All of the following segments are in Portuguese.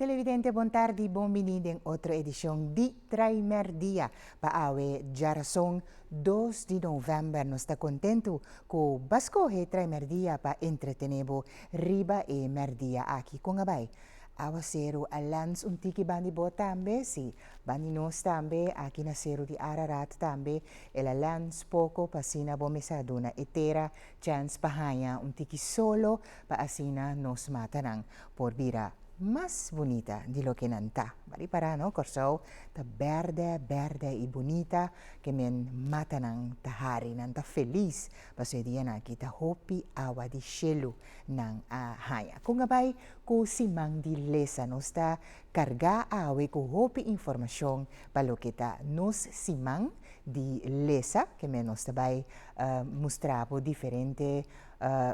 Televidente, buon tardi, buonvenida en otra edición de Primer Día. Paawe Jarasong 2 de novembro. Nos está contento que Basco he Primer Día pa entretenebo riba e merdia aqui com abay. Awa sero alans tiki bandi bo tambe, si bandi nos tambe, aqui na sero di Ararat tambe, el alans poco pasina bo mesaduna etera, chance pahaya tiki solo pa asina nos matanang por bira más bonita de lo que nanta. Bari para no corso ta verde y bonita que men matanang tahari nanta feliz paso dia na kita hopi awa di shelu nang haya. Kung abay ko simang di lesa nos ta karga awe ko hopi informasyon palo kita nos simang di lesa que menos tabay mostrabo diferente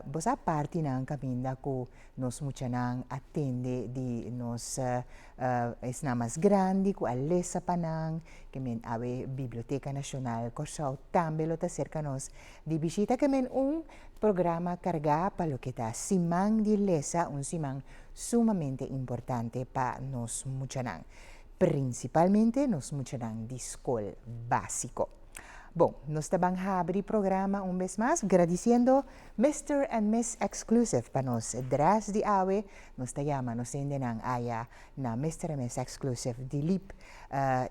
bosa parte ng kaminda ko nos mucha nang attende di nos es na mas grande ko alesa panang que men awe Biblioteca Nacional Corso tambelo ta cerca nos di bisita que men programa carga palo kita simang di lesa simang sumamente importante pa nos mucha nang principalmente nos mucha nang di skol básico. Bom, nos tabang habri programa vez más, agradeciendo Mr. and Miss Exclusive pa nos dras di awe, nos tayama, nos endenang aya na Mr. and Miss Exclusive di LIP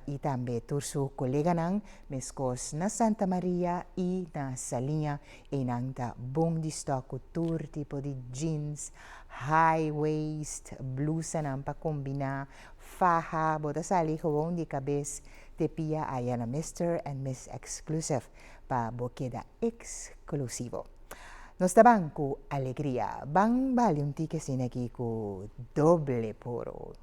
y tambe tursu kolega nang meskos na Santa Maria y na Salinha e nang ta bong di stock tour tipo di jeans, high waist, blusa nang pa kombina, faja, botasali ko di kabes, tepia aya na Mr. and Miss Exclusive pa bokeda exclusivo. Nos tabang ku alegría, bang bali tike sinaki ku doble poro.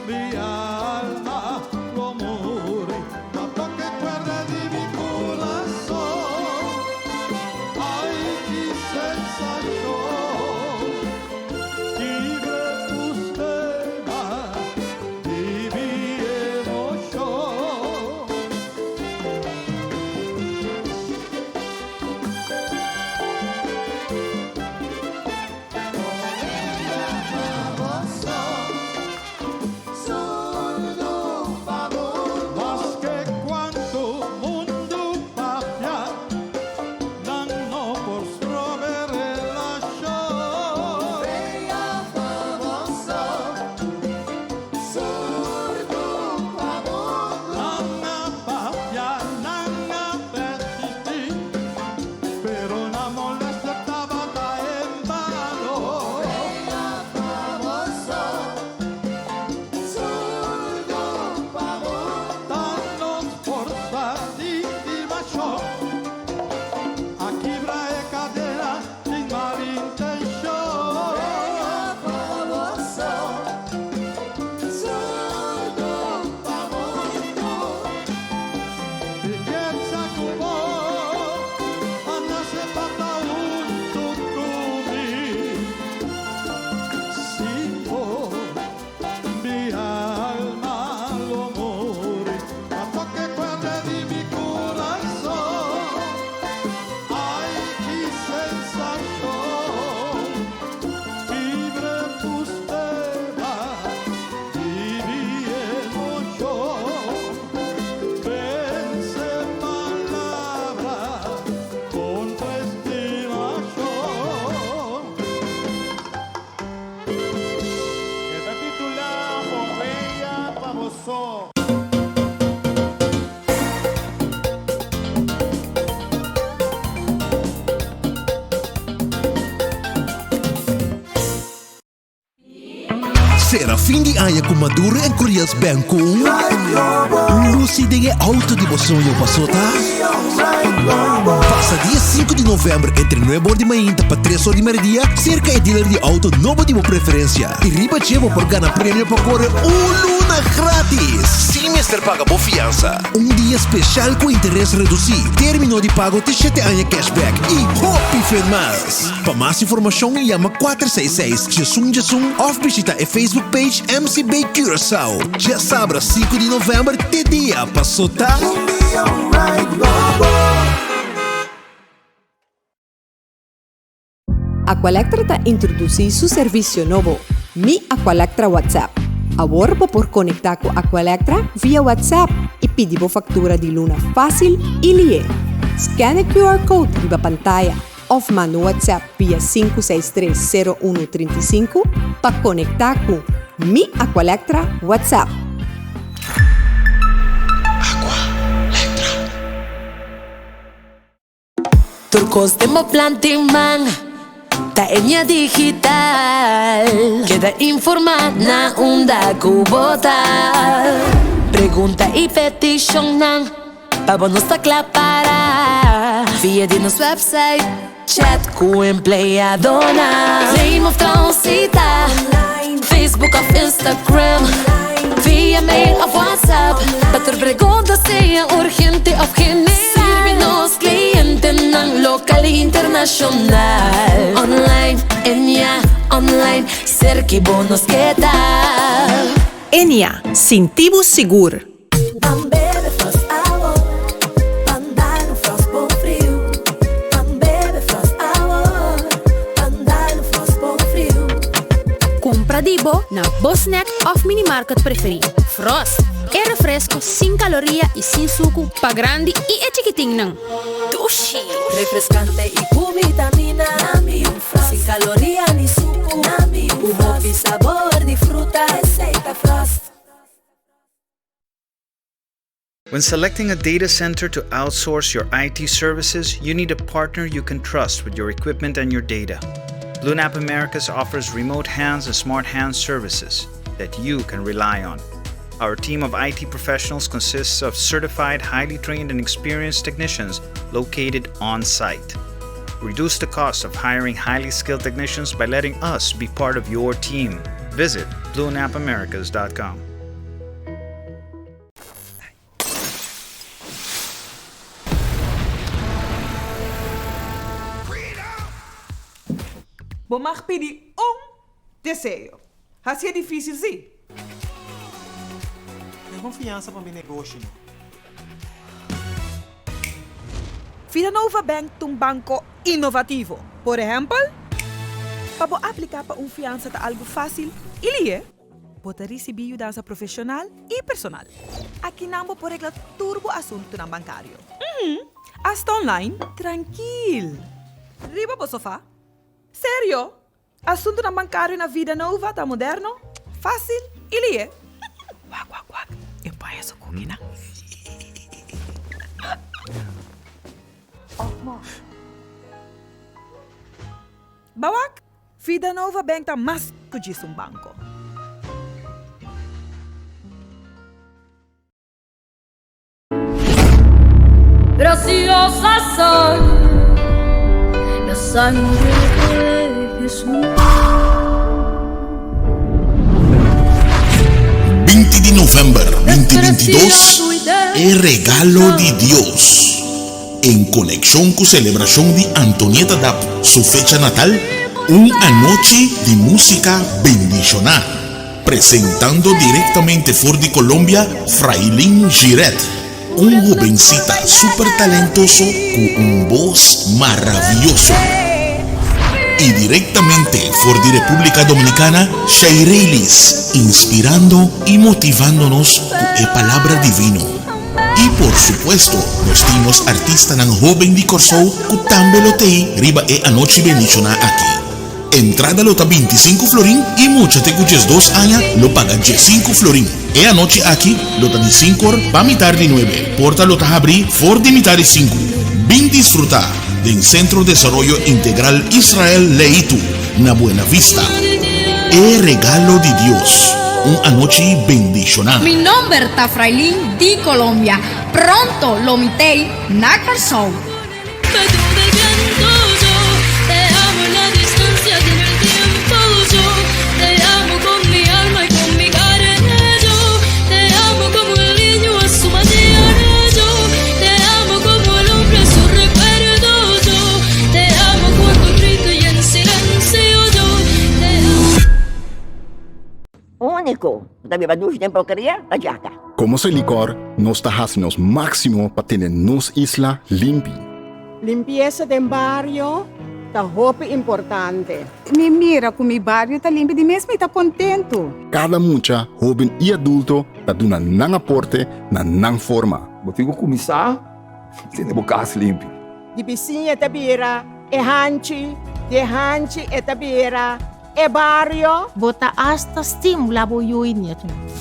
Mi alma como Será fin de año com Maduro en Koreas Banco. Lucy de auto de sonho pasota. Passa dia 5 de novembro entre 9 horas de manhã para 3 horas de meio-dia, cerca de dealer de auto novo de preferência. E riba chevo por ganhar prêmio para correr luna grátis. Sem mister paga por fiança. Dia especial com interesse reduzido. Terminou de pago de 7 anos cashback. E hop fez mais. Para mais informação, chama 466-Jesum ou visita a Facebook page MCB Curaçao. Já sabe, 5 de novembro, de dia passou, tá? Aqualectra está introduzindo seu serviço novo, Mi Aqualectra WhatsApp. Agora por conectar com Aqualectra via WhatsApp e pedir factura de luna fácil e lié. Scanne QR Code na pantalla ou manda WhatsApp via 5630135 para conectar com Mi Aqualectra WhatsApp. Turcos de mo plantiman, ta enya digital. Queda informada na onda kubota. Pregunta e petition nang pabonos ta para. Via de nos website, chat com empleado na. Claim of transita, Facebook of Instagram, via mail of WhatsApp. Bater pergunta se é urgente of general. Nos clientes ng local e internacional. Online, Enya, online, cerca bonos que tal. Enya, sentivo seguro. Compra Dibo na Bosnack of Minimarket preferido. Frost é refresco sem caloria e sem suco para grande e é chiquitinho não. Dushi, refrescante e com vitamina. Sem caloria nem suco. E sabor de fruta, receita Frost. When selecting a data center to outsource your IT services, you need a partner you can trust with your equipment and your data. BlueNap Americas offers remote hands and smart hands services that you can rely on. Our team of IT professionals consists of certified, highly trained and experienced technicians located on site. Reduce the cost of hiring highly skilled technicians by letting us be part of your team. Visit BlueNapAmericas.com. Vou pedir desejo. Assim é difícil, sim. Tenho confiança para meu negócio. Vida Nova Bank é banco inovativo. Por exemplo, para aplicar para fiança de algo fácil e lié, pode receber ajuda profissional e personal. Aqui não por regla turbo assunto na bancário. Hasta online, tranquilo. Riba para sofá. Sério? Assunto na bancário na vida nova, tá moderno, fácil e lié. Wag. Eu passo com ina. Bawak, Vida Nova Bank tá mais que banco. Preciosa soy la sangre de Jesús. 20 de novembro 2022 é regalo de Deus. En conexión con celebración de Antonieta Dap, su fecha natal, una noche de música bendicional, presentando directamente fuera de Colombia, Frailín Giret, un jovencita súper talentoso con un voz maravilloso. Y directamente fuera de República Dominicana, Shairelis, inspirando y motivándonos con la palabra divino. Y por supuesto, los timos artistas nan joven de Corsou que también lo tei riba e anoche bendicionar aquí. Entrada lota 25 florín y mucha te cuches 2 años lo pagan 5 florín. E anoche aquí lota de 5 horas pa mitad de 9. Porta lota abrir for de mitad de 5. Bin disfrutar del Centro de Desarrollo Integral Israel Leitu, na Buena Vista. es regalo de Dios. Una noche bendicionada. Mi nombre es Tafrailín de Colombia. Pronto lo mitei Nacar Show. Te amo en la distancia y en el tiempo. Yo te amo con mi alma y con mi carne. Yo te amo como el niño a su mañana. Yo te amo como el hombre a su recuerdo. Yo te amo cuando grito y en silencio. Yo te amo. Único, também vai nos tempo queria, a jaca. Como se licor, nos hacemos máximo para tener nos isla limpia. Limpieza del barrio está muy importante. Me mira como mi barrio está limpio de mesmo e está contento. Cada mucha, joven e adulto, está dando un aporte na nan forma. Motivo começar, tem o casa limpo. De vizinha tabira, hanchi tabira, barrio. Bota hasta estimula boiui niya.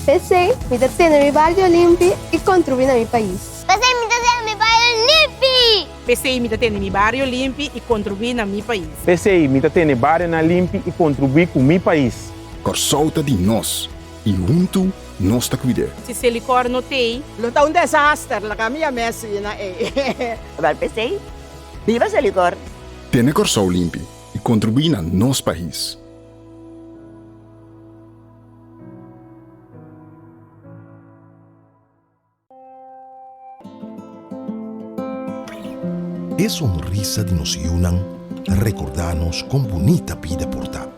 Pensei, me dá ter meu barrio limpo e contribuir no meu país. Pensei, me dá ter meu barrio limpo. Pensei, me dá ter meu barrio limpo e contribuir no meu país. Pensei, me dá ter meu barrio limpo e contribuir com o meu país. Corsolta de nós e junto nós está cuidando. Se se licor não tem, luta desastre, la caminha messina Agora pensei, viva esse licor. Tiene Corsol limpo e contribuir na nosso país. É sonrisa de nos unam recordarnos com bonita vida portar.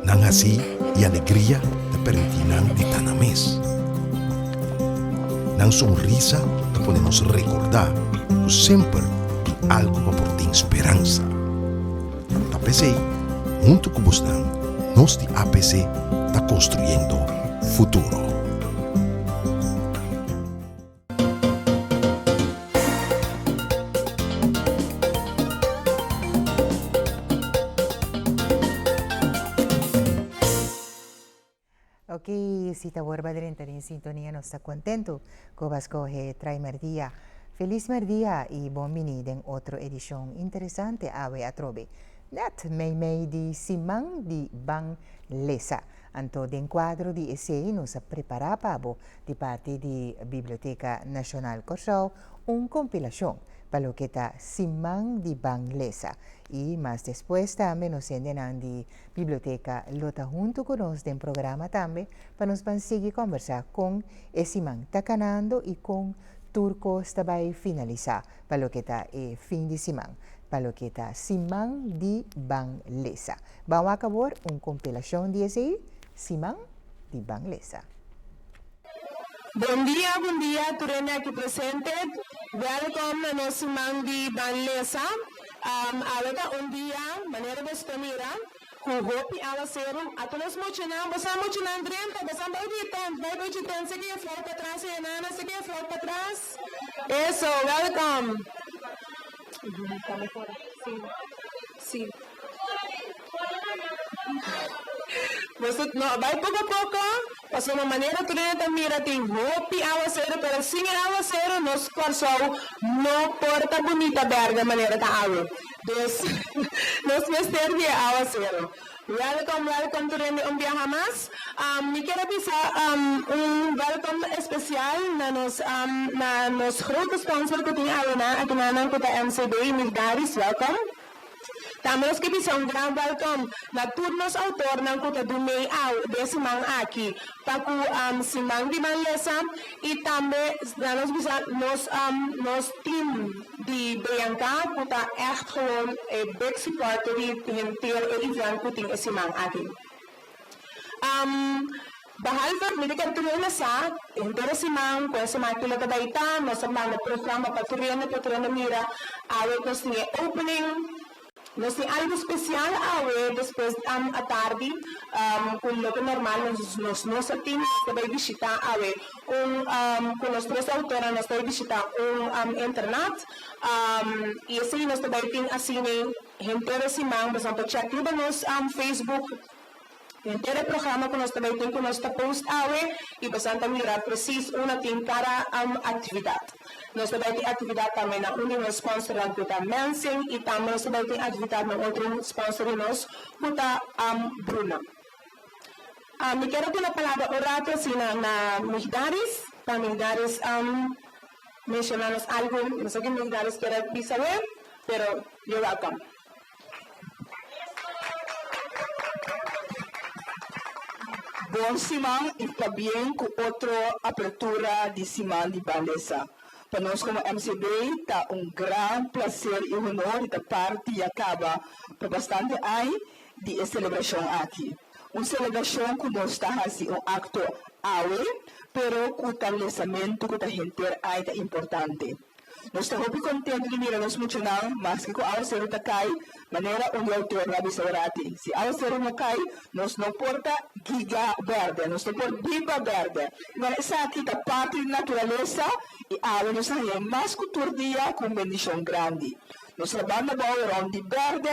Não assim e alegria de permitir de tanamês. Não sonrisa de poder nos recordar que sempre tem algo para portar esperança. Da APC, junto com você, nós de APC está construindo futuro. Ok, si te vuelve a entrar en sintonía, no está contento con Vasco Traimer Día. Feliz día y buen venido en otra edición interesante a Trove. Net mei di Simang di Bang Lesa. Anto de enquadro di essay nos prepara pabo di parte di Biblioteca Nacional Corsao un compilación para lo que está Simang di Bang Lesa. Y más después también nos endenan di Biblioteca Lota junto con nos del programa también para nos van seguir conversar con Simang Tacanando y con Turco Stabay finalizar para lo que está fin de Simang. Para lo que está Simang di Bang Lesa. Vamos a acabar una compilación de ese Simang di Bang Lesa. Buen día, Turene aquí presente. Welcome a nos Simang di Bang Lesa. Ahora un día, manera de estamira, kuhopi ala serum, atulos muchinam, basa muchinam drenta, basa baby ten, sigue flor para atrás, enana, sigue flor para atrás. Eso, welcome. Sí. Você não vai pouco a pouco, mas uma maneira tu mira tem roupa aguaceiro, pero sem aguaceiro nos coração não porta bonita berga maneira da água. Nos vestir de aguaceiro. Welcome to Rene un día más. Me quiero avisar un welcome especial na nos grote sponsor que tem a na ko ta MCB Mildaris, welcome. Tamos que bisa un gran welcome na turnos autor ng kuta dumay de Simang Aki paku Simang di Bang Lesa y tambe nos bisa nos team di Bianca kuta echt gewoon big supporter die pinter event kuting Simang Aki. Behalve medical tuloy na sa intero Simang kung sa mga tulad baita nos mga programa paturyan mira awit nos ni opening. Nos tem algo especial depois à tarde, com o normal, nosso time vai visitar com os três autores, nós vamos visitar internet, e assim nós também temos assim, gente Simang, por exemplo, check nos Facebook, inteiro programa que nós também temos, que nós post e bastante mirar preciso uma tem cada atividade. Nós também temos atividade também na única sponsor que está Mensing e também nós também temos atividade na outra sponsor nós que está Bruna. Me quero ter a palavra orato sina na Migdaris, para Migdaris mencionarnos algo, no sé qué Migdaris quiere saber, pero you're welcome. Bom Simão e também com outra abertura de Simão de Bandesa. Para nós como MCB, está grande prazer e honor da parte e acaba para bastante aí de celebração aqui. Uma celebração que nós está fazendo acto awe, pero com o estabelecimento que a gente aí é importante. Nós estamos muito contentes de mirar nos mencionar, mas que com a ser o cai, maneira onde o autor Rabi Saurati. Se a ser não cai, nós não porta giga verde, nós não porta biba verde. Mas essa aqui da parte de natureza e a água nós temos mais cultura dia com bendição grande. Nós trabalhamos around de verde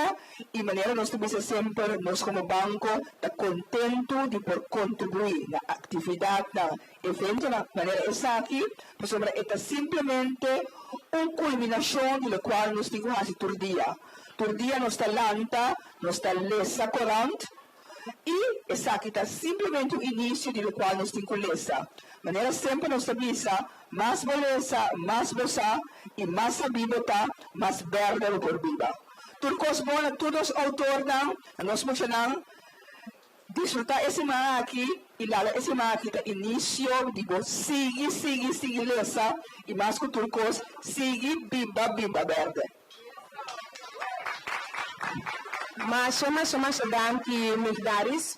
e maneira nós temos sempre, nós como banco, está contento de por contribuir na atividade, na evento, na maneira essa aqui, mas é simplesmente uma culminação de qual nós temos a turdia. Turdia nós está lanta, nós está lesa corante, e essa aqui está simplesmente o início de qual nós temos lesa. Maneira sempre nós avisa, mais beleza, mais bossa e mais sabibota, mais verde por viva. Turcos bom, todos os autores, nós mencionamos, desfrutar esse mar aqui, e lá esse mar aqui está início, digo, sigue lesa, e mais que turcos, sigue biba verde. Mas dan que Migdaris,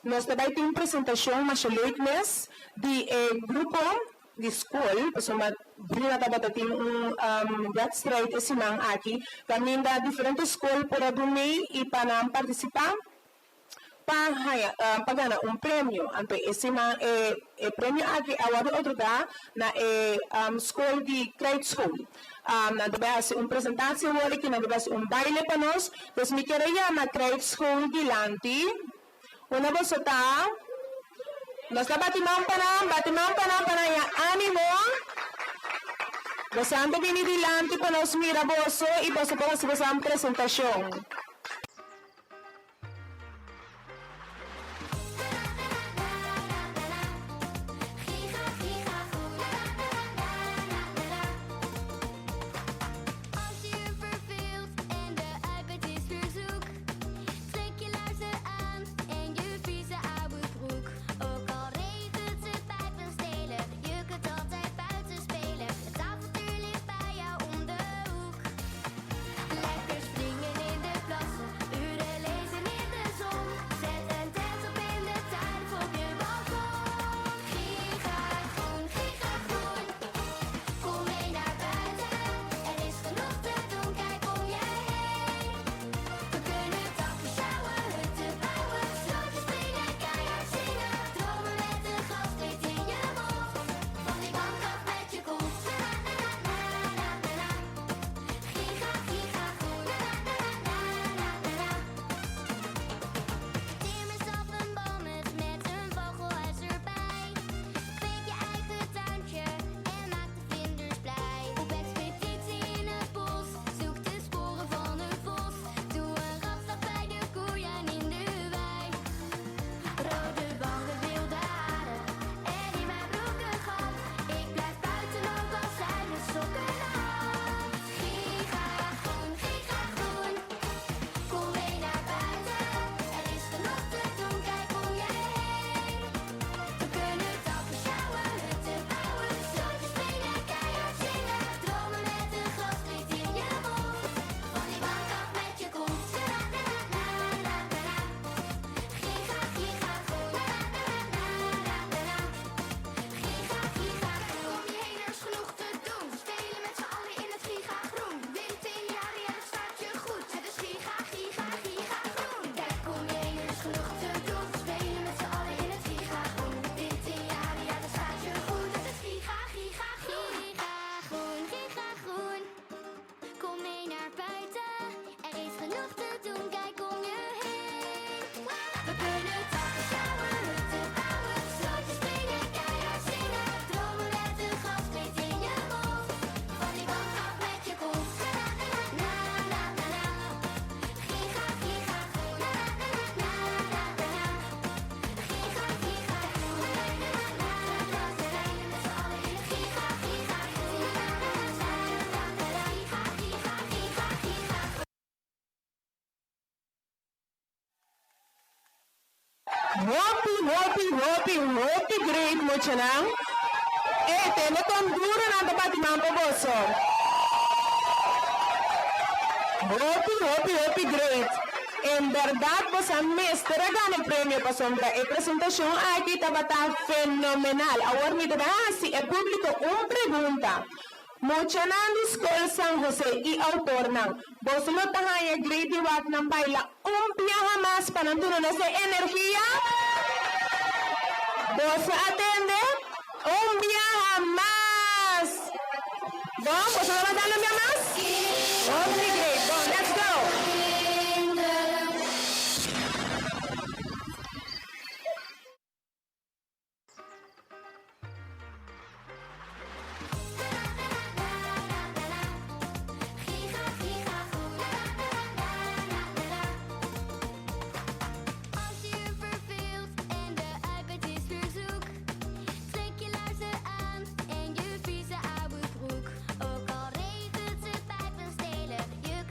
nós também temos uma apresentação, mas leitness, de grupo de escola, pessoal, Brina também tem that straight esse man aqui, kami da diferentes escolas para dormir e para participar, para ganhar prêmio, então esse man prêmio aqui award outro da na escola de grade school. Na debase apresentação hoje que na debase baile para nós, então me queria na grade school dilante. Una bosota, nós está batimão para ânimo. Você anda vindo dilante para nós mira boso e você pode fazer uma apresentação. Lekker springen in de vlam. hopi great mo siya nang. Teleton duro na dapat imampo boso. Hopi great. En verdad, vos a mes te regalo premio pa sombra. E presentación aquí tabata fenomenal. Ahora mi si el público un pregunta. Mucha nang School San Jose y autor nang. Vos lo tahaya great iwat ng baila. Viaja más para no esa energía. Vos atende. Viaja más. Vamos, ¿vos no vas a dar más? Okay, great. Go, let's go. Je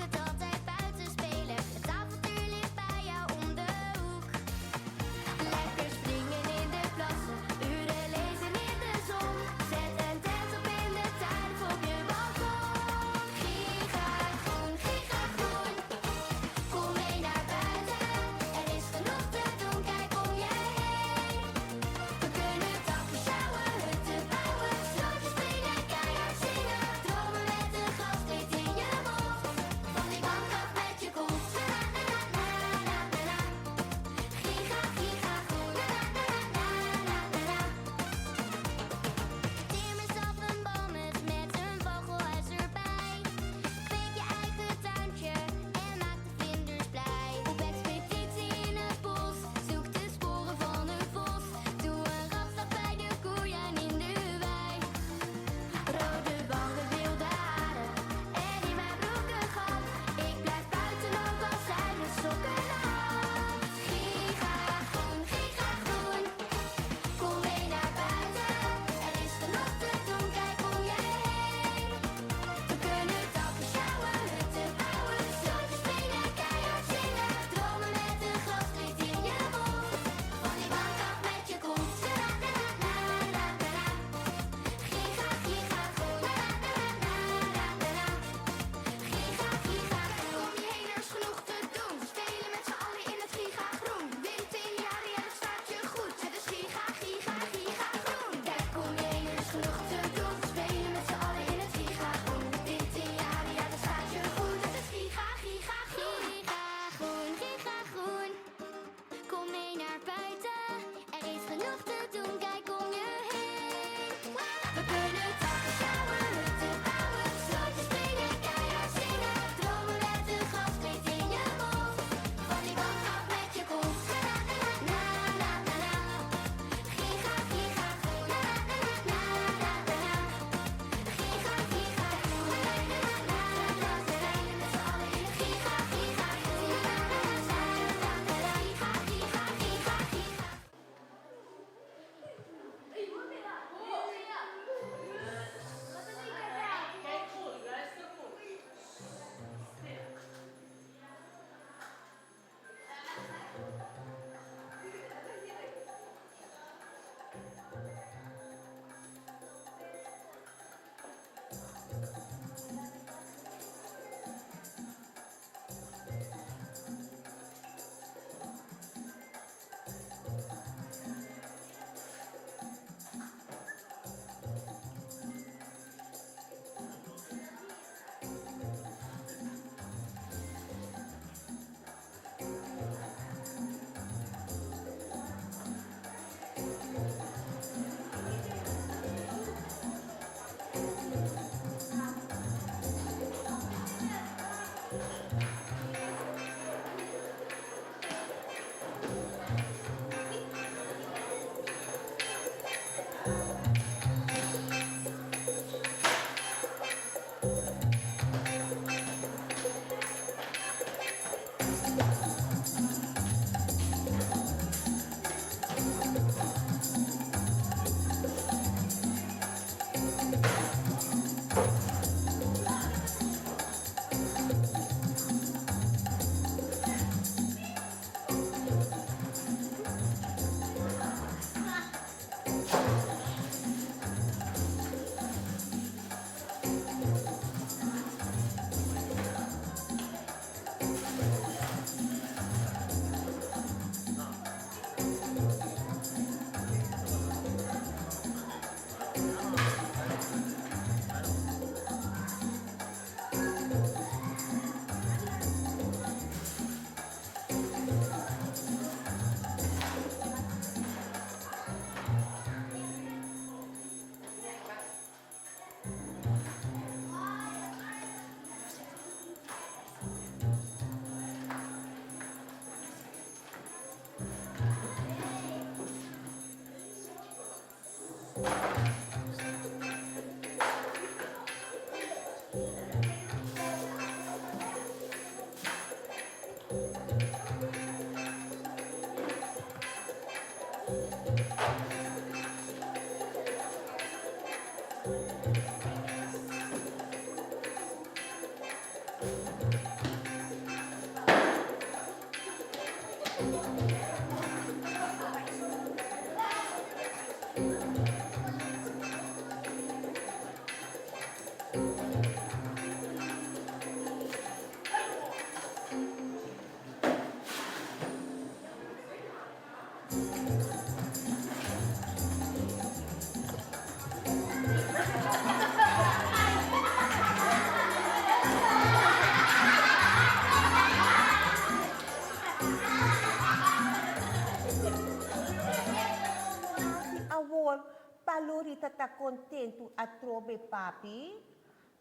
Palorita tá contento a trove papi?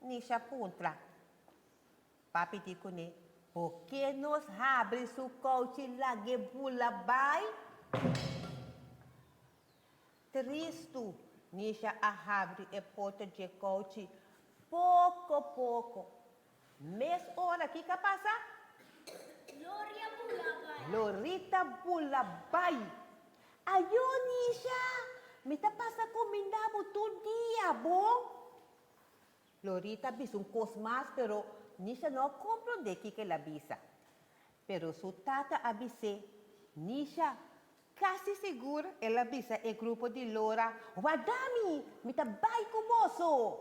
Nisha puntra. Papi dico ne, porque nos abre su coach lagi bulabai? Tristo, Nisha a abre e porta de coach pouco a pouco. Mês hora que passa? Lorita bulabai. Ayo, Nisha! Mita pasa combinamos todo dia, bom? Lorita bis un cos mais, pero Nisha não compreende que ela bisa. Pero su tata avise, Nisha quase segura ela bisa e grupo de Lora. Wadami, mita vai kumoso.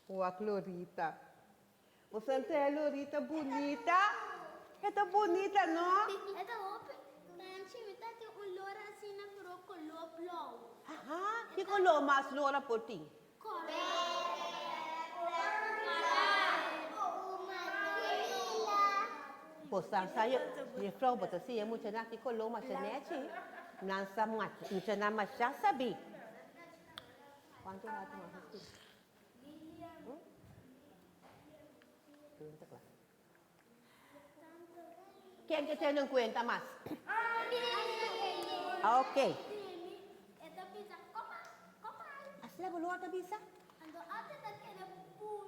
Wak Lorita. Você é Lorita bonita? Esta bonita, não? Esta roupa, Nancy, mita tem Lora assim na pro color blau. Ah, que color mais Lora por ti? Posan saya, ni flow betul sih yang macam nak color macam ni aje. Nansa macam nama macam sabi. Quanto lado mais? Quem que tem em conta mais? Okay. Asla boleh ada bisa? Ando ate tak kena pun.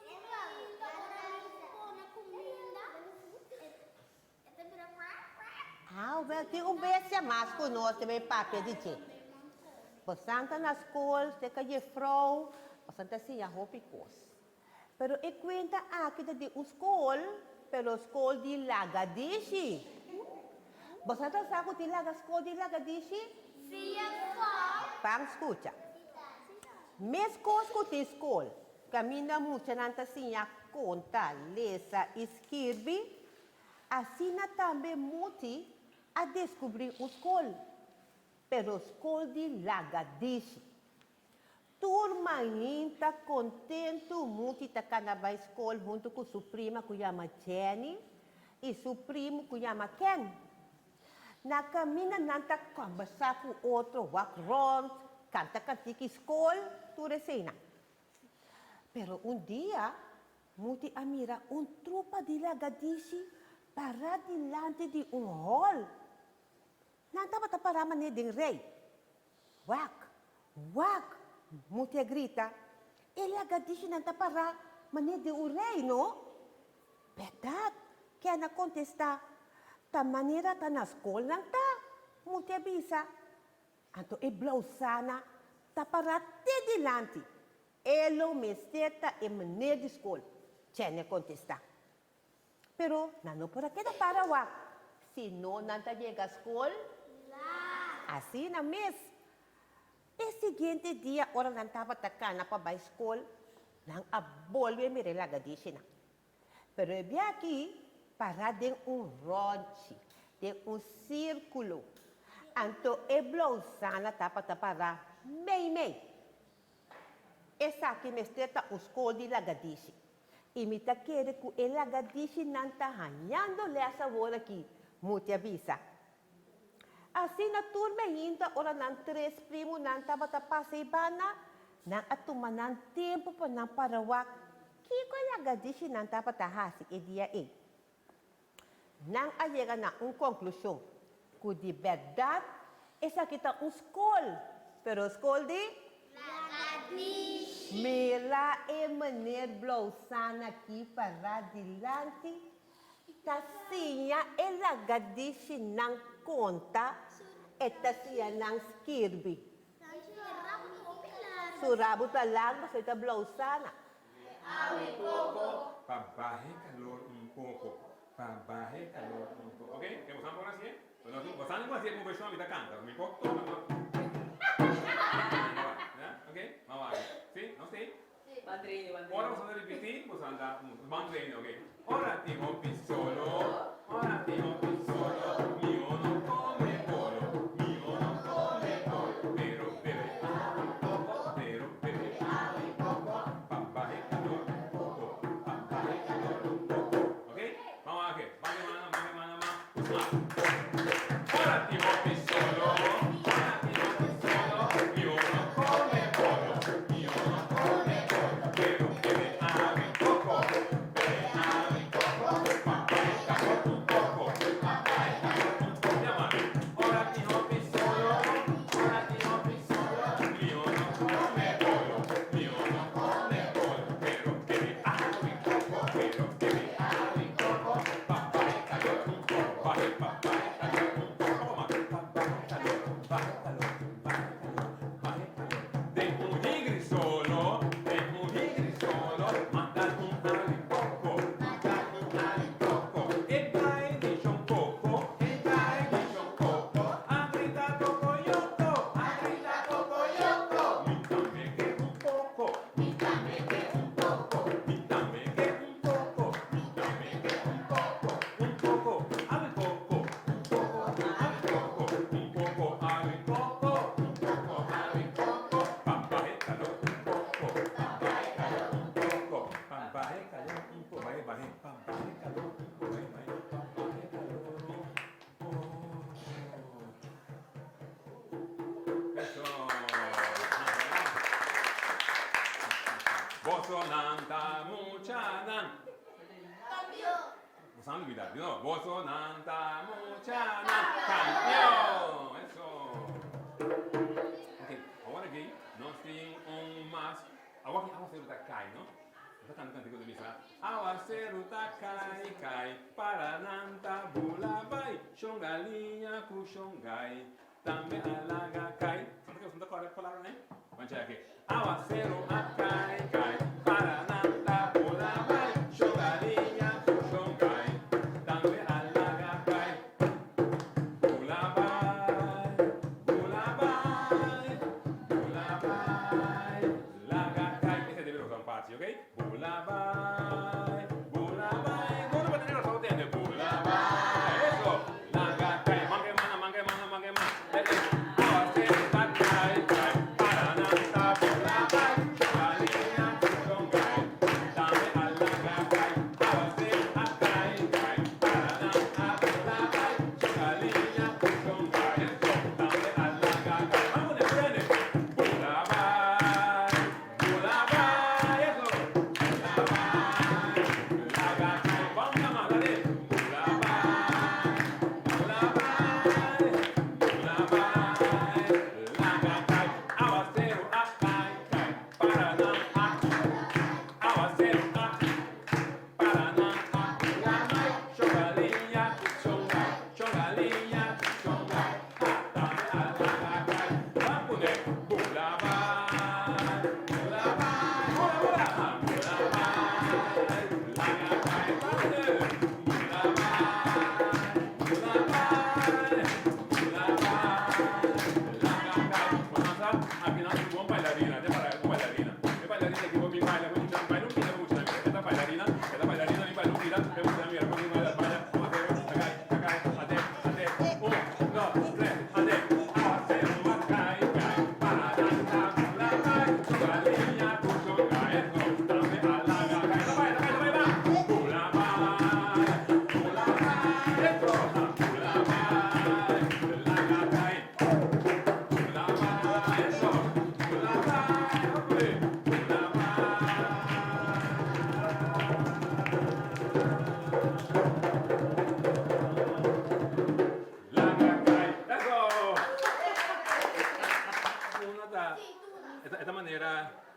Turun kita orang pona comida. Ete berapa? Ah, well, tem besta mais conosco também papel de tê. Passanta na escola, te que frau, passanta sim a roupa cos. Pero e conta aqui de escola, pero escola de Lagadishi. Passanta sabe de escola de Lagadishi? Sim, é Pang escuta. Mes coisas que escola, caminha muito nanta assim a conta, lesa, escrever, assim também muito a descobrir o escola, pero escola de Lagadishi. Turma ainda contente muito de estar na escola junto com sua prima que chama Jenny e seu primo que chama Ken. Na caminha nanta conversar com outro, walk around, canta cantica escola, tudo assim. Pero dia, muti amira tropa de Lagadishi para dilante de hall. Nanta bata para mané de rei. Wak, wak, muti grita. E Lagadishi nanta para mané de rei, no? Verdade, que na contesta, ta maneira ta na escola nanta, muti avisa. Anto e blausana ta para te dilante. Elo mesteta e maneira de escola. Tiene contestar. Pero não por aqui da para wa. Se não nanta chega a escola, assim na mês. E seguinte dia, ora não estava tacana para a escola, não abolve me Lagadishi na. Pero é bem aqui, para de ronche, de círculo. Anto e blausana tapa para mei. Essa aqui me esteta o escola de Lagadishi. E me tá querendo que o Lagadishi não está ganhando essa hora aqui. Muito avisa. Assim na turma ainda, ora não três primos não estava a passar não atuma não tempo para não parar o que o Lagadishi não estava a fazer e dia aí. Não a chega na conclusão que de verdade essa aqui está escola, pero escola de Mira meneer Blausan aqui para adelante. Tasinha ela gadisi ng conta eta siya ng skirby. Surabot pa lang basta ita Blausana. Babaje calor un poco. Babaje calor un poco. ¿Ok? ¿Qué vamos a hacer? Bueno, tú vas a hacer un verso a mitad canta. Mi poco. ¿Ok? Vamos a ver. ¿Sí? ¿No sí? Ora vamos a repetir, vamos a andar mandreno, ¿ok? Ora ti hoppi solo, ora ti hoppi solo, mio non come polo, mio non come polo, pero bebe poco, pero bebe poco, papá es calor un poco, papá es calor un poco, ¿ok? Vamos a ver, mano, ora ti hoppi solo, ora ti hoppi solo, mio non come polo, mio non come polo, pero bebe poco, bebe poco, papá es calor un poco, papá es calor un poco, llámame, ora ti hoppi solo, mio non come polo, mio non come polo, pero bebe poco, pero bebe poco, papá es calor un poco, papá es calor un poco, papá es calor, baja calor, de un tigre solo, mandar un alipoco, e dai dice un poco, aprita cocoyoto, mítame que un poco, mítame que un poco, un poco, alipoco, papá es calor un poco, papá es calor un poco, papá es calor un poco, papá es calor un poco, eso. Boso nanta mucha nan. Vos han olvidado, no, boso nanta mucha nan. Campeón, eso. Okay, ahora aquí nos tiene un más. Ahora vamos a hacer otra kai, ¿no? Está cantando cantico de misa. Aguacero takai kai, para nanta bulabai, shongalinha ku shongai, também alaga kai. Sabe que eu não correto palavra, né? Vamos aqui. Aguacero akai kai, para nanta bulabai, shongalinha ku shongai, também alaga kai. Bulabai, laga kai. Ese debe usar un parche, ¿ok? Bulabai, ¿cómo puede tener los auténticos? Bulabai, eso. Laga kai, mangue mana. Aguacero takai kai, para nanta bulabai, shongalinha ku shongai, também alaga kai. Aguacero akai kai, para nanta bulabai, shongalinha ku shongai, eso. Também alaga kai. Vamos de frente. Bulabai, eso. Bulabai.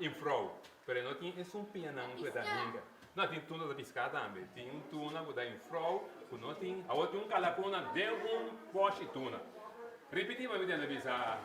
in vrouw. Pero não tinha esse pianão que da ringa. Não tinha tuna da piscar também. Tinha tuna que da in vrouw, que não tinha. A outra calapona de poche tuna. Repetiva me dentro bisa.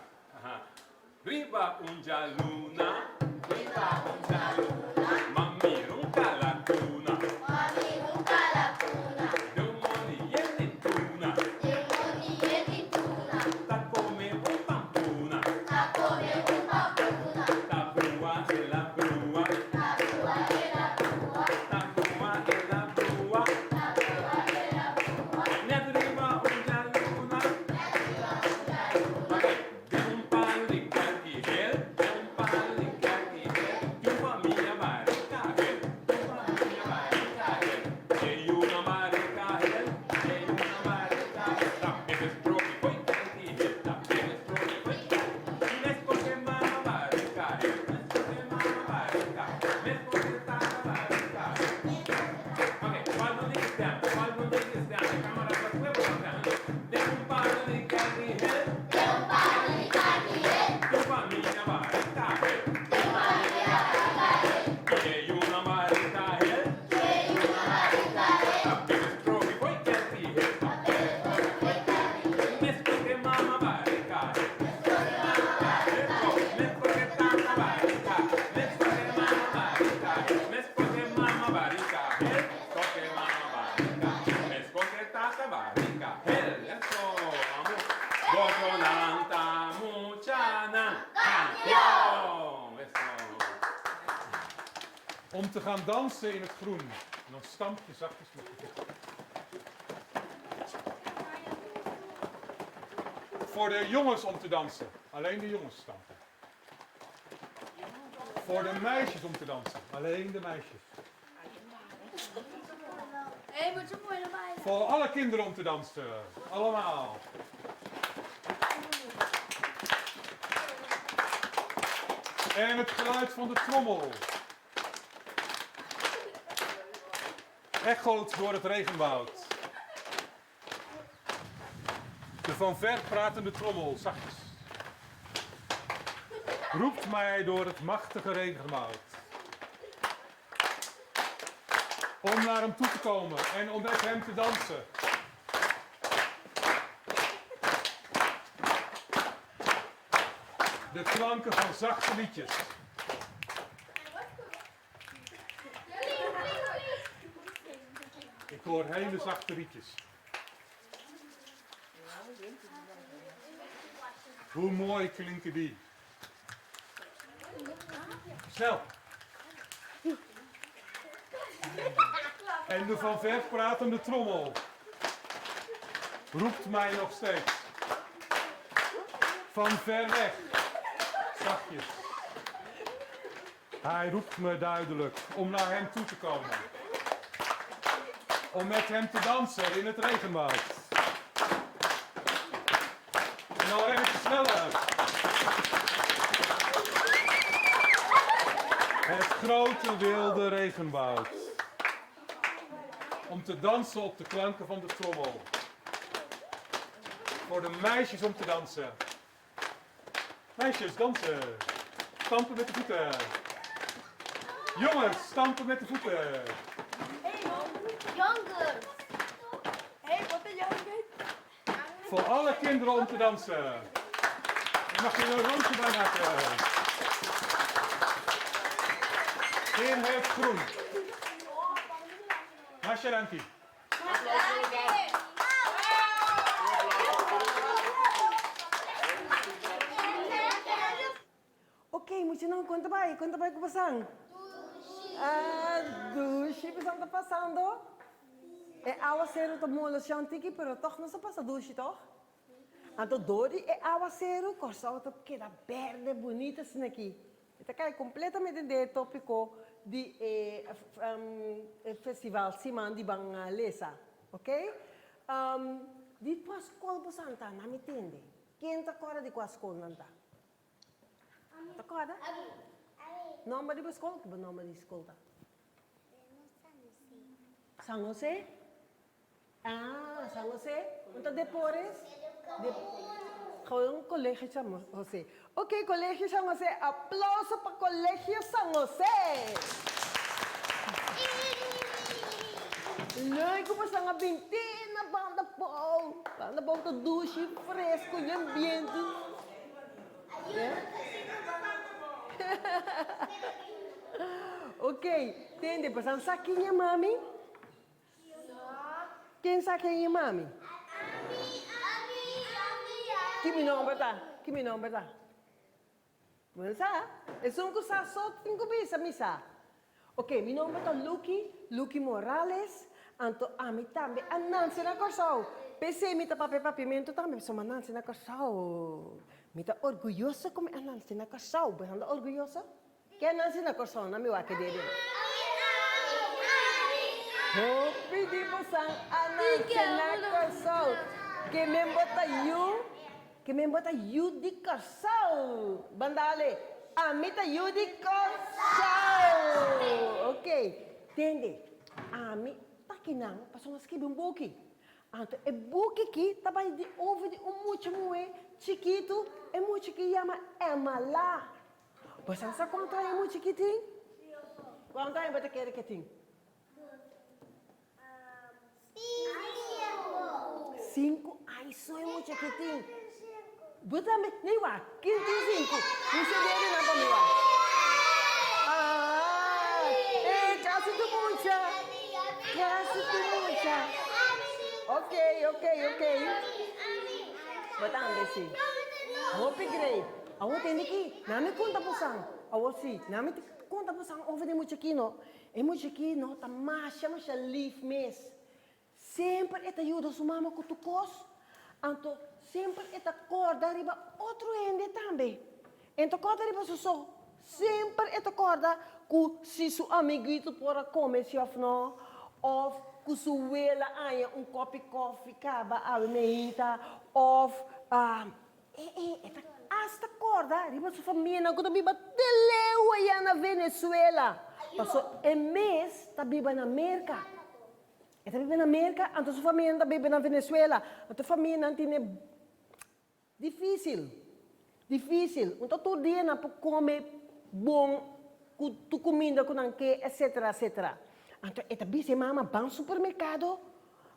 Riba jaluna, riba jaluna. Mamir calapuna. Mamir calapuna. Deu moni yeni tuna. Deu moni yeni tuna. Ta come pampuna. Ta come pampuna. Ta brua e la brua. Ta brua e la brua. Ta brua e la brua. Ta brua e la brua. Ne riba jaluna. Ne riba jaluna. De palo de carquijel. De palo de carquijel. De família maricajel. De família maricajel. De una maricajel. De una maricajel. También es propio foi carquijel. También es propio foi carquijel. Y es porque mama maricajel. Es porque mama maricajel. Es porque tata maricajel. Ok, cuando dices down, la cámara está fuego down. De un palo de carquijel. De un palo de carquijel. Tu familia maricajel. Tu familia maricajel. Y una maricajel. Y una maricajel. También es propio foi carquijel. También es propio foi carquijel. Es porque mama maricajel. Es porque mama maricajel. Es porque tata maricajel. Es porque mama maricajel. Es porque mama maricajel. Porque mama maricajel. Es porque tata maricajel. Eso, vamos. Gozolanta muchana. Campeón. Eso. Om te gaan dansen in het groen. En dan stamp je zachtjes met je voeten. Voor de jongens om te dansen. Alleen de jongens stampen. Voor de meisjes om te dansen. Alleen de meisjes. Hé, moet je mooi naar mij. Voor alle kinderen om te dansen. Allemaal. En het geluid van de trommel. Echoot door het regenwoud. De van ver pratende trommel, zachtjes. Roept mij door het machtige regenwoud. Om naar hem toe te komen en om met hem te dansen. De klanken van zachte liedjes. Ik hoor hele zachte liedjes. Hoe mooi klinken die. Snel. En de van ver pratende trommel roept mij nog steeds. Van ver weg. Zachtjes. Hij roept me duidelijk om naar hem toe te komen. Om met hem te dansen in het regenwoud. En dan ren ik sneller. Het grote wilde regenwoud. Om te dansen op de klanken van de trommel. Voor de meisjes om te dansen. Meisjes, dansen. Stampen met de voeten. Jongens, stampen met de voeten. Younger. Hey, wat een younger. Voor alle kinderen om te dansen. Je mag hier een rondje bij maken. In het groen. Masharanki. Ok, moet je nou conta vai que passando? Dushi, que está passando? É aguaceiro tá mola chantiki, pero toch não se passa dushi, toch? Então dori é aguaceiro, corção tá queda verde, bonita assim aqui. Então cai completamente de tópico de festival Siman di Bangalesa, ok? Di tua escola passanta, não me entende? Quem tá fora de tua escola não tá? Tá fora? Nome de escola? Que nome de escola? San José? Ah, San José? Unta depois? Gewoon Colégio San José. Ok, Colégio San José. Aplauso para Colégio San José. Leuk om sa nga binti na banda bom. Banda bom to duche fresco e ambiente. Yeah? Ok, entende? Pasan saquinha, mami? Quem saquinha, mami? Que mi nome tá? Que mi nome tá? Masa? É só que só 5 bisa misa. Ok, mi nome tá Lucky Morales. Anto ami também a Nancy na Corsau. Pensei me tá papimento também, sou uma Nancy na Corsau. Me tá orgulhosa como a Nancy na Corsau. Você tá orgulhosa? Quem é Nancy na Corsau? Na minha que dele. Oh, pedi posang a Nancy na Corsau. Que me bota you di Corsau. Bandale, ami tá you di Corsau. Ok, entende? Ami kinang pasong naskib yung buki. Anto e buki ki tabay di over di umucho mue chiquito e mu chiqui llama Emala. Pues sa quanto é mu chiquitinho? Quanto é bota quer que tem? 5. Ai, só é mu chiquitinho. Bota me nem wa, 15. Não se deve nada me wa. Ah, casi tu mucha. Casi tu mucha. Ok. Batang desi. Hopi grey. Awo tende ki. Nami conta posang. Awo si. Nami conta posang over de muchakino. E muchakino ta masha leaf mes. Sempre eta ajuda su mama com tu cos. Anto sempre eta corda riba outro ende também. Ento corda riba so. Sempre eta corda ku si su amiguito pora comer se of no. Of kusuela aya copo de coffee kaba awe meita of eta hasta corda riba su família na kuta biba teleu aya na Venezuela passo mês tá biba na América eta biba na América anto su família tá biba na Venezuela anto família não tem difícil então todo dia na para comer bom tu comida com que etc. Anto eta bise mama ban supermercado,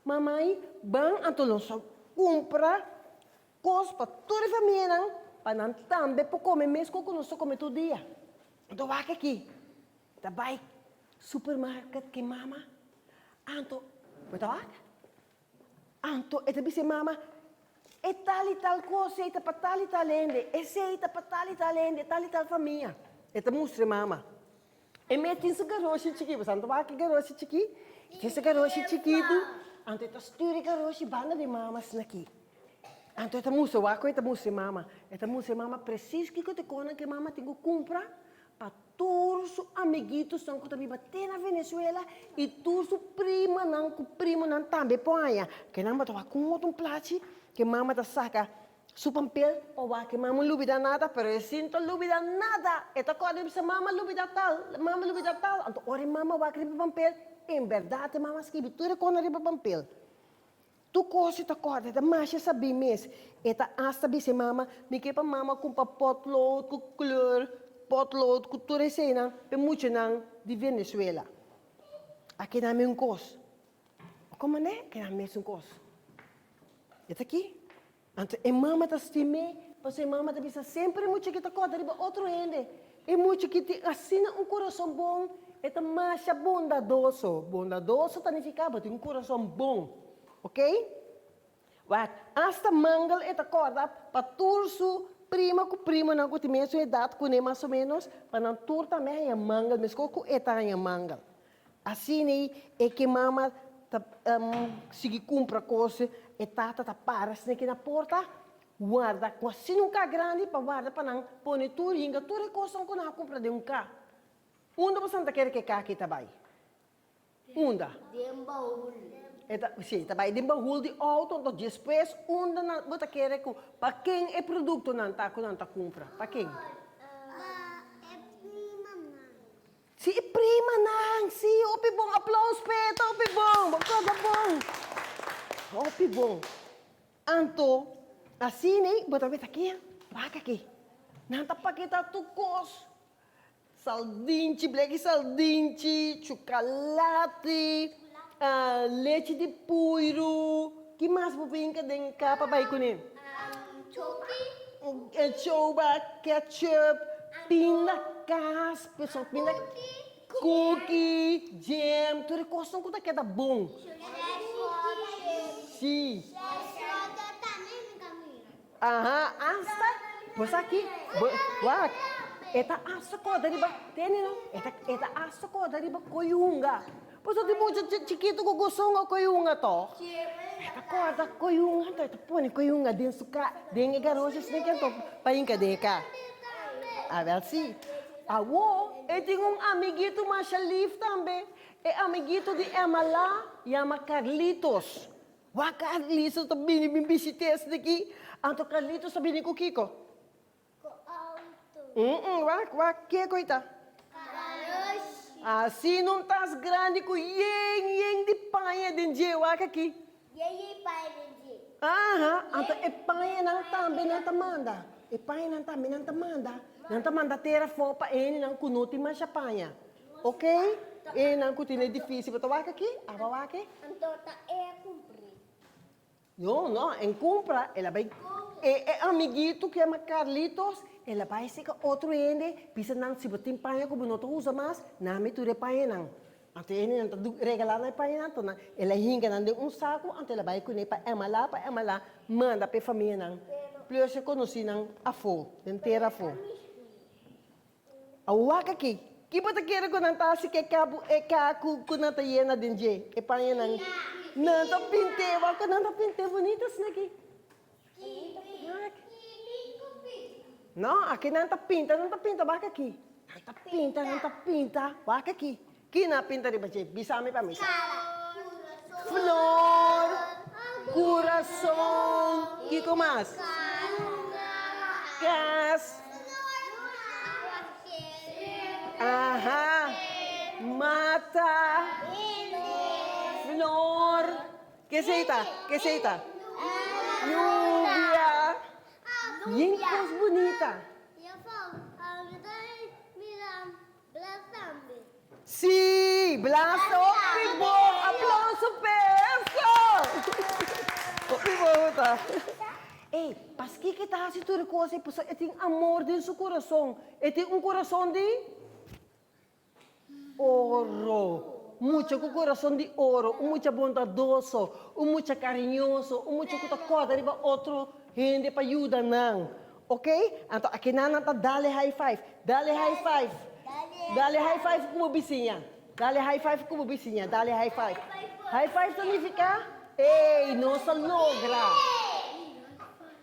mamãe ban anto lonso compra cos para toda a família, para não também para comer mesmo que nós come todo dia. Então vai aqui, tá vai supermercado que mama, anto, betul? Anto eta bise mama, tal coisa eta para tal lende, esse eta para tal família, eta mostra mama. E mete esse garoto chiquito, você não vai que garoto chiquito? Esse garoto chiquito, anto eta sturi garoto banda de mamas aqui. Anto eta musa wako eta musa mama preciso que te conta que mama tem que comprar para todos os amiguitos que estão bater na Venezuela e todos os primo não também põe. Que não vai com outro plato que mama tá saca su papel o que mama não lubida nada, pero eu sinto lubida nada. Eta coisa bisa mama lubida tal. Então, ora mama vai escrever papel. Em verdade, mama escreve tudo com a papel. Tu coisa ta coisa, ta masha sabi mes. Eta hasta bisa mama, me que pa mama com potlood, com cor, potlood, com tudo isso na, pe muito nang de Venezuela. Aqui na minha cos. Como né? Que na minha cos. Eta aqui. Anto e mama ta stime, porque mama ta bisa sempre muito que ta coda riba outro ende. E muito que te assina coração bom, e ta masha bondadoso. Bondadoso significava ter coração bom. Ok? Wat, hasta mangal e ta coda para turso prima com primo na kuti mesmo idade com nem mais ou menos, para não tur também é mangal, mas com eta é mangal. Assim é que mama ta sigi compra coisa e tata ta paras aqui na porta, guarda, quase nunca grande para guarda para não pôr tudo inga, tudo coisa que não compra de cá. Onde você não quer que cá aqui tabai? Onde? Sim, tabai de baú de auto, então depois onde você quer que para quem é produto não tá compra, para quem? Si prima nang, si opi bong applause peto, opi bong, coisa bom. Hopi bom. Anto, assim, né? Bota beta aqui, vaca aqui. Nanta paqueta tukos. Saldinche, black saldinche, chocolate, leite de puiro. Que mais vou vir em capa para ir com ele? Choba, ketchup, pina caspa, só pina cookie, jam, tudo costum que tá bom. Sim. Aham, hasta, pois aqui, wak, eta hasta koda riba, teni não? Eta hasta koda riba koyunga. Pois eu tipo chiquito que gostou koyunga to. Eta koda koyunga to, eta põe koyunga dentro suka, dentro garoto se que to, painca deca. A ver se. Awo, eu tenho amiguito machalif também. É amiguito de Emala, chama Carlitos. Wa Carlitos também me visites daqui. Anto Carlitos também com Kiko. Wa que coita? Assim não estás grande com yeng de panha de dia wa aqui. Yeng panha de dia. Aham, anto é panha não também não te manda. É panha não também não te manda. Não te manda ter a fopa ele não kunuti mas a panha. Ok? E não continua difícil para tomar aqui? Aba wa aqui? Antota é cumprir. Não, em compra, ela vai. É amiguito que chama Carlitos, ela vai ser outro ende, pisa não se botar panha como não usa mais, não me ture panha não. Até ele não regalar na panha não, então ela hinga não de saco, então ela vai com ele para Emala, manda para família não. Plus eu conheci não a fo, inteira a fo. A waka aqui. Que bota queira com nanta se que cabo é caco com nanta iena denje, é panha não. Nanta pinte, waka nanta pinte bonita se aqui. Não, aqui não pinta, vaca aqui. Não pinta, vaca aqui. Que não pinta de baixo, bisame para mim. Flor, coração, que mais? Gas. Aham, mata, flor. Que seita? Lluvia. Bien coisa bonita. Sim, blasto, bom, aplauso peso. Tá. Ei, mas que tá assim tudo coisa, ele tem amor dentro do seu coração. Ele tem coração de ouro. Muito com coração de ouro, muito bondadoso, muito carinhoso, muito que toca de outro gente para ajudar não. Ok? Então aqui não tá dale high five. Dale high five como vizinha. Dale high five. High five significa ei, nossa logra.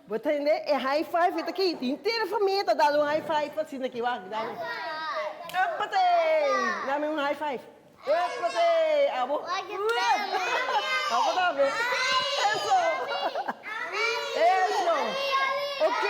Você entende? É high five tá aqui, inteira família tá dando high five assim aqui, vai. Dá-me high five. Abo. Eso. Ok.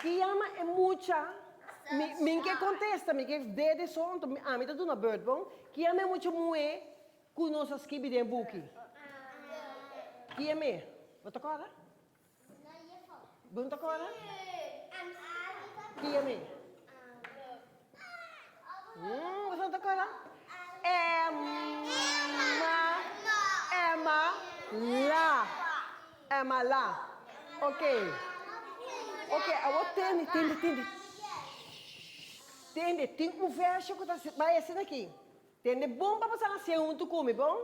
Kiama é mucha. Minha contesta, minha vede som, a mim tá dando bird bom. Kiama é muito moe, conosco as kibi de buki. Kiama, você toca? Bom toca? Kiama. Você toca? Emma lá. Ok. Ok, agora tem um verso que vai assim aqui. Tem bom para passar assim junto comigo, bom?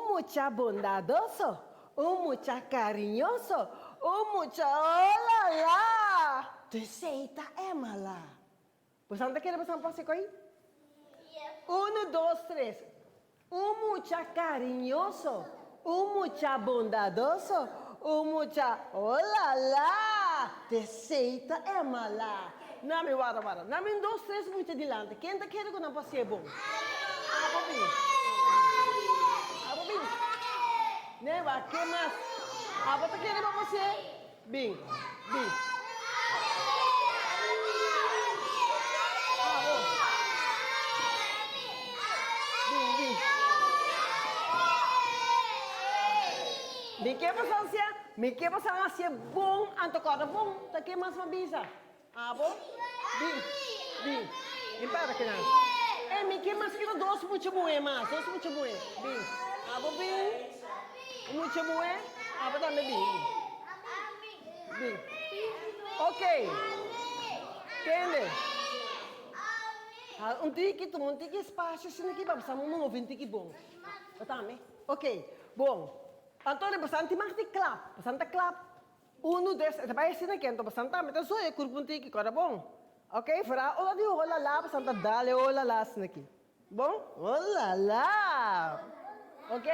Mucha bondadoso, mucha carinhoso, mucha olá. Receita é mala. Você não quer passar um passo aí? 1, 2, 3. Mucha carinhoso, mucha bondadoso, mucha olá. Receita é mala. Não me guarda. Não me 2, 3 muito adiante. Quem está querendo que não passe bom? Abobin. Neva, que mais? Abo está querendo que você? Bing. Me que passar assim bom, antocada bom, tá que mais uma bisa. Bom? Bim. Impara que não. Me que mais que não doce muito bué, mas doce muito bué. Bim. Bim. Muito bué. Também bim. Ok. Entende? Um tique espaço assim aqui para passar um tique bom. Tá, me? Ok. Bom. Antônio, bastante mais de clap. Bastante clap. 1, 2, vai assim aqui. Então, bastante. Mas só é curpuntique, cara, bom? Ok? Fará, olá de olá lá, bastante dale, olá lá, assim aqui. Bom? Olá lá. Ok?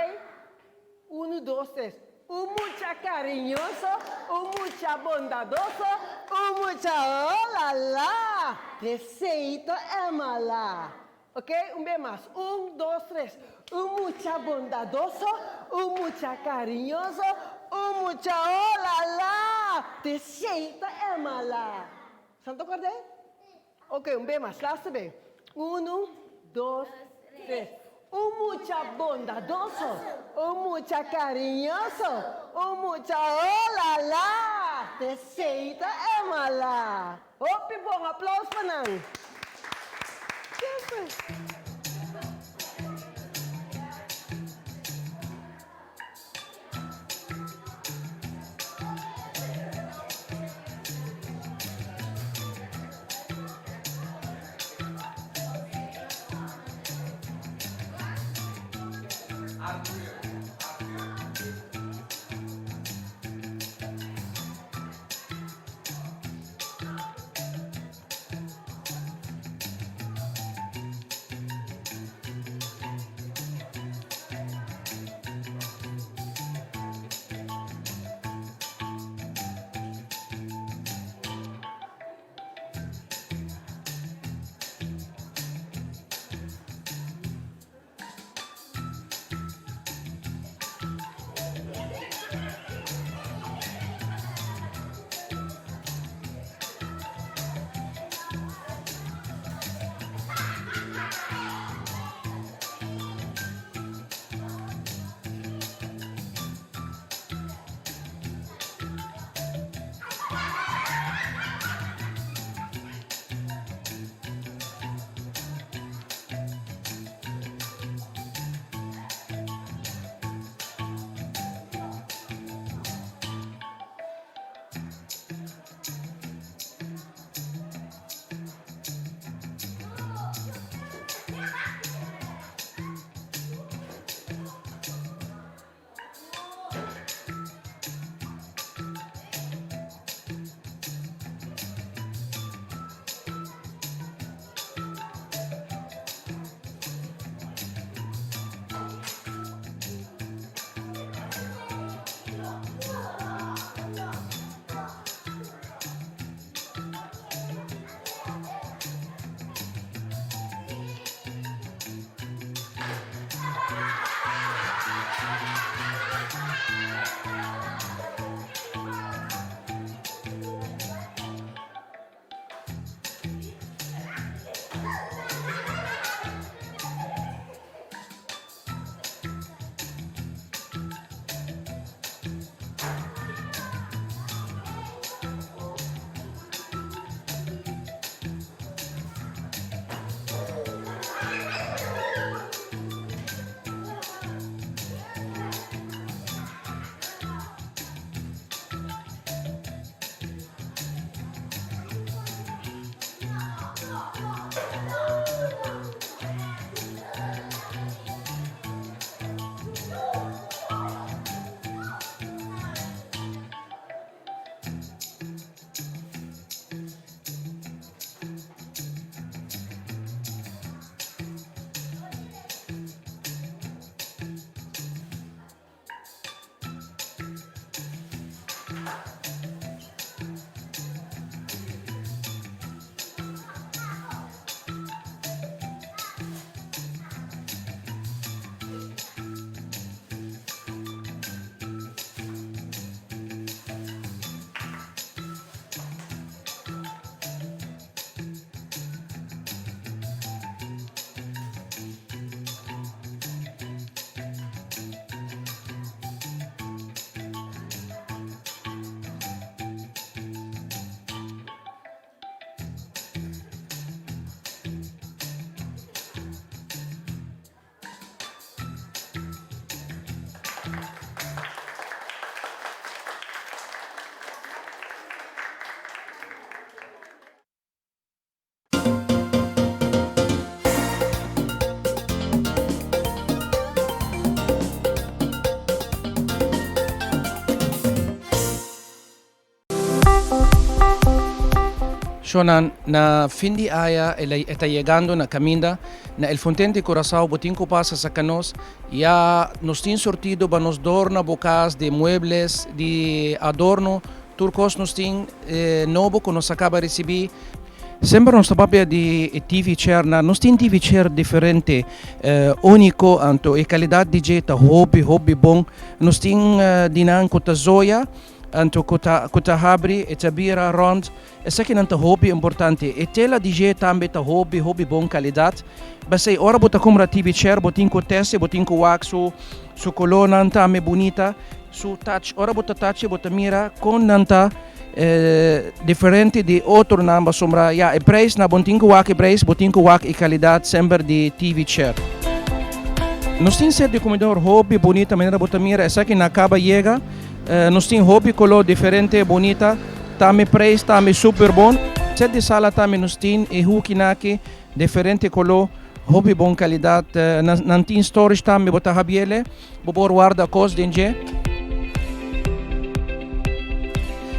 1, 2, 3. Mucha carinhoso, mucha bondadoso, mucha olá lá. Receita é mala. Ok? Bem mais. 1, 2, 3. Mucha bondadoso, mucha carinhoso, mucha olá. Receita é mala. Santo acordei? Ok, bem mais. Last bem. 1, 2, 3. Mucha bondadoso, mucha carinhoso, mucha olá. Receita é mala. Bom, aplausos para nós. So na fin de aya está llegando na caminda na El Fontaine de Curaçao botin ko pasa sa canos ya nos tin sortido ba nos dorna bocas de muebles de adorno turcos nos tin novo que nos acaba receber. Sembra nostra papia di TV chair na nos tin TV chair differente unico anto e qualità di jeta hobby bom nos tin dinan kota zoya anto kota habri e tabira rond e sa nanta hobby importante e tela di jeta tambe ta hobby bom qualità basei ora bota compra TV chair botin ko teste botin ko wax su colonna tame bonita su touch ora bota touch bota mira con nanta differente di outro namba sombra ja e preço na botinco wak e preço botinco wak e qualidade sempre de TV chair. Nós temos set de comedor hobby bonita maneira botamira essa que na acaba chega nós temos hobby color diferente bonita também preço também super bom set de sala também nós temos e hukinaki diferente color hobby bom qualidade não tem storage também bota habiele bobor guarda cos denje.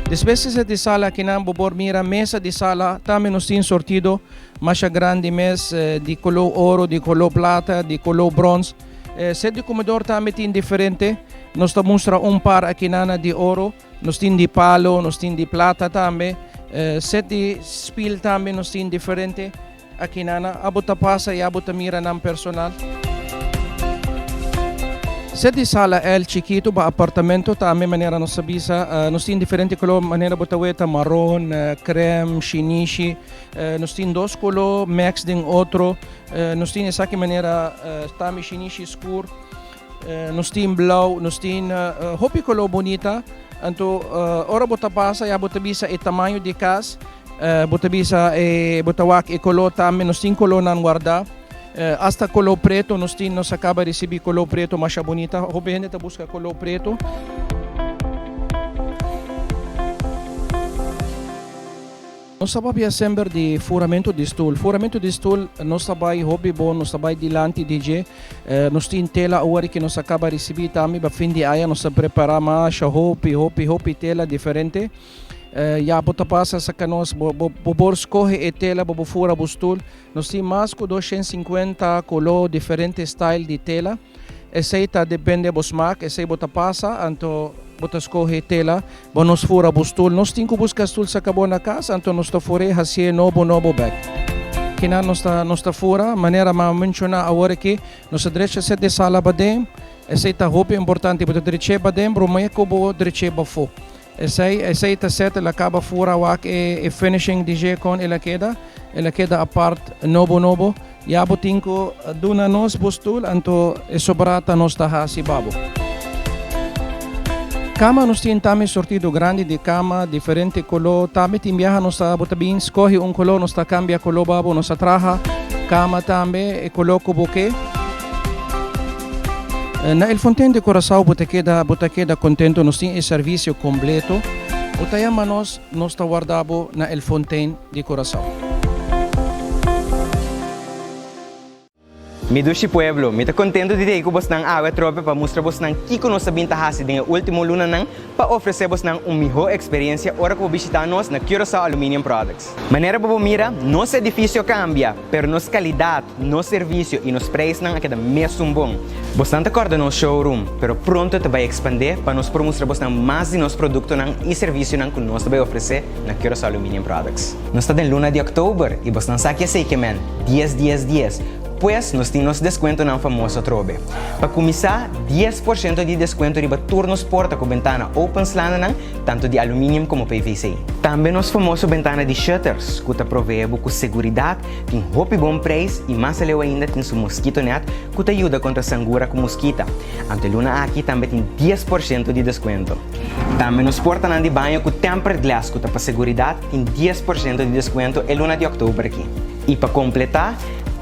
Despese de sala que não bobor mira mesa de sala também nos tem sortido mais grande mesa de color ouro, de color plata, de color bronze. Set de comedor também tem diferente. Nós te mostra par aqui nana de ouro, nós tem de palo, nós tem de plata também. Set de spill também nós tem diferente aqui nana. Abota passa e abota mira nam personal. Set di sala el chiquito ba apartamento também maneira nossa bisa nós tem diferente color maneira botaweta marrom, creme, shinishi nós tem dois color max den outro nós tem essa que maneira também shinishi escuro nós tem blau nós tem hopi color bonita então ora bota passa e bota bisa e tamanho de casa bota bisa e botawak e color também nós tem color nan guarda hasta color preto nos acaba de receber color preto mais bonita o gente está busca color preto nós sabemos sempre de furamento de stool nós sabemos hobby bom nós sabemos dilante DJ nós tem tela agora que nos acaba de receber também para fim de ano nós prepara mais hobby tela diferente já bota passa sa canos bobor escorre e tela bobo fura bustul nós tem mais que 250 color diferente style de tela esse tá depende bos mark esse bota passa anto bota escorre tela bonos fura bustul nós tem que buscar stul sa cabo na casa anto nós tá fure hasie novo bag kina nós tá fura maneira ma menciona agora que nós direita se de sala badem esse tá roupa importante bota direita badem bromai ko bo direita bafo Essa tá certo, ela acaba fora wak e finishing DJ con ela queda apart novo ya botinko duna nos bustul anto e sobrata nos tahasi babo cama nos tem também sortido grande de cama diferente color também tem viaja nos botabin escolhe color nos cambia color babo nos traja cama também e coloco buquê na El Fontaine de Curaçao bota queda contento nós tem o serviço completo botayama nós tá guardado na El Fontaine de Curaçao. Mi dushi pueblo, mi ta contento de ter bos nang awe trope para mostrar bos nang kiko nos sabinta hasi dengan último luna nang para oferecer bos nang melhor experiência ora que visitar nós na Curaçao Aluminium Products. Maneira para mira, nosso edifício cambia, pero nos qualidade, nos serviço e nos preços nang aquela mesmo bom. Bos nang acorda no showroom, pero pronto te vai expandir para nos mostrar bos nang mais de nos produto nang e serviço nang que nós vai oferecer na Curaçao Aluminium Products. Nós está em luna de outubro e bos nang saque sei que men 10. Pues nós temos desconto na famosa trobe. Para começar, 10% de desconto riba turnos porta com ventana open slana tanto de alumínio como PVC. Também nos famoso ventana de shutters, que te provee com segurança, tem roupa bom preço e mais legal ainda tem seu mosquito net, que te ajuda contra sangura com mosquita. Ante luna aqui também tem 10% de desconto. Também nos porta de banho com tempered glass, que te para segurança, tem 10% de desconto e luna de outubro aqui. E para completar,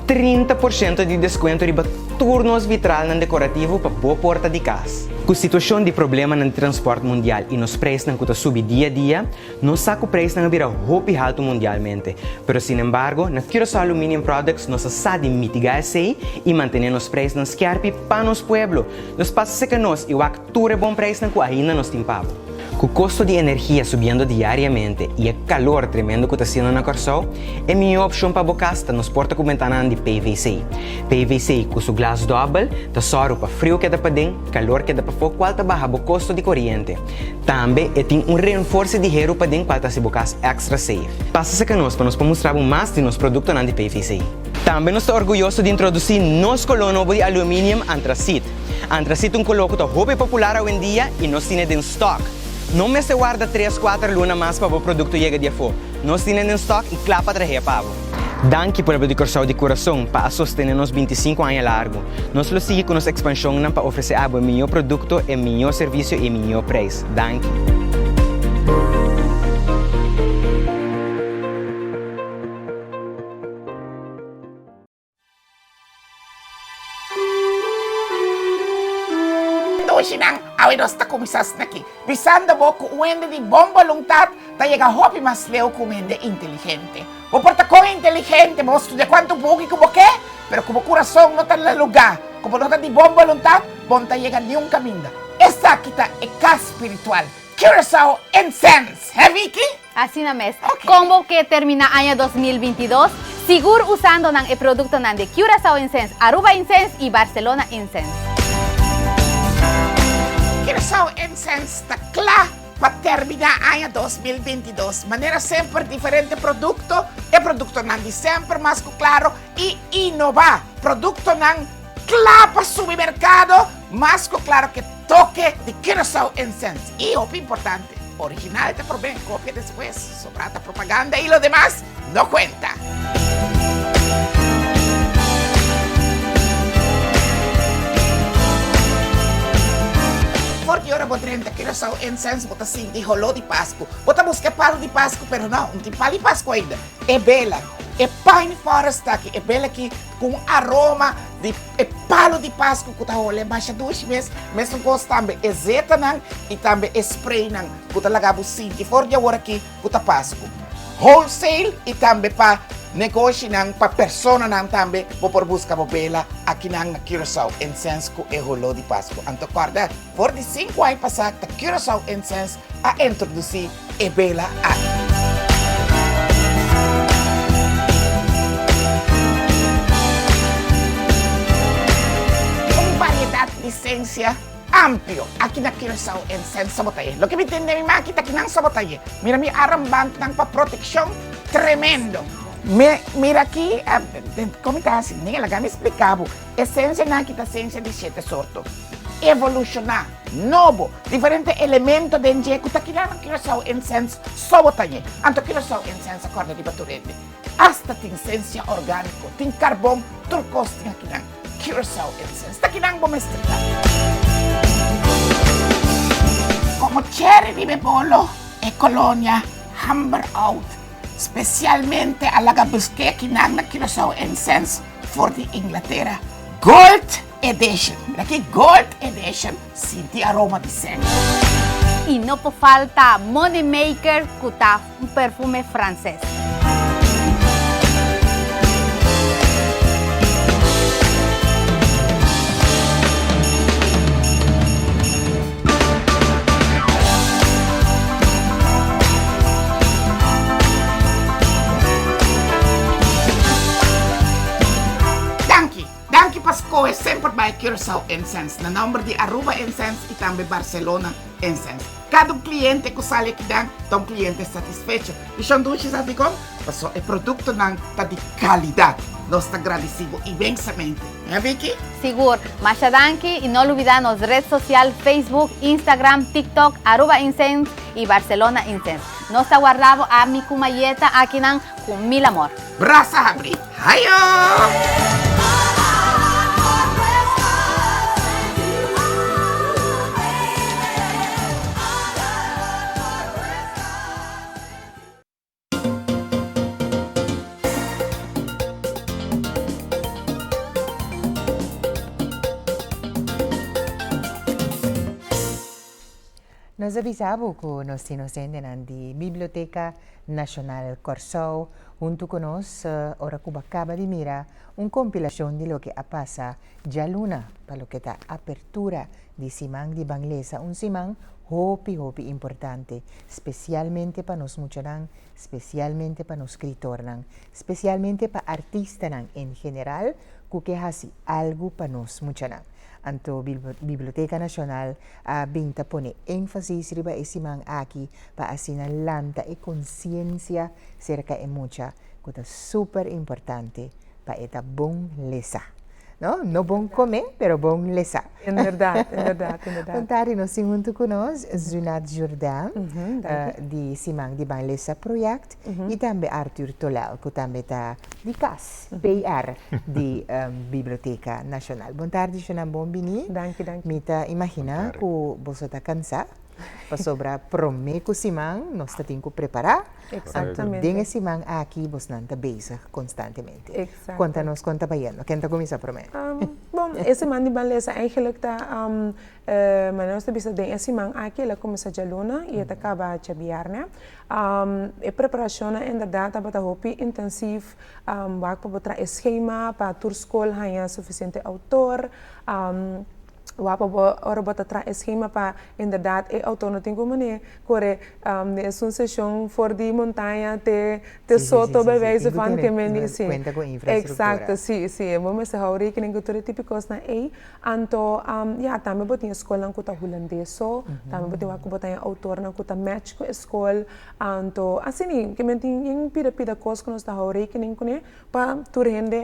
30% de desconto riba turnos vitral na decorativo para boa porta de casa. Com a situação de problema no transporte mundial e nos preços não que subir dia a dia, não sabe que o preço não vira roupa alto mundialmente. Pero, sin embargo, na Curaçao Aluminium Products, nós sabemos mitigar isso e manter os preços nos scarpe para nos pueblo. Nós passamos que nós e o acture bom preço não que ainda nos timpavo. Con costo de energía subiendo diariamente y el calor tremendo que está haciendo en Corsao, es mi opción para bocasta nos porta con ventana de PVC. PVC con su glass double, da soro para frio que da para dentro, calor que da para fora, qual baja o costo de corriente. Também tem reinforce de hero para dentro qual se bocas extra safe. Passa-se conosco para nos mostrar mais de nos produtos de PVC. Também nós estamos orgulhosos de introduzir nosso colono de alumínio Antracite. Antracite é coloco que é popular hoje em dia e nós temos em stock. Não me se guarda 3-4 lunas mais para o produto chegar de fora. Nós temos em stock e clapa trazer para você. Danke por de Corsao de coração para sostener nos 25 anos largo. Nós lo sigue com nossa expansão para oferecer o melhor produto, o melhor serviço e o melhor preço. Danke. Sinang awiros ta kumisas naki. Bisanda mo kuwende di bomba lungtat, tayaga hopi mas leo kumende inteligente. O porta ko inteligente, mo studia quanto buki kubo ke, pero kubo corazón no tan la lugar. Kubo no tan di bomba lungtat, bon tayaga ni un caminda. Esta kita e ka spiritual. Curaçao Incense. Vicky? Así na mes. Combo que termina año 2022, sigur usando ng e-produkto ng de Curaçao Incense, Aruba Incense y Barcelona Incense. Curaçao Incense takla para terminar año 2022. Manera sempre diferente producto. E producto nandi sempre más claro y innova. Producto nan clapa supermercado más claro que toque de Curaçao Incense. Y lo importante, original te proveen copia después. Sobrata propaganda y lo demás no cuenta. Porque ora podrente Curaçao Incense bota assim de rolô de Páscoa. Bota buscar palo de Páscoa, pero não tem palo de Páscoa ainda. É bela. É Pine Forest aqui. É bela aqui com aroma de palo de Páscoa que tá rolando baixa 2 meses. Mesmo gosto também é zeta não e também é spray não. Que tá lagado sim. Que for de agora aqui que tá Páscoa. Wholesale e também para negócio nang pa persona nang tambe po por busca po bela aqui nang Curaçao Incense ko e rolô de Páscoa. Anto guarda, por de 5 anos passado, Curaçao Incense a introduzir e bela aqui. Uma variedade de essência amplio aqui na Curaçao Incense Sabotaye. Lo que me entende mi makita aqui nang Sabotaye. Mira mi aramband nang pa protection tremendo. Mira aqui, como está assim, nem ela me explicava. Essência na kita essência de 7 sortos. Evolucionar, novo, diferente elemento de enjeco, tá aqui na Curaçao Incense Sabotaye. Anto Curaçao Incense acorda de baturete. Hasta tem essência orgânico, tem carvão, turcos, tem aqui na Curaçao Incense. Tá aqui na bomestica. Como cherry di bebolo e colonia Humber Out. Specialmente alla busqué que na Curaçao Incense for the Inglaterra Gold Edition. Mira aqui Gold Edition, sinti aroma de sangue. Y no po falta Money Maker, que tá un perfume francés. Pasko é sempre by Curaçao Incense, na número de Aruba Incense e também Barcelona Incense. Cada cliente que sai aqui dentro, um cliente satisfeito. E são duas sabe como? Passou é produto não tá de qualidade. Nós estamos agradecidos imensamente. É, Vicky? Seguro. Mas danke e não olvidar nas redes sociais Facebook, Instagram, TikTok, Aruba Incense e Barcelona Incense. Nós está guardado a mi kumayeta aqui nan com mil amor. Braça abri. Hayo! Nos avisamos que nos inocentes de Biblioteca Nacional Corsao, junto con nos, ora Cuba acaba de mirar una compilación de lo que pasa ya luna, para lo que está apertura de Simán de Banglesa, un Simán hopi importante, especialmente para nos mucharan, especialmente para nos escritoran, especialmente para artistas en general, que hace algo para nos mucharan. Anto Biblioteca Nacional binta pone énfasis riba esimang aquí para asinalanta e conciencia cerca de mucha, que es súper importante para esta bon lesa. No bom comer, pero bom lesa. In verdade, in verdade. Contare nos junto con nós, Zunat Jordan, di Simang di Ban Lesa Project, e também Arthur Tolal, que também está de CAS, PR, di Biblioteca Nacional. Boa tarde, Xanam Bombini. Danke. Mita imagina que você está cansado, para sobrar prome que Simang, nós temos que preparar. Exatamente. Dengue Simang aqui, você não está bezig constantemente. Exact. Conta baiano, quem está começando a prometer? Bom, esse man de Banlesa eigenlijk maar nós temos bem esse man aqui, ela começa de aluna e ela acaba de biarne. A preparação é inderdaad para hopi intensief, waar para botar esquema para tur school hanya suficiente autor. Ora bota tra esquema para inderdaad autor não tem como né corre é uma sessão for de montanha te soto bij wijze van que men dice exacto sim vamos a rekening com tudo típicos na anto também botinha escola na kuta holandeso também botinha botar autor na kuta match com escola anto assim que men tem pida coisas que nós está rekening com né para tu rende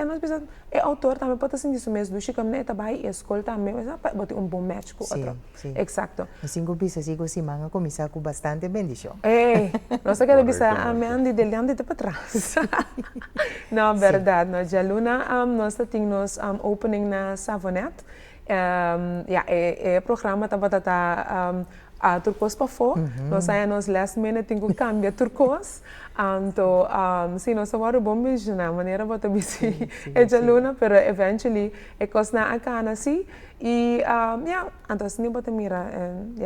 nós precisa autor também pode assim isso mesmo do chico né também escola também mas bom match com outro. Exacto. Assim que bisa sigo si manga começar com bastante bendição. Nós queremos bisa a mente dele ande para trás. Não, verdade. Nós já luna nós temos opening na Savonet. É programa tá a turcos para fora. Nós aí nos last minute temos que cambiar turcos. Então, sim, nós vamos bom mesmo na maneira bota bisi é já luna, pero eventually é coisa na acana sim. E então assim bota mira,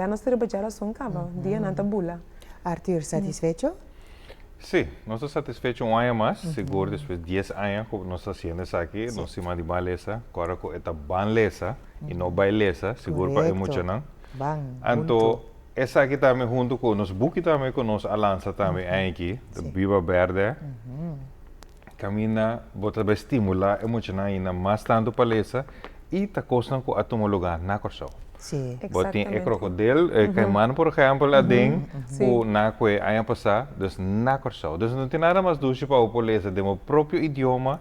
nós temos já razão cava, dia na tabula. Arthur, satisfecho? Sí, no estoy satisfecho un año más, seguro después de 10 años como nos está haciendo eso aquí, nos hicimos de Banlesa, ahora con esta Banlesa y no Bailesa, seguro para mucho, ¿no? Entonces, essa aqui também junto com nos buki também com nos alança também aqui, de Viva Verde, caminha, bota para estimular emocional ainda mais tanto palestra e tá costando com a tomar lugar na corção. Sim, exatamente. Crocodilo, caimano, por exemplo, lá dentro, ou na que aí passar, dus na corção. Dus não tem nada mais doce para o palestra de meu próprio idioma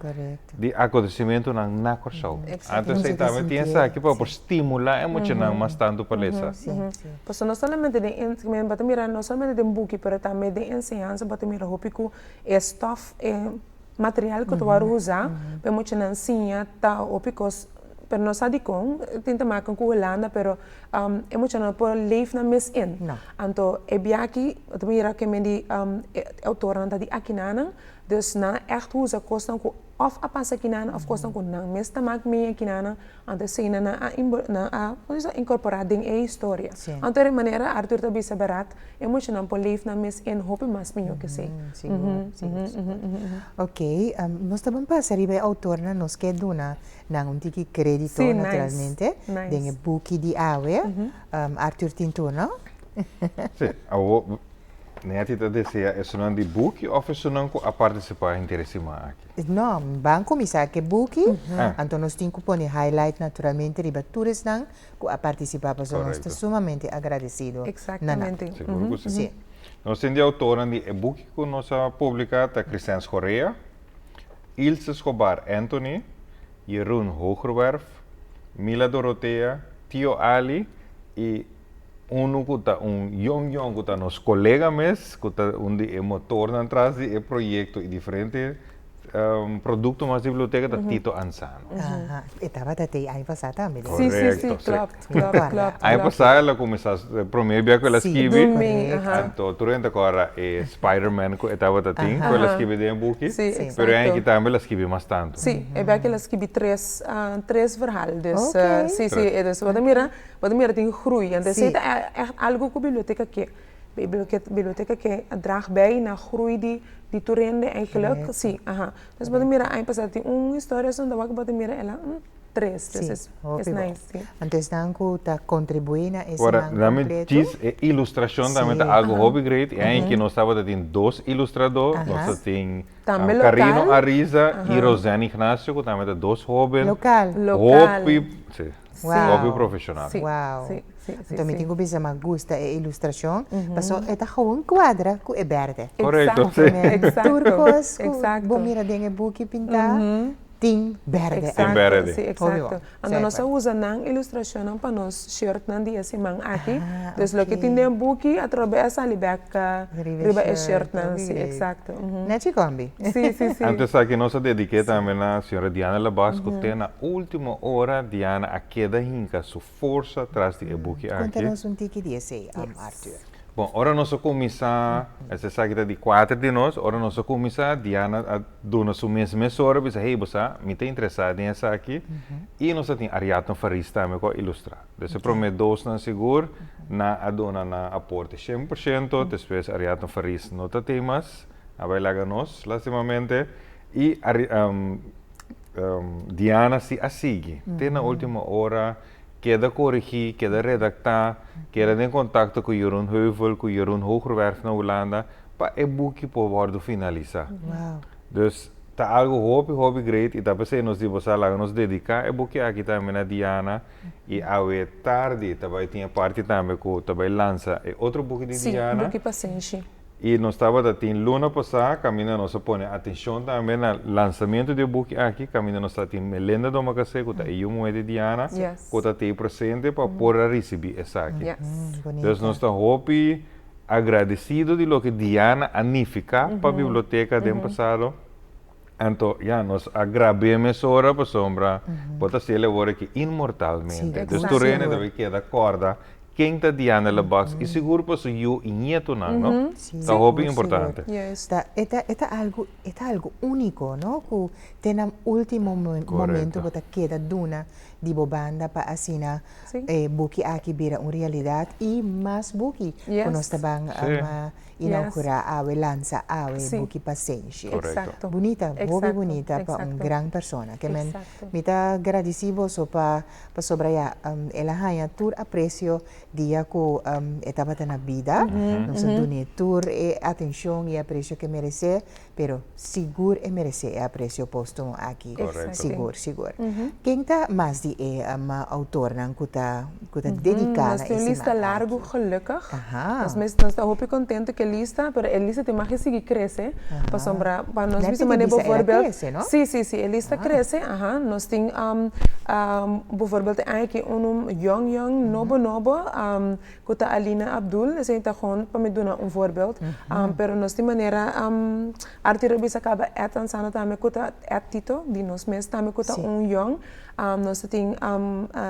de acontecimento na corção. Então, você também tem essa aqui para estimular emocional mais tanto palestra. Pois não somente de ensinamento, mas também não somente de book, mas também de ensinança, mas também hopico é stuff, material que tu vai usar, para emocionar ensinar, tá opicos. Pero no sabe com, tenta maken com Holanda, pero emocional por leef na mis in. Anto ebiaki, het mira que me di autor nanta di akinana, dus na echt hoe ze kosten ko of apasa kinana of kosten ko nang mes tamak me kinana, anto sina na incorporar ding e história. Anto de maneira Arthur tabi sa barat, emocional por leef na mis in hope mas minho que sei. Ok, nós também passaribe autor na nos que duna nang un tiki credito naturalmente, dengan buki di awe, Arthur Tintuno. Sim, eu nem te dizia, é só de buki ou é só a participar interessima aqui? Não, banco misa que buki, então nós temos que pôr highlight naturalmente riba tours nang a participar, porque nós estamos sumamente agradecidos. Exatamente. Seguro que sim. Nós temos de autora de e-book que nós publicamos, a Crescens Correa, Ilse Escobar Anthony, Jeroen Hogerwerf, Mila Dorothea, Tio Ali e jong que nos colega mes, que é motor atrás do projeto e diferente produto mais biblioteca da Tito Ansano. Estava até aí passar também. Correto. Claro. Aí passar ela começou a primeiro que ela escreve, então durante agora é Spider-Man que estava até que ela escreve de book, mas aí que também ela escreve mais tanto. Sim, é bem que ela escreve três verhalen, dus dus wat meer tem groei en dat is echt algo que biblioteca que draagt bij naar groei die toerende eigenlijk sim. Dus wat meer aan passar tem história são da que wat meer ela 3, Sí, dus es nice. Sí. Entonces, dan que contribuir a ese Ahora, man también completo. ilustración también Sí. está algo Ajá. hobby great. Y ahí que nós estava tem 2 ilustradores, Ajá. nós tem Também Carino local. Ariza e Ajá. Rosane Ignacio, que também tem 2 hobbies. Local. Hobby, sim. Wow. Hobby profissional. Wow. Sí, sí, sí, Então, me sí. tenho que me gusta a ilustração, mas só é gewoon quadra com é verde. Correcto, Exacto, sí. exacto, Turcos, exacto. bom mira dengue book pintar, tem verde. Exacto, verde. sí, Obvio. exacto. Ando Sí, nós pues. usa nang ilustração para nos shirt nan dia si mang aqui. Ah, Dus lo que okay. tem buki através ali beca riba e shirt nan, sí, okay. exacto. Neti combi. Sí, sí, sí. Antes aqui nós dediquei também a senhora Diana Labas, que tem na última hora, Diana, a queda hinca, sua força atrás de e-book aqui. Conta-nos tique desse, Arthur. Bom, ora nós começar, essa sabe que de 4 de nós, ora nós começar, Diana a dona sua mesma hora, diz, hey, você me tem interessado em essa aqui, e nós tem Ariadna Faris também com ilustrar. Então, prometo dois na seguro, na a dona na aporte 100%, depois Ariadna Faris nota temas, a bailar nós, lastimamente, e Diana se a sigue, tem na última hora, queda corrigir, queda redactar, queda em contato com Jeroen Heuvel, com Jeroen Hogerwerf na Holanda, para o boekje poder finalizar. Wow. Dus tá algo hobby great e tá pensando nós devemos lá nos dedicar o boekje aqui também na Diana e ao tarde também tinha parte também que também lança outro boekje de Sim, Diana. buki paciente. E nós estava da luna passada, caminho nós põe atenção também no lançamento do book aqui, caminho nós tem Melenda do Macacé, que está aí de Diana, Yes. que está aí presente para poder receber essa aqui. Yes. Então nós estamos agradecidos de lo que Diana anifica para a biblioteca do passado. Então, nós agradecemos ora para sombra, para ser agora que imortalmente. Sim, Então, exacto. tu reina deve quedar corda. Quem está Diana Labas e seguro para eu e nieto não? Tá hobby importante. Yes. Está algo único, ¿no? Que tem um último momento que queda duna de bobanda para assinar buki aqui vira uma realidade e mais buki que nós também inaugurar a lança a buki paciente. Exacto. Bonita, Exacto, hobby bonita para uma exacto. grande persona. Que me Exacto. está agradecido so para sobraya ela hanya tur aprecio dia ko etapa na vida. Nós dune tur e atenção e aprecio que merece, pero seguro e merece aprecio posto aqui. Correcto. Seguro. Quem tá mais de autor nang kuta dedicada Nós temos lista largo, gelukkig. Aha. Nós estamos muito contentes que a lista, mas a lista tem mais que seguir crescer. Para nós, Net vimos die bijvoorbeeld... ela cresce, não? Sim, a lista cresce. Nós temos, bijvoorbeeld, eigenlijk young, nobo, que está Alina Abdul, dat is gewoon, para me doen een voorbeeld. Pero nós temos maneira, Arthur Rubis acaba etansando também, que está Tito, die nós mesmos também, que está young. Nós temos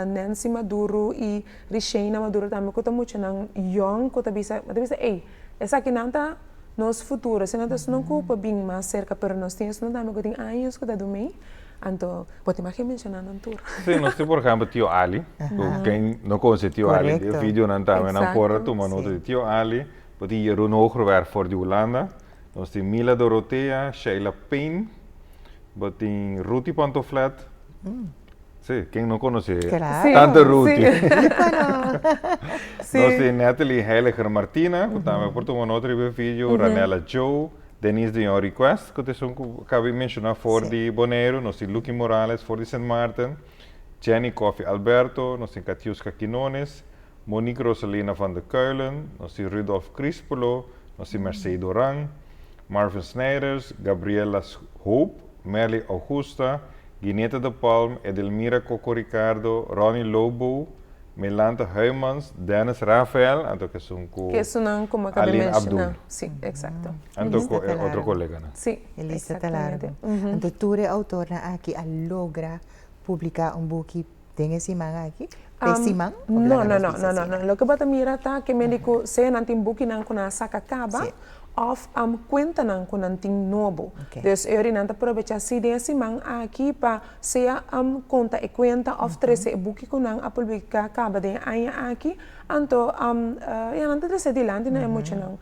Nancy Maduro e Rishaina Maduro também, que está muito young, que está bisa, ei, essa aqui não está nos futuro, se não está não culpa bem mais cerca, pero nós temos não também que tem anos que está do meio. Então, pode mais que mencionar no tour. Sim, nós temos, por exemplo, Tio Ali. Quem não conhece Tio Ali, o vídeo não está, mas não pode tomar nota de Tio Ali. Pode ir Jeroen Hogerwerf voor de Holanda. Nós temos Mila Dorothea, Sheila Payne. Nós temos Ruti Pantoflet. Sim, quem não conhece? Claro. Tante Ruti. Sim. Nós temos Natalie Heiliger Martina, que também por tomar nota de vídeo. Ranela Joe. Denise de Young Request, que acabei de mencionar, for de Bonaire, nós temos Lucky Morales, for de St. Martin, Jenny Coffee Alberto, nós temos Katiuska Quinones, Monique Rosalina van der Kuilen, nós temos Rudolf Crispolo, nós temos Mercedes Orang, Marvin Snijders, Gabriela Hope, Merly Augusta, Gineta de Palm, Edelmira Coco Ricardo, Ronnie Lobo, Melanta Heumans, Dennis Rafael, que são como acabei de mencionar. Sim, exato. Outro colega, né? Sim, Elisa Talardo. Então, tu é autora aqui a logra publicar book tem esse manga aqui? Simang? Não. Lo que bata mira tá que médico se nanti buki nang kuna saka kaba, of cuenta nan con anting novo. Dus eu nanta aproveitar se desse man aqui para ser conta e cuenta of 13 buki com nan a publicar acaba de anya aqui anto nanta 13 dilante na emocional.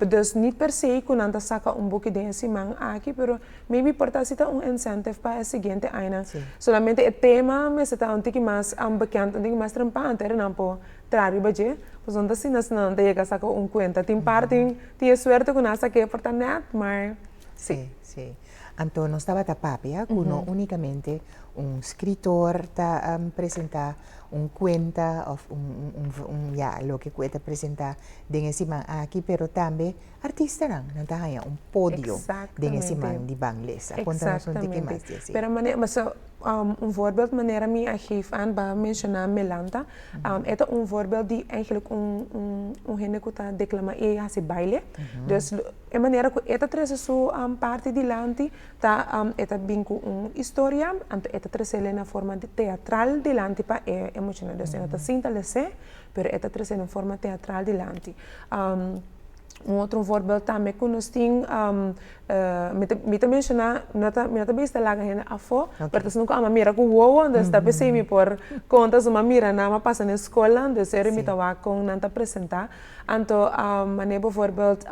Dus niet per se com nanta saca buki desse man aqui, pero maybe porta cita incentive para a seguinte ano. Solamente o tema me está um tiki mais bekend, um tiki mais trampante, não po trari baje. Pues onda si nas não te llega a sacar cuenta. Tem parte, tem suerte com essa que porta net, mas sim. Anto não estava tapapia, cuno unicamente escritor está apresentar cuenta of lo que cuenta apresentar dengan man aqui, pero também artista não hanya pódio dengan man di Banglesa. Conta-nos um tiki mais disso. Pero mas voorbeeld maneira me geef aan bij mencionar Melanta. Het is voorbeeld die eigenlijk gente que está declamando hace baile. Dus de maneira que esta trece su parte de lanti, tá esta vincu historia, anto esta trece na forma de teatral de lanti para emocionar. Dus esta cinta lese, pero esta trece na forma teatral de lanti. Outro voorbeeld também que nós temos, me mencionar, me também está lá ainda a fo, porque nunca a mira com o onde está pensando por contas uma mira na ma passa na escola, onde se me estava com nanta apresentar, anto maneira voorbeeld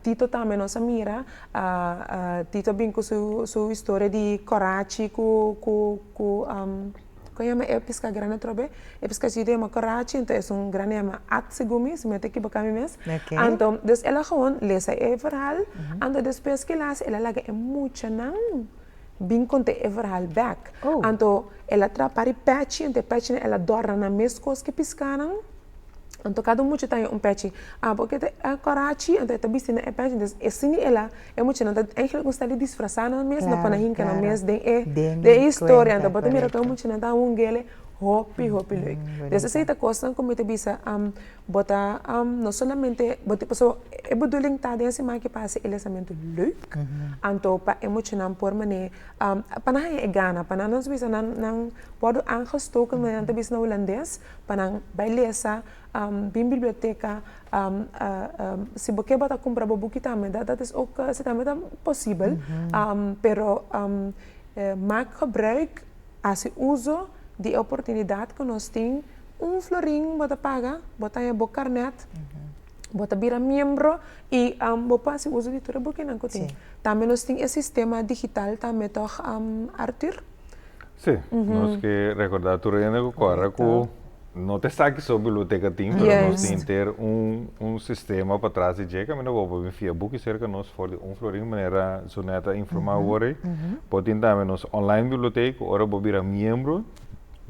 Tito também nossa mira, Tito bem com sua história de coragem Kaya é pisca grande trobe, é pisca chide uma Karachi, então é grande ama atsegumi, se mete aqui para mim mesmo. Então, dus ela gewoon lesa é verhaal, então depois que ela laga é muito não, bem conte é verhaal back. Então ela trapari patch, então patch ela dorna na mesma coisa que piscaram. Então cada muito tem patch. Porque a Karachi, então tá bem na patch, então assim ela é muito não, eigenlijk gosta de disfrazar na mesma, na panahinca na mesma de história, então bota mira que muito não tá gele hopi leuk. Dus essa é a coisa como te bisa bota não somente bota pessoa é bedoeling tá desse mais que passe elesamento leuk. Então para emocionar por maneira panahe é gana, pananos bisa nang pode aangestoken mas não bisa na holandês, panang bailesa biblioteca se você bota comprar buku também, dat is ook se também tá possível, pero maak gebruik als je uso de oportunidade que nós temos, florim bota paga, bota a boca carnet, bota vira membro e bota se uso de tudo porque não tem. Também nós temos esse sistema digital também toch Arthur. Sim, nós que recordar tudo ainda que corre com não te está aqui sobre a biblioteca tem, mas nós temos ter sistema para trás de jeca, mas não vou via book cerca nós for de florim maneira soneta informar agora, pode também nós online biblioteca, ora vou virar membro.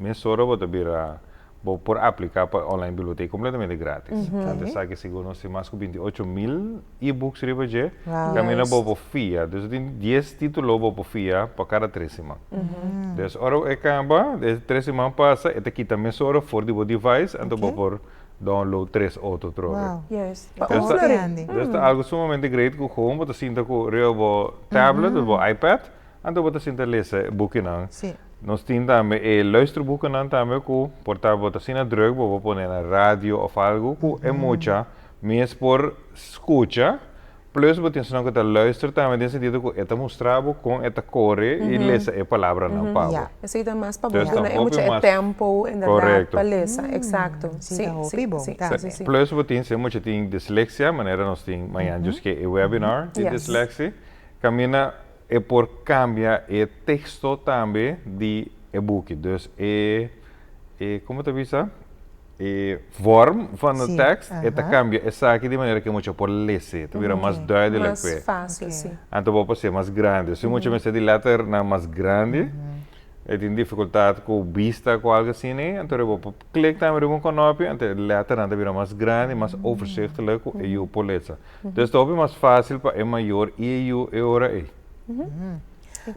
Mas ora vou por aplicar para online biblioteca completamente grátis. Então, sabe que seguro nós temos mais de 28.000 e-books riba je, caminha por FIA. Então, tem 10 títulos por FIA para cada 3 semanas. Então, ora é camba, 3 semanas passa, e aqui também ora for de device, então vou por download 3 outros trocas. Então, algo sumamente great que como você sinta que o tablet, o iPad, então você sinta ler boeken aan. Nós temos também luisterboeken aan também que portar você sinta druk, vou pôr na rádio ou algo que é muito, mas por escuta, plus você tem que estar luister também nesse sentido que está mostrado com esta corre e ler a palavra não pago. Isso aí mais para você, é muito tempo em para ler, exato. Sim. Plus você tem muito tem dislexia, maneira nós temos amanhã just que webinar de dislexia, caminha é por cambiar o texto também de e-book. Dus como te visa? Vorm van de tekst, het cambia essa aqui de maneira que muito por ler, te vira mais duidelijk. Mais fácil, sim. Então vou ser mais grande. Se muito mais de letter na mais grande, tem dificuldade com vista com algo assim, então eu vou clicar também com knopje, então letter anda vira mais grande, mais overzichtelijk e eu por lezen. Dus dat is mais fácil para maior e eu ora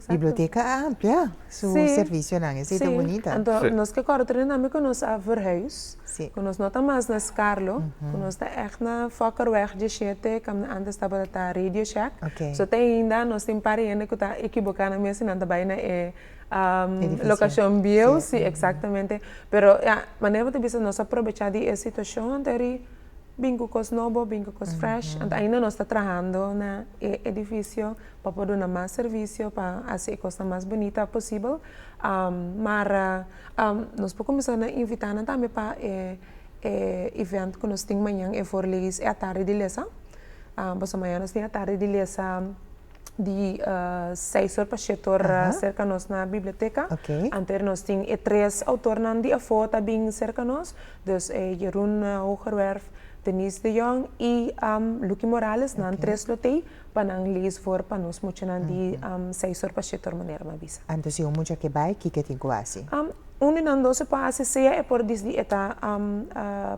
Biblioteca ampla, su serviço não é tão bonita. Então nós que agora treinamos com nós a verhuis, com nós não estamos na Scarlo, com nós está echt na Fokkerweg de Chete, como antes estava na Radio Shack. So tem ainda nós tem parente que está equivocado mesmo, não está bem na locação bio, sim, exatamente. Pero maneira de bisa nós aproveitar de situação anterior bingo cos novo, bingo cos fresh. Anta ainda nós está trabalhando na edifício para poder dar mais serviço, para fazer a coisa mais bonita possível. Mas nós podemos começar a invitar também para evento que nós temos amanhã, é forleis à tarde de lesa. Mas amanhã nós temos a tarde de lesa de 6 horas para 7 horas cerca nós na biblioteca. Antes nós temos 3 autores de foto bem cerca nós. Dus Jeroen Hogerwerf, Denise de Jong e Lucky Morales, na 3 lotei, para lees voor para nós muito de 6 horas para 7 horas maneira mais bisa. Então se muito que vai, que tem quase. Não não se pode ser é por dizer eta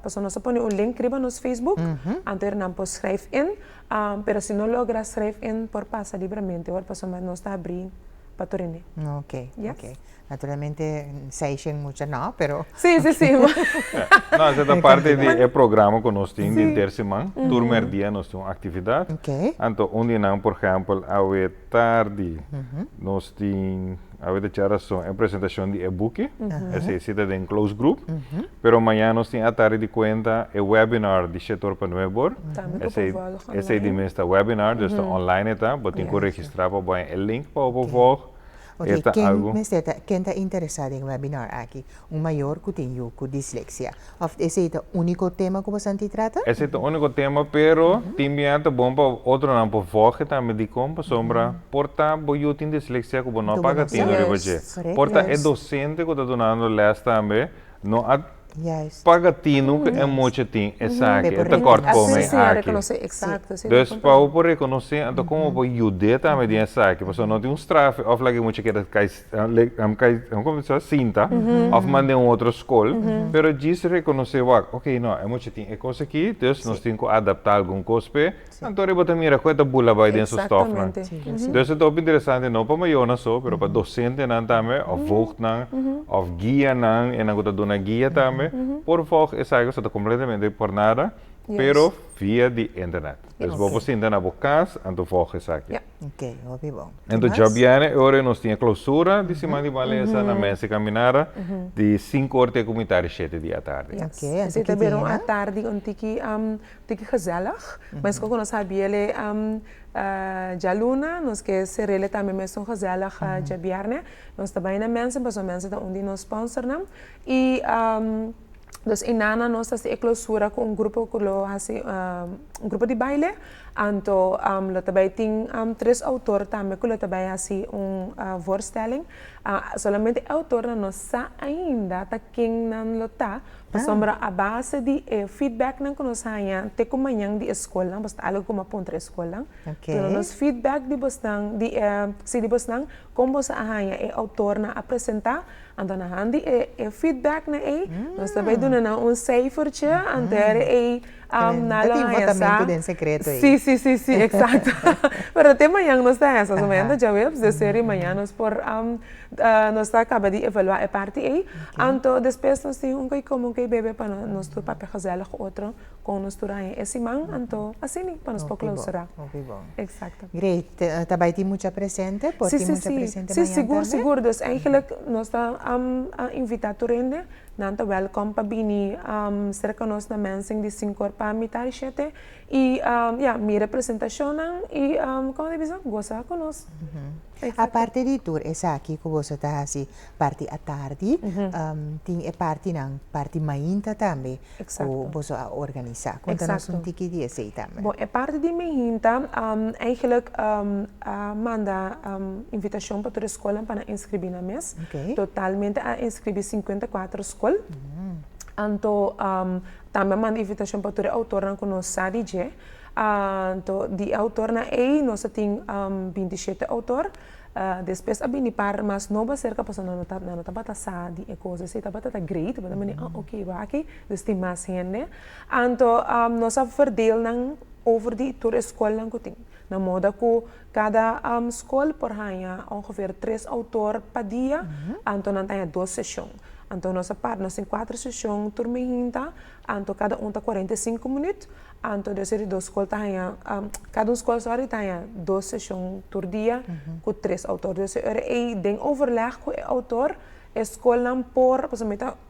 para nós põe o link riba nos Facebook, antes não pode escrever in, pero se não logra escrever in por passa livremente, ou para nós está abrir para torne. Ok. Naturalmente session muito não, pero sim. Não, essa é parte do programa que nós temos de intersemana, turma dia nós temos atividade. Então, onde não, por exemplo, à tarde nós temos a geração a apresentação de e-book, essa cita em close group, pero amanhã nós temos a tarde de conta o webinar de setor para Nuevor, essa é de mesta webinar, dus online está, botem que registrar para o link para o povo. Quem está interessado em webinar aqui, maior que tem com dislexia. Esse é o único tema que você trata? Esse é o único tema, pero também é bom para outro não para vogue também de como sombra porta boiu tem dislexia que não paga tendo ribaje. Porta é docente que está dando les também, não pagatino que é muito tem essa aqui, é corto como é aqui. Dus para o por reconhecer, então como para ajudar também essa aqui, porque não tem strafe, ou lá que muito que como se cinta, ou mandar outra escola, pero diz reconhecer, ok, não, é muito tem é coisa aqui, dus nós temos que adaptar algum cospe, então ele bota mira coisa bula vai dentro do stoff, né? Dus é top interessante não para maior não só, pero para docente não também, ou vogt não, ou guia não, e não que dona guia também. Por favor, es algo que está completamente por nada, pero via de internet. Dus vamos sentar na boca, então vou es aqui. Ok, óbvio bom. Então já viene, agora nós temos clausura de semana de baleza na mesa caminhada de 5 horas de comentário 7 da tarde. Ok, então que tem à tarde um tiki gezellig, mas como nós sabíamos Jaluna, nós que ser ele também mesmo gezellig já viernes, nós também na mensen, mas mensen da onde nós sponsornam e dus inana nós está se clausura com grupo que lo hace grupo de baile, anto lo também tem 3 autores também que lo também hace voorstelling, solamente autor não sa ainda tá quem não lo tá, sombra a base de feedback não que nós hanya te como manhã de escola, basta algo como ponto de escola, então nos feedback de bastang de se de bastang como você hanya autor na apresentar, então na handi feedback na nós também dando na cijfertje, antere votamento secreto sí, exacto. Pero tem manhã nós está essa, somente já vemos de série manhã nós por nós está acaba de evaluar a parte aí, então depois nós temos como que bebê para nós tu papel gezellig outro com nós turai esse man, então assim para nós para clausurar. Exacto. Great, também tem muita presente, pode ter muita presente manhã. Sim, seguro, dus eigenlijk nós está invitar turende, nanta welcome para bini cerca nós na mensing de 5 horas para mitad 7 e minha representação e como de dizer, gostar com nós. A parte di tour, essa aqui que você está assim, parte à tarde, tem a parte não, parte mainta também, que você organiza. Conta-nos um pouquinho disso aí também. Bom, a parte de mainta, eigenlijk manda invitação para toda a escola para inscrever na mês. Totalmente a inscrever 54 escolas. Então, também manda invitação para toda a autora que nós sabe já. Então, de autor na nós temos 27 autores. Depois, a bini par mas nova cerca para não tá batasa de coisas, se tá batata great, mas também ok, vai aqui, dus tem mais gente. Então, nós verdelam over die toda escola que tem. Na moda que cada escola por hanya ongeveer 3 autores per dia, então não tem 2 sessões. Então, nossa parte, nós temos 4 sessões, turma hinta, então cada um está 45 minutos, então desse duas escolas cada escola só tem 2 sessões por dia, com 3 autores. Desse e tem overleg com o autor, escola por, pues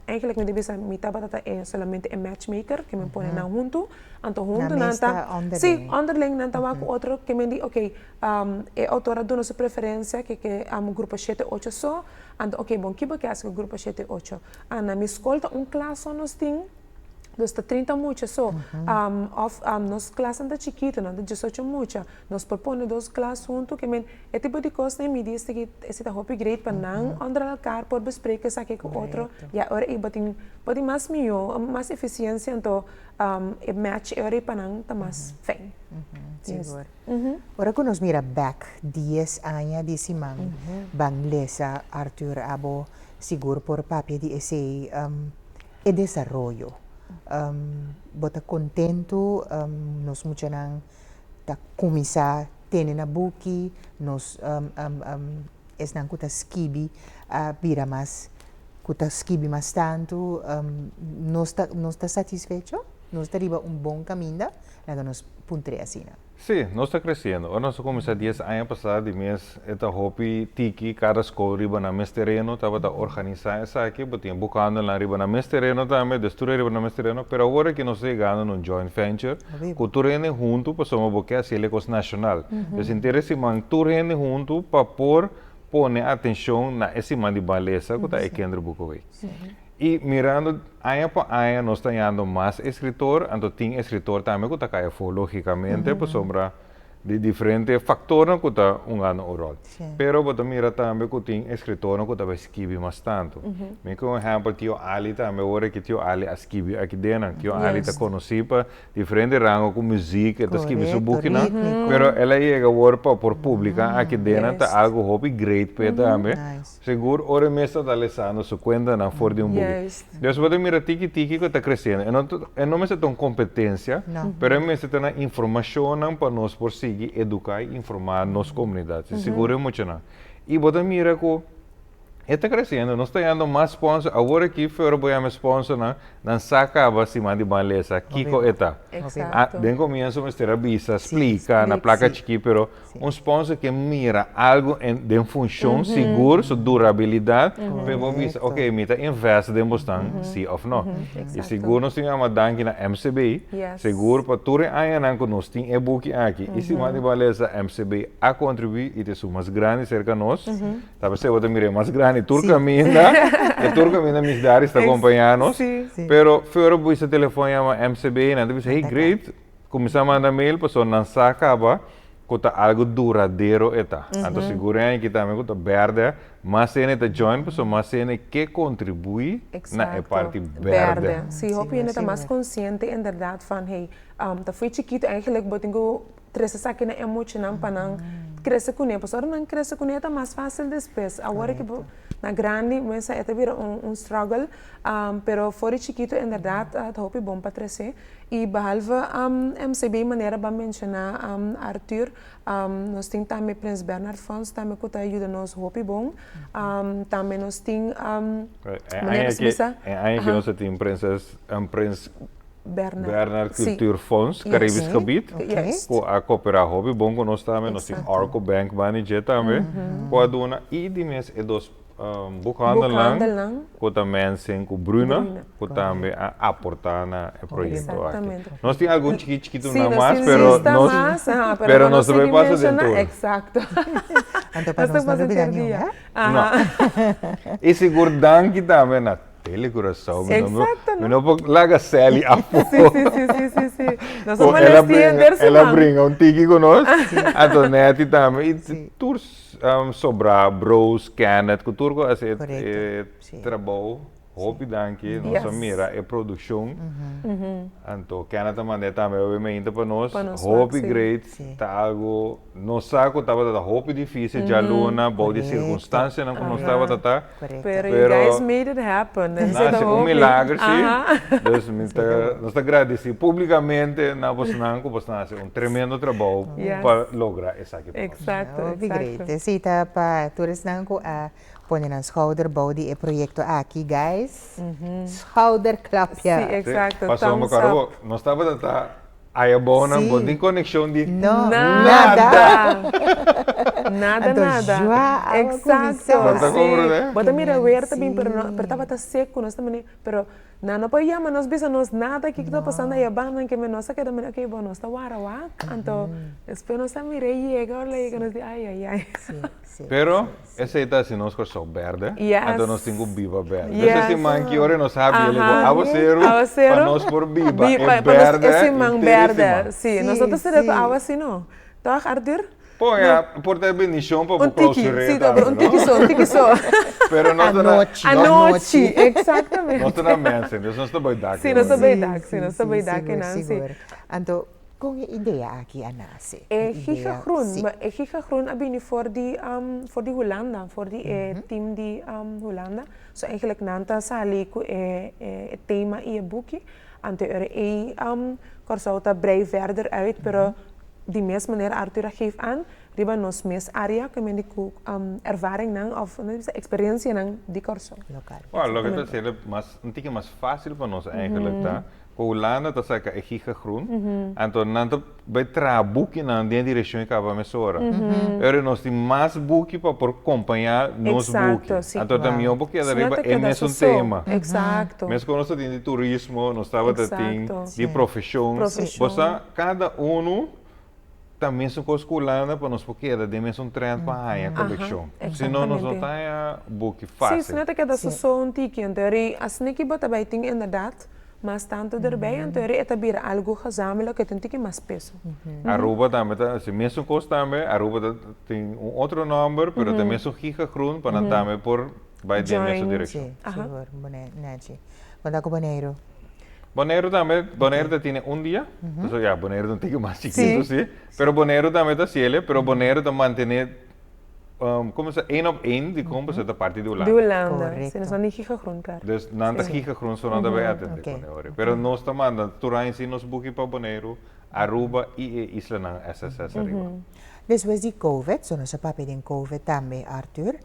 eigenlijk me debes mita batata solamente een matchmaker que me pone na junto, anto junto nanta, sí, underling nanta wa otro que me di, okay, autora dona su preferencia que grupo 7-8 so, anto okay, bom kiba que hace grupo 7-8, na mi escolta classe nos ting. Dus de 30 mucha so, nos clases anda chiquito, anda 18 mucha, nos propone dos clases junto, que men, é tipo de coisa nem me diz que esse tá hopi great para não andar car por bespreker saque com outro, e agora é pode mais melhor, mais eficiência, então é match agora para não tá mais bem. Seguro. Ora que nos mira back 10 anos de simang, banglesa Arthur Abo, seguro por papel de esse e desenvolvimento. Bota contento, nos mucha nang ta kumisa tene na buki, nos es nang kuta skibi bira mas kuta skibi mas tanto, nos ta satisfecho, nos ta riba bom caminho, naga nos puntre asina. Sí, no está creciendo. Ahora nos comienza 10 años pasados, y mes esta hobby tiki, cada escola riba na mes terreno, estaba organizar esa aquí, pero buscando la riba na mes terreno también, destruir riba na mes terreno, pero ahora que nos llegando en un joint venture, cultura gente junto, pues somos porque así es cosa nacional. Entonces interesa man cultura gente junto para poner atención na esse man de beleza que está aqui dentro do Bucovei. E mirando ano por ano, nós estamos tendo mais escritor, então tem escritor também que está caindo logicamente, por sombra de diferentes fatores que está ano o rol. Pero você mira também que tem escritor que está escrevendo mais tanto. Me como exemplo, tio Ali também, agora que tio Ali escreve aqui dentro, tio Ali está conhecido diferentes rangos com música, está escrevendo seu book, pero ela chega agora para publicar aqui dentro, está algo hobby great para também. Seguro, agora mesmo está lançando sua conta na fora de book. Então você mira tiki que está crescendo. E não é uma competência, pero é uma informação para nós por si educar e informar nossa comunidade. Seguro é muito não. E você mira que está crescendo, nós estamos tendo mais sponsor. Agora aqui, fora vou chamar sponsor, não sacava cima de beleza, Kiko eta. Bem começo, mas ter a vista, explica na placa aqui, pero sponsor que mira algo de função seguro, sua durabilidade, para você, ok, me investe em Boston, sim ou não. E seguro nós temos uma danke na MCB, seguro para tudo aí que nós temos e-book aqui. E cima de beleza, MCB a contribuir e ter mais grande cerca de nós. Talvez você mire mais grande Turca minda, e Turca minda mis dar está acompanhando, pero fora você telefone a MCB, né? Diz, hey, great, começa a mandar mail, pessoa não acaba, que algo duradouro eta. Então segura que também que verde, mas se ele join, pessoa, mas se ele que contribui na parte verde. Sim, hoop je net mais consciente inderdaad van, hey, dat foi chiquito eigenlijk, botingo três aqui na emocional para não crescer com ele, pessoal não cresce com ele é mais fácil depois. Agora que na grande, mas é também struggle, pero fora chiquito inderdaad, dat hoop je bom para crescer. E behalve MCB maneira para mencionar Arthur, nós temos também Prins Bernhard Fonds, também que ajuda nos hoop bom, também nós temos maneira que nós temos Prins Bernhard Cultuurfonds, Caribisch gebied. A coopera hobby, bom que nós também, nós temos Arco Bank Manager também, com a dona e de mês é dos boekhandel lang, que também sem com Bruna, que também aportar na projeto aqui. Nós temos algo chiquito na mais, pero nós também passa dentro. Exato. Então para nós não dúvida nenhuma. E seguro danke também na telecoração, meu não larga Sally a pouco. Sim. Nós somos ela brinca tiki conosco, a Donete também, e tours sobra bros, Kenneth, que turco assim trabalho, hobby danke, nossa mira é produção, então Kenneth também obviamente para nós, hobby great, tá algo, nós saco tava da hobby difícil, já luna, boa de circunstância, não nós tava tá, pero you guys made it happen, é um milagre, sim, nós agradecemos publicamente na Bosnan, que Bosnan faz tremendo trabalho para lograr isso aqui. Exato. Sim, tá para todos nanco a ponen een schouderbouw die proyecto aqui, guys. Schouderklapje. Sí, exacto. Passamos caro, não estava da aí é bom, não tem conexão de nada. Nada, Anto, nada. joa, awa Exacto. conversar. Sí. Bota mira, ver Sí. também, pero estava tá seco, nós também, pero não pode chamar nós bisa nós nada que está passando aí banda que me nossa que também ok, bom, nós tá wara wa, então, espero nós também chega, olha aí que nós ai. Pero, essa está assim, nós só verde, Yes. então nós temos biba verde. Yes. Esse man que ora nós sabe, ele Ajá. vai aguaceiro, Aguaceiro. para nós por biba, é Para verde, esse man verde, sim. sim, nós estamos fazendo água assim, não? Tá, Arthur? Pô, por ter bendição para o tiki, sim, tá, um tiki só. Pero nós Anoche, exatamente. nós estamos na mesa, nós estamos bem Sim, nós estamos bem daqui, sim, nós estamos bem daqui, não, sim. Siguro. Anto, kung ideia aqui anase. Giga groen, maar giga groen abini voor die Hollanda, voor die team die Hollanda. So eigenlijk nanta sali ku thema in je boekje. Ante korsauta brei verder uit, pero die mes meneer Arthur geeft aan, riba nos mes area que me ku ervaring nang of experiência nang di korso. Well, lo que está sendo um tique mais fácil para nós eigenlijk, tá? Com Holanda tá saca é giga groen, então nanto vai tra book na de direção que acaba mesora. Era nós tem mais book para por acompanhar nos book. Então também um pouquinho da riba é mesmo tema. Exato. Mesmo quando nós tem de turismo, nós estava tem de profissão, você cada também são coisas Holanda para nós porque é de mesmo trend para a coleção. Senão nós não tá book fácil. Sim, senão que é da só um tique, então assim que bota bem tem inderdaad. Mas tanto erbij en teorie etableren algo gezamenlijk que tem que mais peso. Aruba também tá, se mesmo coisa também, Aruba tem outro número, pero também mesmo giga groen para também por vai de mesma direção. Seguro, Nachi. Quando ako Bonaire? Bonaire também, Bonaire tem dia, então já Bonaire não tem que mais chiquito, sim. Pero Bonaire também tá cielo, pero Bonaire tá manter como se 1 op 1 die compras uit de parte de Holanda. De Holanda, sim, nós não giga groen klaar. Dus nanta giga groen só não deve atender Bonaire. Pero nós tomando Turai sim nos buki para Bonaire, Aruba e Isla ng SSS arriba. Depois de COVID, so nós papi din COVID também, Arthur,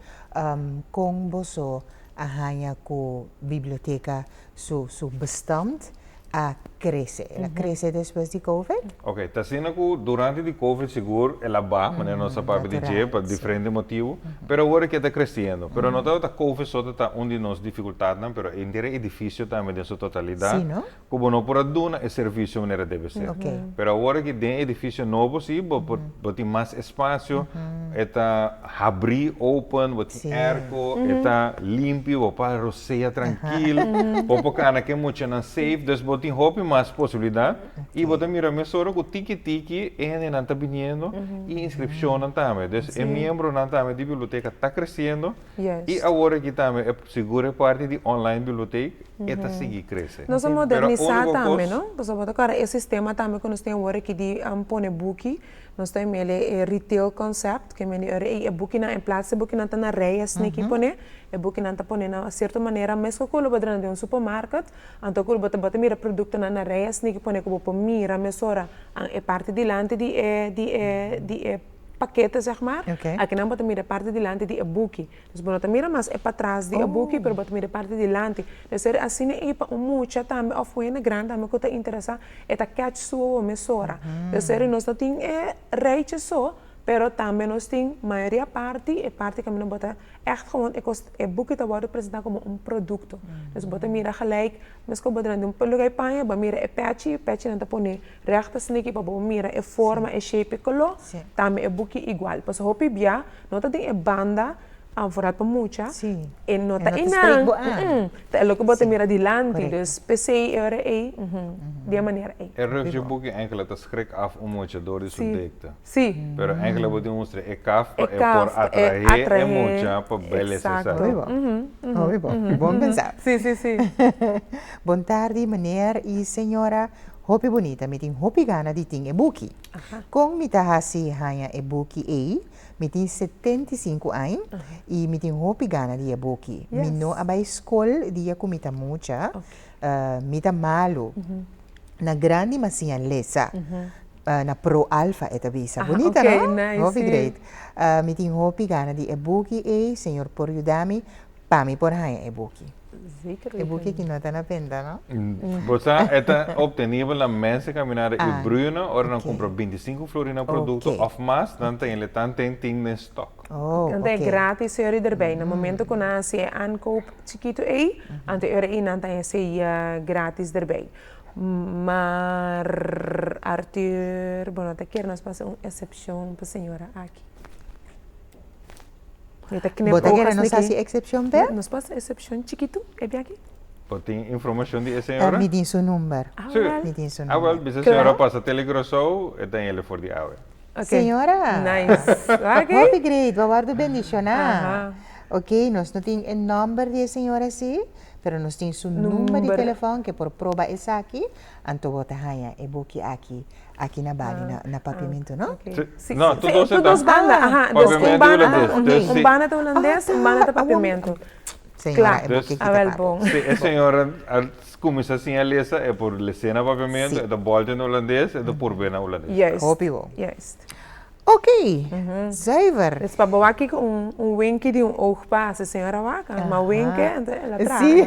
kung boso ahanya ko biblioteca su bestand a cresce. Ela cresce depois de COVID? Ok, está sendo que durante o COVID seguro ela vai, mas não se sabe dizer por diferentes motivos, mas agora que está crescendo. Mas não está COVID só está onde nós dificuldades, mas em edifício também em sua totalidade, como não pode dar o serviço de maneira deve ser. Mas agora que tem edifício novo, sim, tem mais espaço, está abrir, open, tem airco, está limpo, para rocear tranquilo, para que muito não safe, então tem hope mais possibilidade e você mira mesora com tiki e não está vindo e inscrição não está então é membro não está da biblioteca está crescendo e agora que também é segura parte de online biblioteca e está seguir crescer. Nós vamos modernizar também, não? Nós vamos agora esse sistema também que nós temos agora que de pone book nós temos ele retail concept que me é book na em plaats book na tá na reias nem que pone é book na tá pone na certa maneira mas que colo badran de um supermarket então colo bota mira produto na reias nem que pone como por mira mesora é parte de lante de paquete, zeg maar. Aqui não bota mira parte de lante de book. Dus bota mira mas é para trás de book, pero bota mira parte de lante. Dus assim é para mucha também of uma grande também que tá interessa é tá catch sua mesora. Dus nós não tem reitje só, pero também nós tem maioria parte que não bota echt gewoon boek te worden presentado como produto. Dus bota mira gelijk, mas que bota um lugar panha, ba mira patch não tá pone rechte snake para mira forma shape color, também book igual. Pues hopi bia, não tá tem banda vooruit para mucha e não tá inang. É lo que bota mira dilante, dus PC de maneira aí. É rugby boek eigenlijk dat schrik af mucha door de sudekte. Sim. Pero eigenlijk wat ons é caf é por atrair mucha para beleza. Bom pensar. Sim. Bom tarde, meneer e senhora. Hopi bonita, meting hopi gana di ting e-bookie. Kung mitahasi hanya e-bookie meting 75 anos e meting hopi gana di e-bookie. Mino abay school dia kumita mucha, mita malo. Na grande masinha lesa. Na pro alfa eta visa. Bonita, no? Nice. Hopi great. Meting hopi gana di e-bookie senhor por yudami Pami por haya e-book. Zeker E-book que não está na penda, não? Você é obtenível na mensa caminhar e bruna, ora não compra 25 florina produto of mais, dan tem ele tem ting in stock. Dan é grátis senhor erbij. No momento que você aankoop chiquito aí, ante euro in dan é grátis erbij. Maar Arthur, bom, até que nós passamos exceção para a senhora aqui. Bota que não sabe exceção per? Nós passa exceção chiquito, é bem aqui. Tem informação de senhora? Me diz o número. Me diz o número. Bisa senhora passa telegrosou, e tem ele for the hour. Senhora. Nice. Okay. Happy great, bawardo bendicionar. Ok, nós não temos o número de senhora sim, pero nós temos o número de telefone que por prova é aqui, então bota haya e book aqui na Bali, na papimento, não? Não, todos banda, um banda holandês, um banda papimento. Claro, bom. Se a senhora começa assim a ler, é por ler na papimento, é do bolde no holandês, é do porbe na holandês. Yes. Óbvio. Yes. Ok, zuiver. Dus para boa aqui um wink de oog para a senhora vaca, uma wink, ela traz. Sim.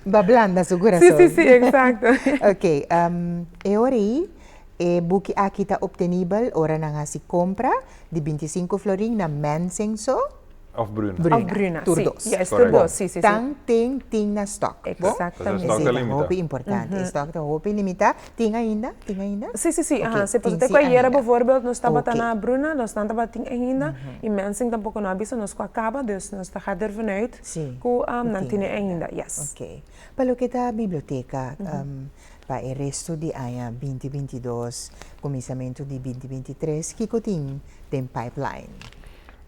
Bablanda, segura só. Sim, exato. Ok, e ora aí, e book aqui está obtenível, ora na se compra de 25 florin na Mensenso. Of Bruna. Bruna, Turdos. Sim, yes, turdos, sim. Tem na stock. Exatamente. Stock é roupa importante. Stock da roupa ilimitado. Tem ainda? Sim. Se você tem coisa, bijvoorbeeld, nós estamos na Bruna, nós estamos ainda, e mensen tampouco não avisam, nós acaba, dus nós está gaan ervan uit, que não tem ainda, yes. Ok. Para o que está a biblioteca, para o resto de ano 2022, começamento de 2023, que tem pipeline?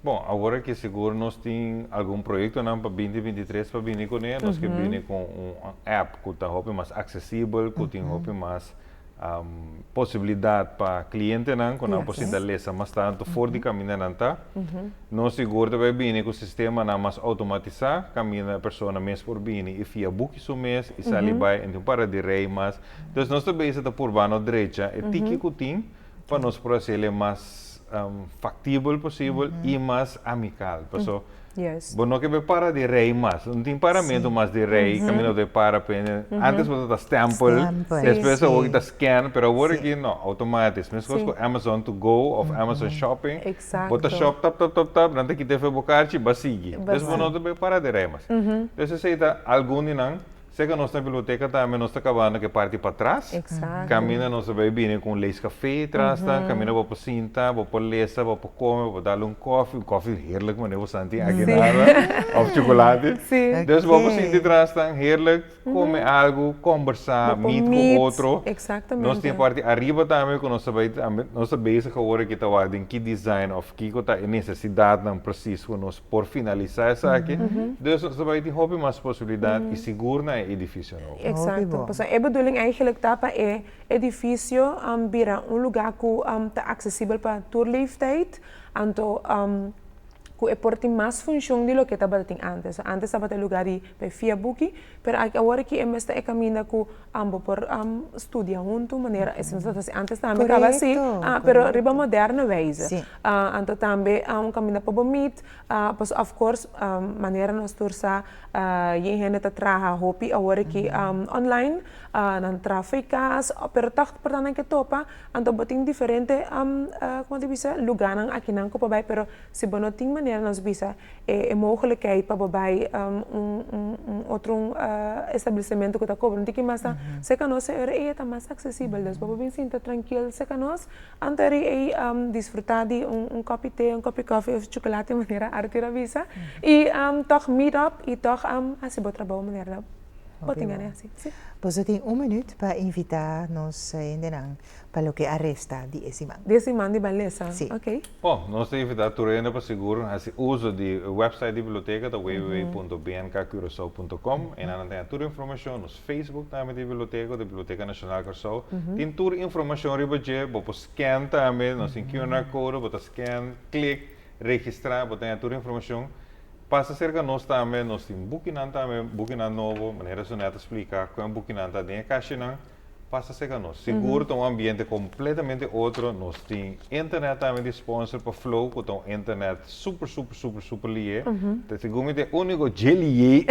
Bom, agora que seguro nós temos algum projeto para 2023 para vir com ele, nós queremos vir com app que está mais acessível, que tem mais possibilidade para cliente não, com a possibilidade de ler mais tanto fora de caminho não tá. Nós seguro vai vir com o sistema não mais automatizado, caminha a pessoa mesmo por vir e via book so mês e sai vai então para de rei mais. Então nós também está por mano direita e tiki que tem para nós proceder mais factível possível e mais amical. Pessoal, bom, não que para de rei mais, não tem paramento mais de rei, caminho de para pena. Antes você está stample, depois você está scan, pero agora aqui não, automático. Mesmo com Amazon to go ou Amazon Shopping, bota shop tap, nanti kita vai buscar te basigi. Depois você não tem para de rei mais. Então você está algum não. Chega a nossa biblioteca também, nós acabando que parte para trás. Caminha nossa bebida com leite café atrás, caminha para sentar, para ler, para comer, para dar coffee heerlijk, maar você não tem aqui nada, ou chocolate. Dus para sentar atrás, heerlijk, comer algo, conversar, meet com outro. Nós temos parte arriba também, com nossa base agora que está guardando que design, ou que está necessidade, não preciso, nós por finalizar isso aqui. Dus nós vai ter mais possibilidade e seguro na edifício novo. Exacto. Pues a bedoeling eigenlijk tapa é edifício bira lugar que tá acessível para toda leeftijd, anto que porta mais função de lo que estava tendo antes. Antes estava tendo lugar para via buki, pero agora que esta é caminho que ambos por estudar junto, maneira antes também estava assim, pero riba moderna wijze. Anto também caminho para meet, pues of course maneira nós torça je gente tá traha hopi agora que online nan traficas, pero toch pertanyaan que topa, anto boting diferente como dice lugar nang aqui nang ko pabai, pero se bonoting maneira nós bisa é mogelijkheid para babai outro estabelecimento que está cobrando que mais se que nós é mais acessível, dus para bem sinta tranquilo, se que nós anteri desfrutar de copo de thee, copo de koffie of chocolate maneira artira visa e toch meet up e toch assim boa trabalho maneira botingan assim. Pois eu tenho minuto para invitar nós ainda para o que resta de esse ano. Desse ano de beleza? Sim. Ok. Bom, nós temos invitado turenda para seguro o uso do website da biblioteca, www.bnkcuraçao.com e nós temos toda a informação no Facebook também da Biblioteca Nacional Curaçao. Tem toda a informação ribaje, você scan também, nós temos QR Code, você scan, clique, registrar, você tem toda a informação. Passa cerca nós também, nós temos booking também, booking novo, maneira soneta explicar, com booking também tem caixa não, passa a ser nós. Seguro um ambiente completamente outro. Nós temos internet também de sponsor para Flow, que é internet super lié. Então, segundo é o único gelié.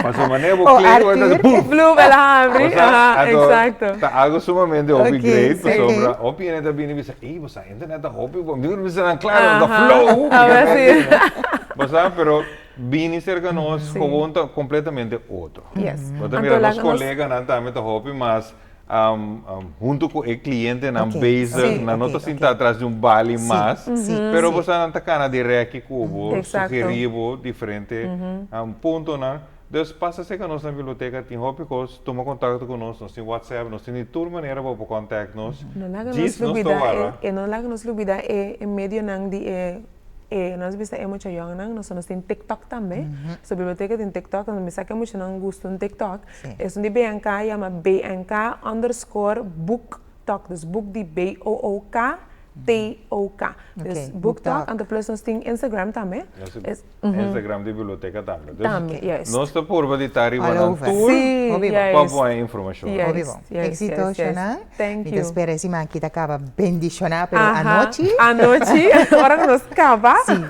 Mas a maneira que o Blue vai abrir. Exato. Está algo sumamente upgrade. Sobre a opinião da Bini, você, você internet da hobby, você não claro da Flow. Mas pero Bini cerca nós conta completamente outro. Yes. Então, mira, nosso colega não também da hobby, mas junto com o cliente na base, na nota sinta atrás de bali mais, pero você não está cana direto com sugerir diferente ponto, né? Então, passa a ser que nós na biblioteca tem hobby, toma contato conosco, nós temos WhatsApp, nós temos toda maneira para contactar-nos. Não lá que nos lubida é meio não de nós vista é muito young não, nós temos TikTok também. So biblioteca tem TikTok, nós me saca muito não gosto no TikTok. É um de BNK, chama BNK_book talk, dus book de BOOK_TOK. Dus booktalk, en plus nós tem Instagram também. Instagram de biblioteca também. Também, yes. Nós estamos por visitar e mandar tour para boa informação. Éxito, Shana. Thank you. E espero que a gente acaba bendicionar, pero a noite. Agora que nós acaba. Sim.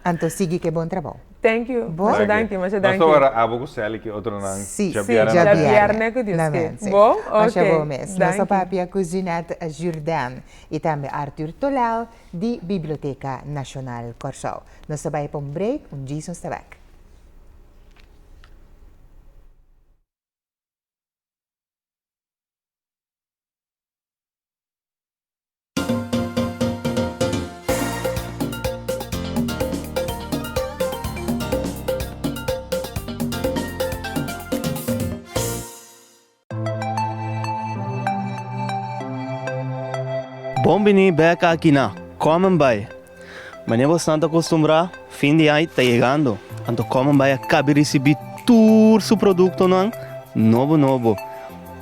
Então, siga que bom trabalho. Thank you. Bom, danke. Nós agora abo seli que outro não. Sim, já viernes que Deus quer. Bom, ok. Nossa papia cozinhata Jordan e também Arthur Tolal de Biblioteca Nacional Corsol. Nós sabay para break, Jason está back. Bombini beca aqui na Common Bay. Mas você não acostumbrar, fim de ano está chegando. Então Common Bay acaba de receber todo o produto novo.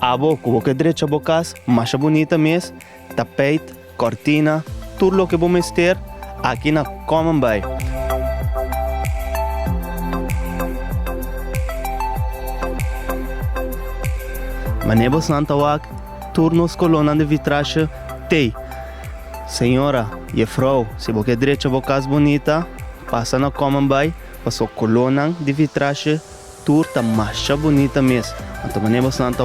Abo, como que direito a bocas, mais bonita mesmo, tapete, cortina, tudo o que vamos ter aqui na Common Bay. Mas você não está turnos coluna de vitragem tem. Senhora e Frau, se você direito a boca bonita, passa na Common Bay, passa a coluna de vitragem, turta mais bonita mesmo. Então, você não está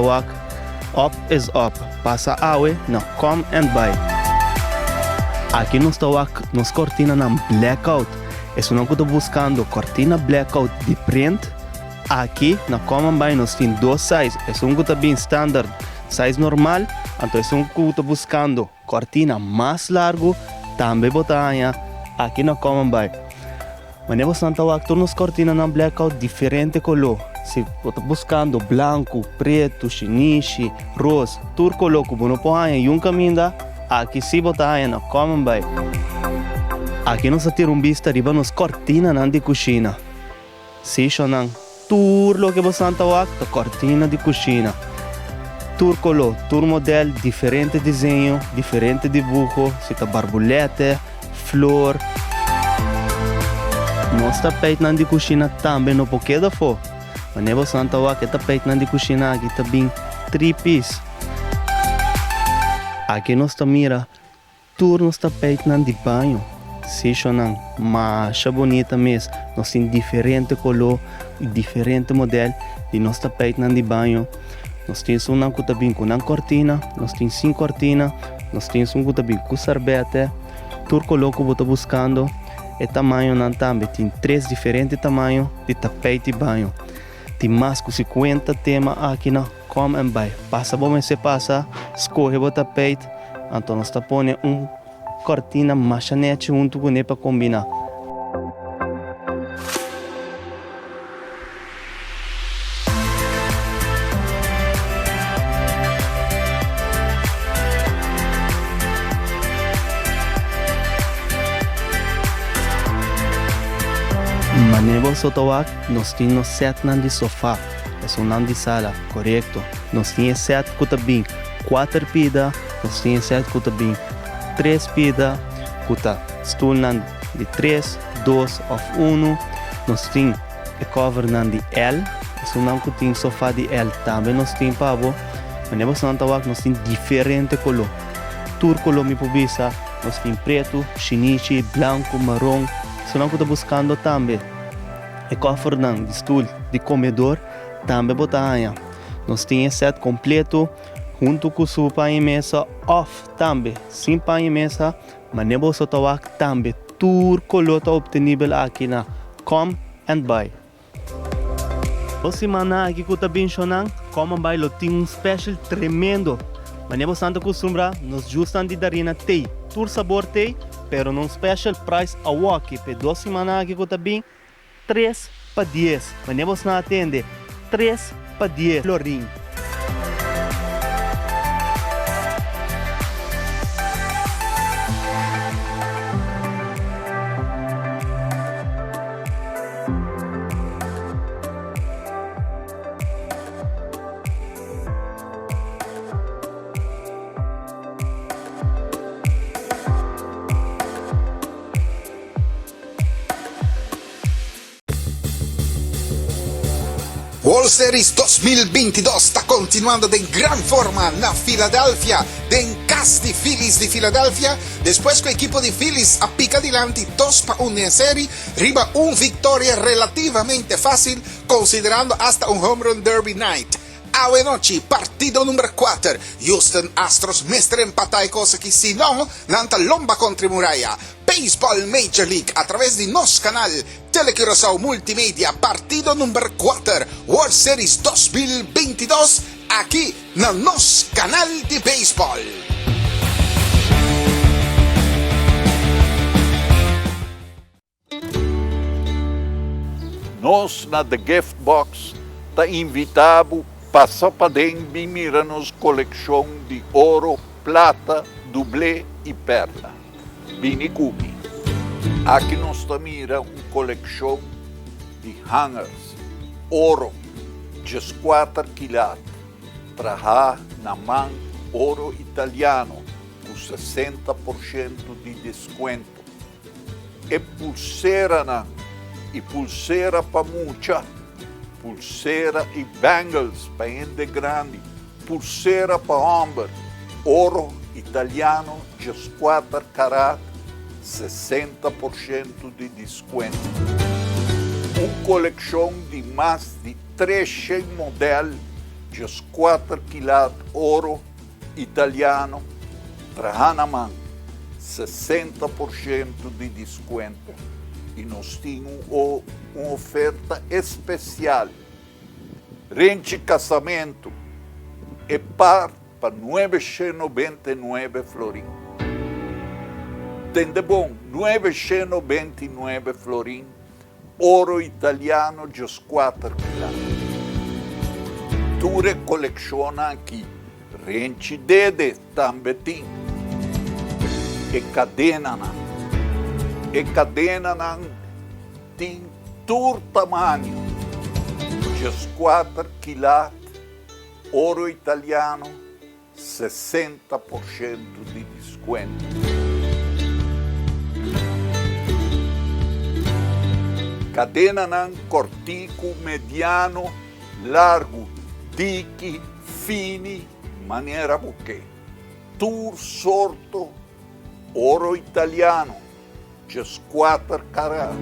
up is up, passa awe na Come and Buy. Aqui nós estamos nos cortina na blackout. É isso que eu estou buscando, cortina blackout de print. Aqui na Come and Buy nós temos dois sizes. É um que está bem standard, size normal. Então é um que eu estou buscando cortina mais largo, também botanha aqui na Come and Buy. Mas você não está nos cortina na blackout diferente color. Se você buscando branco, preto, chiniche, rosa, tudo color que você pode em um caminho, aqui se botar na Come and Buy. Aqui nós temos vista riba nos cortina de cozinha. Se chonan tudo que você está cortina de cozinha. Tur color, tur modelo, diferente desenho, diferente dibujo, se tá barbulete, flor. Nós tapete de cozinha também no pouquinho da fo. Mas nem você não tá que tapete de cozinha aqui tá bem 3 piece. Aqui nós tá mira, tur nos tapete de banho. Se chonan mais bonita mesmo, nós tem diferente color, diferente modelo de nós tapete de banho. Nós temos um que está bem com uma cortina, nós temos 5 cortinas, nós temos um que está bem com sorvete, tudo color que você está buscando, e tamanho não também, tem 3 diferentes tamanhos de tapete e banho. Tem mais de 50 temas aqui na Come and Buy. Passa bom, você passa, escolhe o tapete, então nós está pondo cortina machanete junto com ele para combinar. Maneiro sotowak, nós temos 7 de sofá, é um de sala, correto. Nós temos 7 que está bem 4 pida, nós temos 7 que está bem 3 pida, que está stool de 3, 2 ou 1. Nós temos o cover de L, é um que tem sofá de L também, nós temos pavo. Manebos não tawag nós tem diferente color. Tur color mi pubisa, nós tem preto, chinichi, branco, marrom. Se não está buscando também. E cofre de stool, de comedor, também botanha. Nós temos set completo, junto com sua panha mesa off também. Sem panha mesa, manebos o tawag também. Tur color está obtenível aqui na Come and Buy. O semana aqui que eu estou mencionando, Come and Buy lo tem special tremendo. Manebos Santa Costumbra, nos justan de darina tei. Tur sabor tei, pero num special price a walkie. Pe 2 semanas aqui que eu estou bem, 3 para 10. Manebos na atende, 3 para 10 florim. World Series 2022 está continuando de gran forma na Filadelfia, den casti Phillies de Filadelfia. Después que o equipo de Phillies apica adelante 2-1 en serie, riba una victoria relativamente fácil considerando hasta un home run derby night. Awe noche, partido número 4, Houston Astros mestre empatai cosa que si no, nanta lomba contra muralla. Baseball Major League a través de nos canal Telecurasao Multimedia, partido número 4, World Series 2022, aquí na nos canal de béisbol. Nós na The Gift Box ta invitamos passar para dentro e mirar nos coleção de ouro, plata, dublê e perla. Bini Kubi. Aqui nós também uma coleção de hangers, ouro, de 4 quilates, trabalhar na mão ouro italiano, com 60% de desconto. E pulseira, e pulseira para mucha, pulseira e bangles para gente grande, pulseira para homem, ouro italiano, de 4 carat, 60% de desconto. Uma coleção de mais de 300 modelos de 4 quilates ouro italiano, trahanamang, 60% de desconto. E nós temos uma oferta especial. Rente casamento é par para 999 florim. Tende bom, 999 florim, ouro italiano de 4 quilates. Tu recoleciona aqui, rente dede também tem. E cadena tem todo tamanho, de 4 quilates, ouro italiano, 60% de desconto. Cadena nan cortico, mediano, largo, dique, fini, maniera buquê. Tur sorto, ouro italiano, de 4 carat.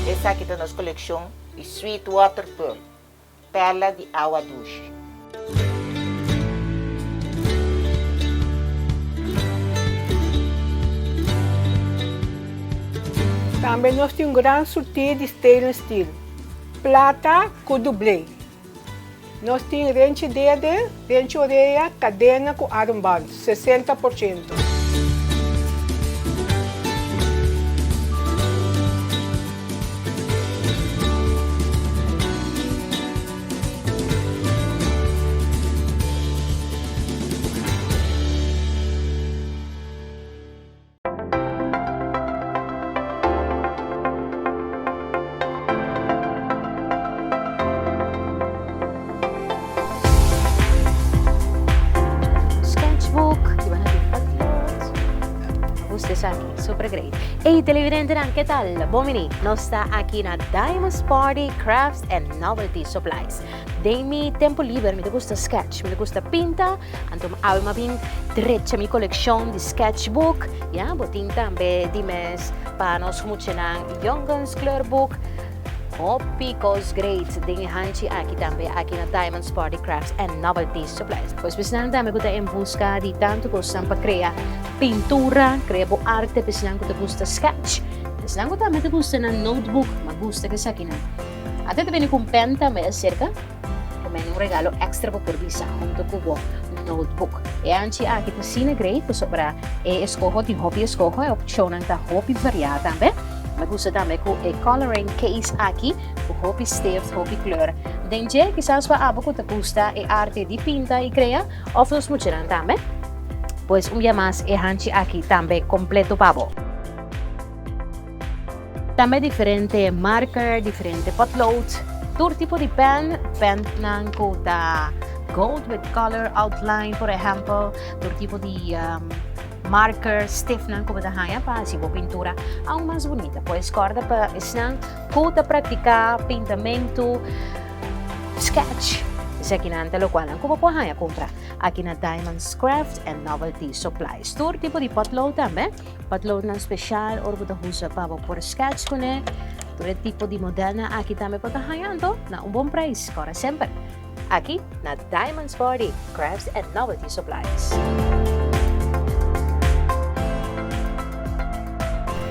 Essa aqui da nossa coleção é Sweetwater Pearl, perla de água doce. Também nós temos um grande sorteio de stainless steel, plata com dublê. Nós temos rente dedo, rente orelha, cadena com armband, 60%. Sketchbook, di ba nag-pag gusta esa aquí, super great. Hey, televidente, ¿qué tal? Bomini, nos está aquí na Diamonds Party Crafts and Novelty Supplies. De mi tempo libre, me gusta sketch, me gusta pinta, anto awe mabing derecha mi colección de sketchbook, ya, botin tambe di mes pa nos muchenang Young Guns Book. Picos great ding hanchi aquí también aquí na Diamonds Party Crafts and Novelty Supplies. Pues bisnang dami ko en busca di tanto ko sampa crea pintura, crea bo arte, bisnang ko te gusta sketch, bisnang ko también te gusta na notebook, magusta ka sa akin. Ate te veni con pen también cerca, come un regalo extra po por visa junto ko bo notebook. E anchi aquí te sine great, pues sobra escojo di hobby escojo e option ta hobby variada también. Me gusta también con el coloring case aquí, con hobby stift, hobby kleur. Denje, quizás pa abo ko te gusta el arte de pinta y crea, of nos mucheran también. Pues un día más, el hanchi aquí también completo pavo. También diferente marker, diferente potlood, todo tipo de pen nang ko ta gold with color outline, por ejemplo, todo tipo de marker, stiff nang ko badahaya pa sibo pintura ang mas bonita. Pues corda pa isnang kuta praktika pintamento sketch sa kinanta lo cual ang kumapuhaya compra aquí na Diamonds Craft and Novelty Supplies. Todo tipo de potload también, potload ng special or budahusa pa por sketch ko ne. Todo tipo de model na aquí también patahayando na un bon price kora sempre aquí na Diamonds Party Crafts and Novelty Supplies.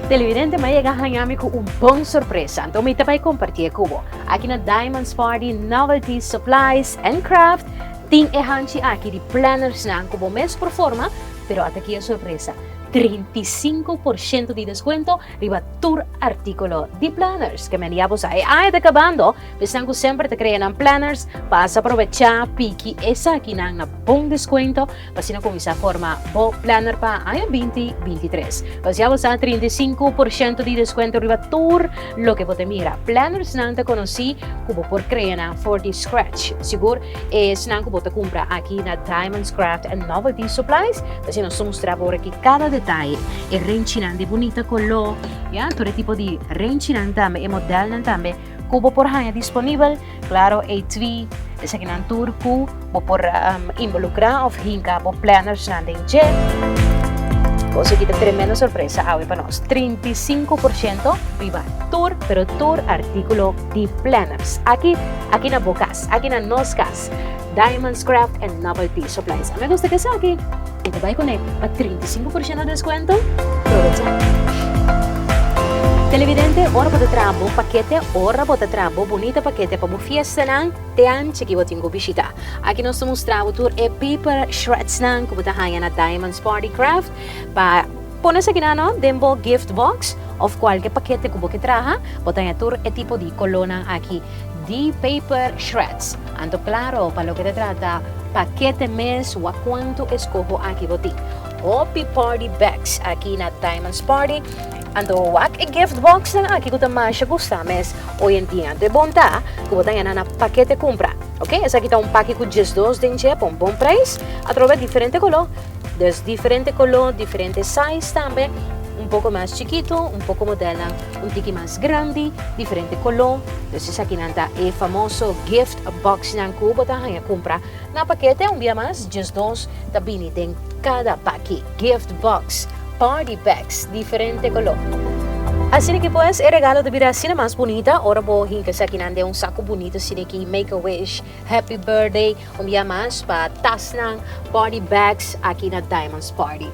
Televidente, may agahan ko un bong sorpresa. Anto may tapay compartir kubo. Aquí na Diamonds Party Novelty Supplies and Craft, ting ehanchi aquí di planners na ang kubo mes por forma, pero at aquí ang sorpresa. 35% de descuento riba tour artículo de planners que me niabos ay de acabando pensando que siempre te crean planners para aprovechar piki esa aquí na bong descuento para na con esa forma bo planner pa ay 2023 pues ya vos a 35% de descuento riba tour lo que vos te mira planners na te conocí como por creana for the scratch seguro es na como te compra aquí na Diamonds Craft and Novelty Supplies pues nos mostra por aquí cada detalle e renchinan de bonita color ya todo tipo de renchinan tambe e model nan tambe kubo por hanya disponible claro A3 esa kinan turku bo por involucra of hinka bo planners nan denje cosa kita tremenda sorpresa awe pa nos 35% viva tour pero tour artículo de planners aquí na bocas aquí na noscas Diamonds Craft and Novelty Supplies. Me gusta que sea aquí. Y te va a poner a 35% de descuento. Aprovecha. Televidente, ora po trabo paquete, ora po trabo bonita paquete pa mo fiesta nang tean chiki botingo bisita. Aqui nós mostramos tur e paper shreds nang kubutahayan na Diamonds Party Craft pa pones aqui na no dembo gift box of qualche paquete kubo que traha, botanya tur e tipo di colonna aqui di paper shreds. Ando claro, para lo que te trata, paquete mes o a cuánto escojo aquí botín. Happy Party Bags aquí na Diamonds Party. Ando wak e gift box na aquí ko tamang siya gusta mes hoy en día. De bonta, kubotanya na paquete compra. Ok, esa aqui tá un paquete com 12 denche, por un bom price. Atrove diferente color, diferente color, diferente size también. Un poco más chiquito, un poco modela, un tiki más grande, diferente color. Entonces aquí nanta el famoso gift box ng kubo tayo compra. Na paquete un día más, just dos tabini den cada paquete gift box, party bags, diferente color. Así que pues el regalo de vida así más bonita, ahora voy a hincar aquí nande un saco bonito, así que make a wish, happy birthday, un día más para tas ng party bags aquí na Diamonds Party.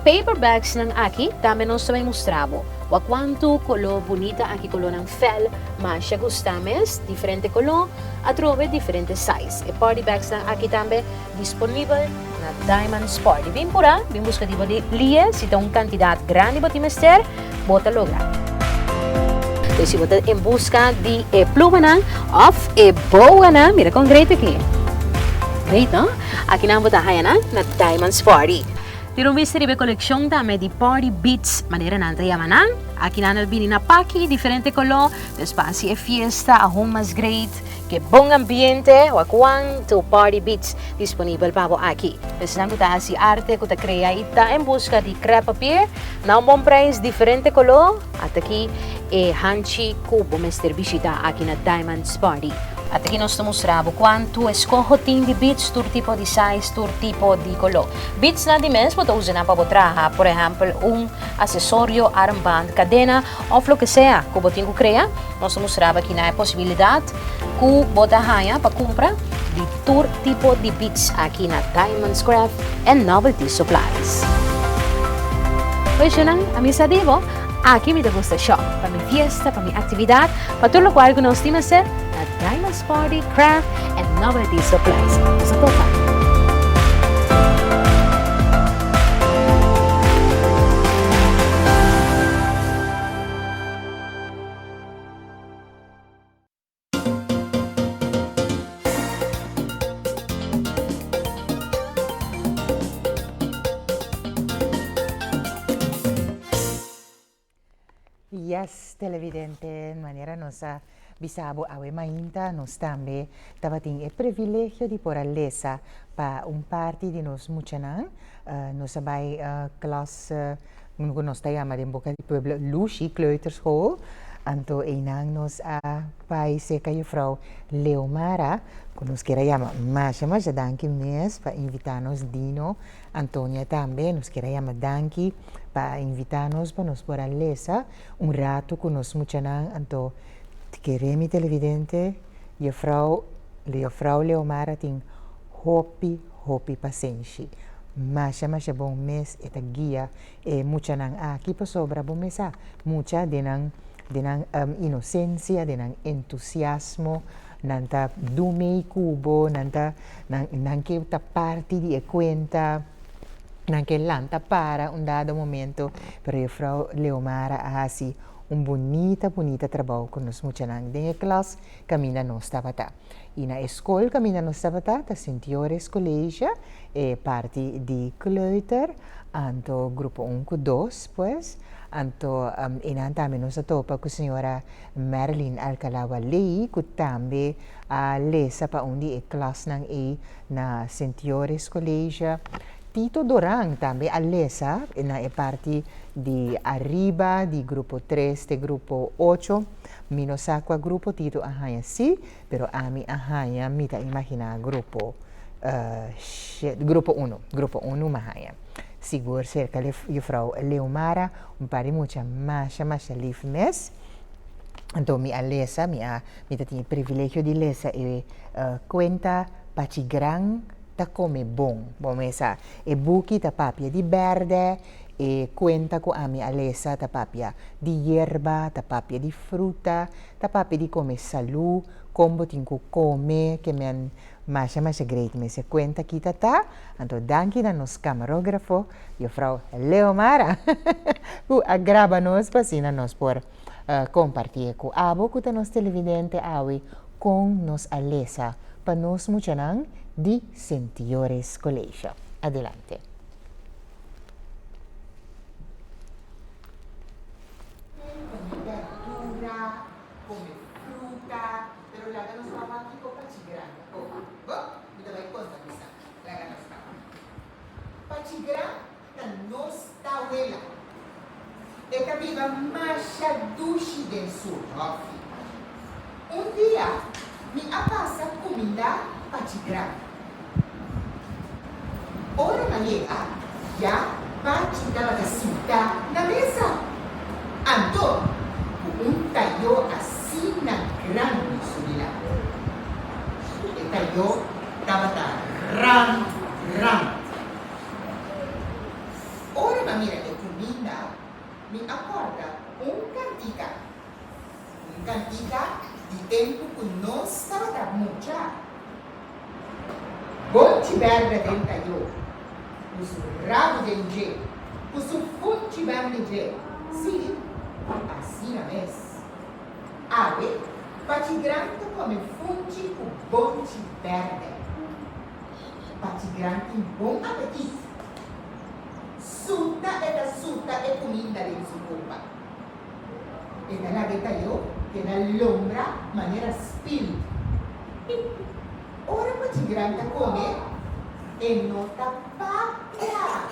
Paper bags ng aquí, también nos também mostravo. O quanto color bonita aqui color ng fel, mas siya gustames, diferente color, atrove diferente size. E party bags ng aqui também disponível na Diamonds Party. Vim pura, vim busca di lie, si tem quantidad grande bati mester, bota logra. Então si bota em busca di pluma ng of boa na, mira con great aqui. Great, no? Aqui na bota haya na Diamonds Party. Tiro mystery collection também de party beats, maneira nanta yamanan. Aqui na Albini na paki, diferente color, espaço é fiesta, a home mas great, que bom ambiente, o quanto party beats disponível para aqui. Precisamos da assim arte que cria ita em busca de crepe papier, na bom preço, diferente color, até aqui é hanchi cubo mister visita aqui na Diamonds Party. Até aqui nós mostramos quanto escolho tem de beats, todo tipo de size, todo tipo de color. Beats na dimensão pode usar para trabalhar, por exemplo, acessório, armband, cadena, ou o que seja, que você cria. Nós mostramos aqui na possibilidade que você ganha para comprar de todo tipo de beats aqui na Diamonds Craft and Novelty Supplies. Pois yun amisa dibo, aqui me gusta shop, para minha fiesta, para minha atividade, para tudo o qual que nós temos ser na Diamonds Party, Craft and Novelty Supplies. Sa total. Yes, televidente, maneira nossa bisabo awe mainta, nós também tabating e privilégio de por alesa para parte de nós muchanan, nós vai classe, nós tayama de boca de pueblo Lucy Kleuterschool, anto inang nos pai seca juffrouw Leomara, que nos queira chamar, mas danke mes para invitar-nos Dino, Antônia também nos queira chamar danke para invitar-nos para nos por alesa rato que nos muchanan, anto queremos televidente, juffrouw Leomara tem hopi paciência. Mas bom mês eta guia e muchanan aqui para sobra bom mesa, mucha denang inocência, denang entusiasmo, nanta dumei cubo, nanta nanke ta parte di conta, nanke lanta para dado momento, pero juffrouw Leomara assim bonita trabalho com nós muchanan de classe caminha nos tabata. E na escola caminha nos tabata, ta Sentiores Colégio e parte de Kleuter, anto grupo 1 com 2, pues. Anto inantami nos atopa com a senhora Marilyn Alcalawa Lei, que também lesa para onde é classe na Sentiores Colégio. Tito Dorang também lesa na parte de arriba, de grupo 3, de grupo 8. Minosakwa grupo Tito ahaya si, pero ami ahaya mita imagina grupo 1 mahaya. Sigur cerca de juffrouw Leomara, pari mucha mais lief mes. Então, minha lesa, minha tem privilégio de lesa e conta Pachigran ta come bom mesa. E buki ta papia di verde e conta com a minha lesa ta papia di erba, ta papia di frutta, ta papia di come salu, combo tinko come, que men mas great me se cuenta kita ta, anto danki na nos camarógrafo, juffrouw Leomara, who agraba nos pasina nos por compartir com abo kuta nos televidente awi com nos alesa pa nos muchanan di Sentiores Colégio. Adelante. Verdura, come fruta, pero la nos va aquí con Pachigran. Kita vai conta bisa. La nos va. Pachigran ta nos tawela. E capiva masha dushi del sul. Dia mi apasa comida Pachigran. Ora na llega, ya Pachigran da cita na mesa. Anto, tayo assim na grande subila. E tayo tabata ram. Ora na mira de comida, mi acorda cantica di tempo que nós estava mucha. Bom tiver dentro eu, os rabo de enje, os fundo tiver de sim, assim na vez. Ave, patigrante come fungi com bom tiver. Patigrante bom apetite. sunta e comida de su culpa. Eta la que tayo, que na lombra manera spill. Ora pa ci granta come e nota patria.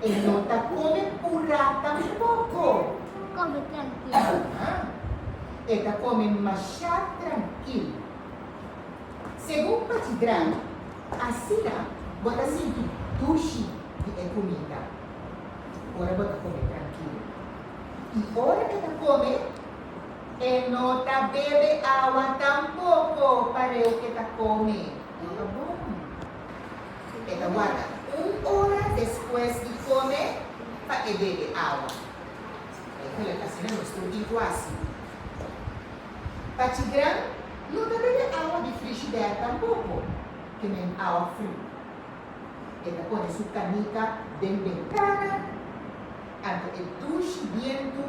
E nota come purata un poco. Come tranquilo. Eta come masha tranquilo. Según Pachidran, así na, bota sinto dushi de comida. Ora bota come tranquilo. Y ora que ta come, e no ta bebe agua tampoco, pareo que ta come. Eta guarda, 1 hora después de comer, pa e bebe agua. Esta la casina no estuvo así. Pachidran, não dá bebe agua de frigidaire tampoco, que nem agua fría. Ela põe sua canica dentro da ventana, ante o duche, viento,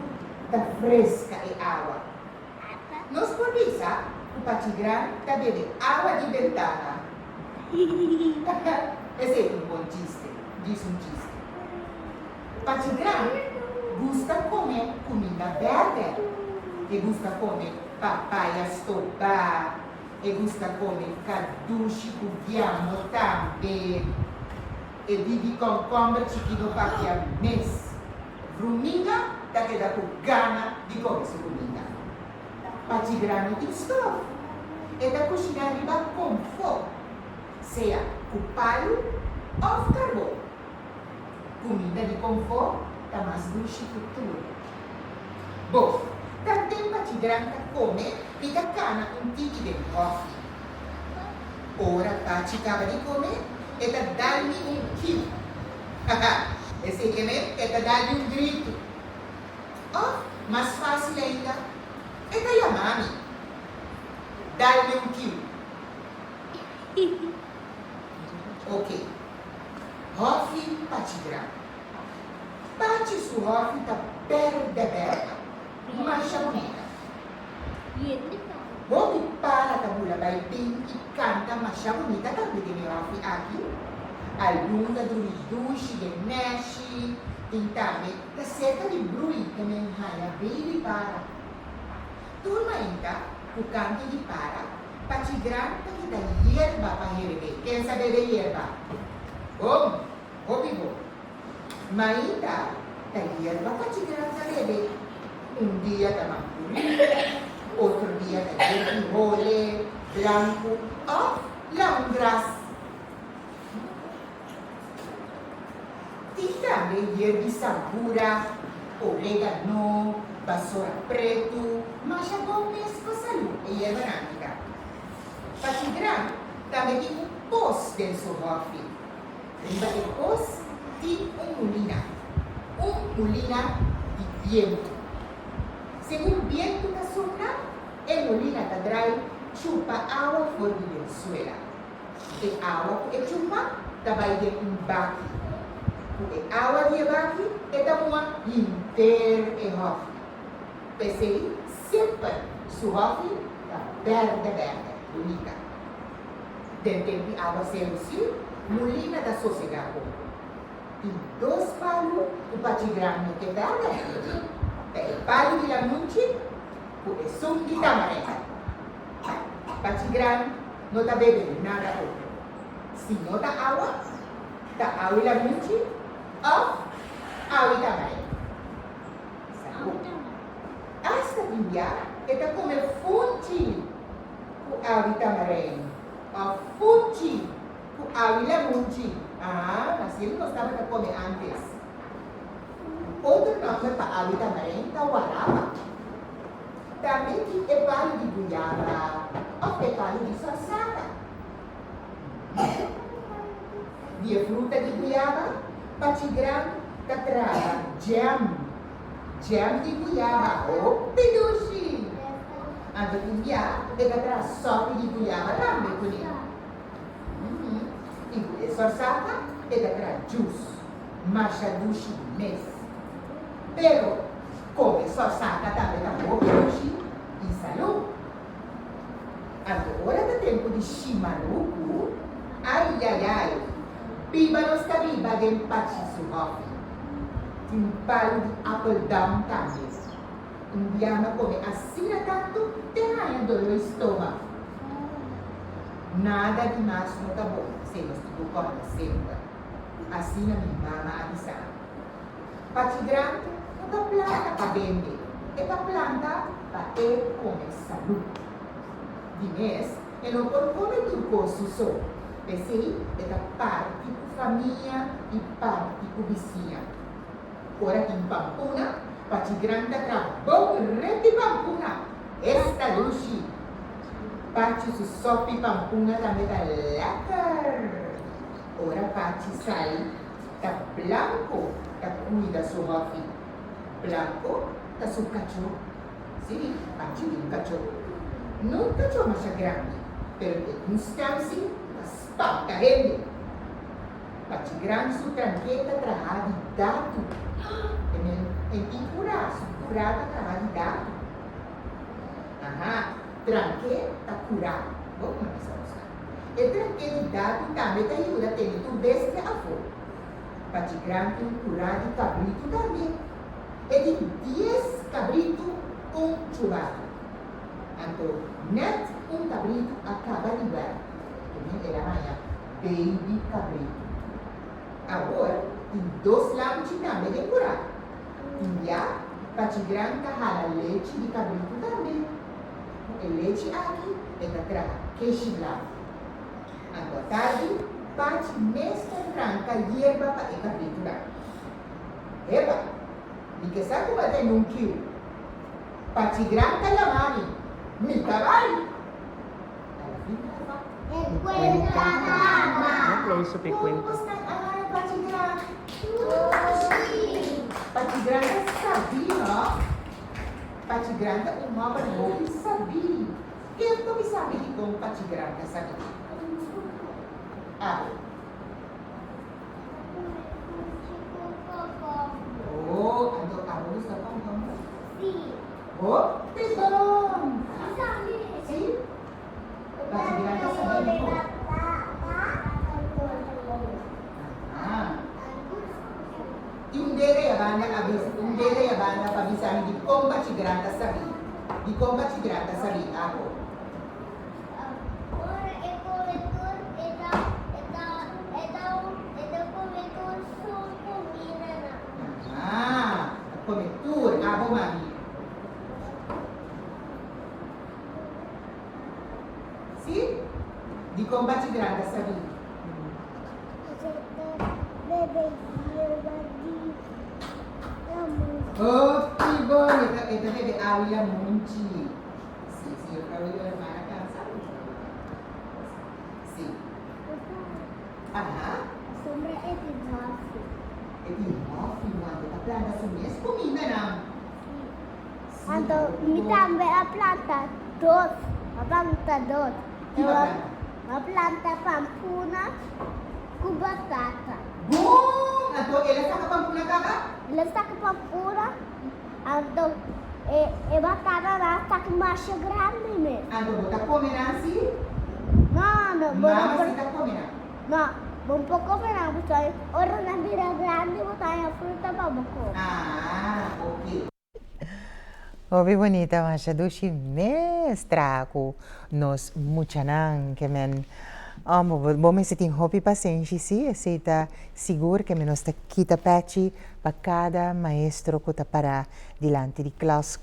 está fresca a água. Nós podemos pensar que o Pachidran está bebendo água de ventana. Esse é um bom chiste, diz um chiste. Pachidran gosta de comer comida verde, que gosta de comer papaya estopar, e gusta comer caduche com guiamo também, e vive com comida chiquito para que a mês. Bruminga, tá que dá com gana de comer sua comida. Pachidran tem estofo, e da cozinhar riba com fogo, seja com palho ou carvão. Comida de com fogo, tá mais doce que tudo. Bom, também Pachidran come pica cana um tipo de coffee. Ora Pachi acaba de comer e tá dando quilo. Esse que é tá dando grito. Oh, mais fácil ainda, é tá chamando. Dá-me quilo. Ok. Coffee Pachidran. Pachi su coffee tá perto mas bonita. Vou me para a bula vai bem e canta mas bonita também de meu aqui. Algum da duche de mexe, tem também da cerca de brui que me enraia bem para. Turma ainda, o canto de Pachidran que dá hierba para herber. Quem sabe de hierba? Vivo. Mas ainda, da hierba Pachidran sabe dia está mancurita, outro dia está gervigole, branco ou lemongrass. Tem também herbicida, orégano, vassoura preto, mas é bom mesmo para a saúde e erva nânica. Pachidran também tem um pós dentro do coffee. Riba do pós tem mulina de viento. Segundo o viento da sombra, a molina da dry chupa água fora de Venezuela. E água que chupa vai de baque. E água de baque é da uma inteira e rofa. Pensei sempre su rofa da verde, bonita. Dentro de água selucil, molina da sossegada. E 2 palos, o Pachidran que verde. Il palo di lamunci e son di tamarena. Pachidran non ta bebe nada otro. Si no ta agua awi lamunci o awi tamarena. Hasta India está come funci ku awi tamarena o funci ku awi lamunci. Mas ele não estava a comer antes. Outro nome para a vida marenta, guaraba. Também é palho de goiaba ou é palho de salsada. De fruta de goiaba, Pachidran catrava jam de goiaba ou peduche. Ando India é catrava sopa de goiaba também com ele. E salsada é catrava juice, macha duche mês. Pero, come salsata também na boca e saúde. Agora é tempo de chimaruco. Ai. Biba nos kabiba den pachi su hofi. Timpalo di apple down também. Indiana come assina tanto, terraia dolor estômago. Nada de mais não tá bom, se nós tudo corre sempre. Assim a minha mama avisar. Pati grande, não tá planta para vender. É para planta para comer saúde. De mês, eu não posso comer tudo coisa só. Pensei, é da parte com família e parte com vizinha. Ora aqui em Pampuna, Pati grande acabou de Pampuna. Esta luxi. Pati su sopi Pampuna também tá lecker. Ora Pati sai, tá blanco, tá cuida su hofi. Blanco, tá su cachorro. Sim, Pati tem cachorro. Não cachorro mais grande, pero de instância, spacca ele. Pati grande su tranqueta trabalha de dado. Em curar, su curada trabalha de dado. Aha, tranque tá curado. Vamos começar a usar. E tranque de dado também te ajuda a ter tu bestia a fora. Pati grande curado de cabrito também. E de 10 cabrito, churrasco. Então, net cabrito acaba de ver. Também era amanhã, baby cabrito. Agora, tem 2 lampos também de curado. Já, Pati grande hala leite de cabrito também. E leite aqui é da traga, queixe blanco. À tarde, Pati mestra branca hierba para o cabrito lá. Eba, e que sabe bater num quilo? Pati grande la mani, mi cavalli. Close up e cuenta. Pati grande sabia, Pati grande uma barulho sabia. Quem tu me sabe de como Pati grande sabia? Ah. Oh, então a luz está com sim. Oh, que bom. Sim. Pati grande sabia de como? Un dere ya banda pabisami di comba ci grata sabi. Di comba ci grata sabi ako. Ora e coletor e coletor são comida na. Ah, coletor, ako mami. Si? Di comba ci grata sabi. Bebe, Oh, que bom! Esta bebê aula muito. Sim, sim, eu quero ir levar a casa. Sim. Ah, a sombra é de rofe. É de rofe, mano. A planta são minhas comidas, não? Sim. Então, me também a planta doce. A planta doce. A planta pampuna com batata. Bom! Então, ela está com pampuna, cara? Ela está com pampura, então, e batata lá está com massa grande mesmo. Então, você está comendo assim? Não, não. Você está comendo? Não, vou comer não, porque ora na vira grande, botar a fruta para boca. Ah, ok. Obi bonita, masha dushi mestra ko nos muchanan que men bom me sitin hopi paciência sim, aceita seguro que menos kita peci para cada maestro que tá para dilante de classe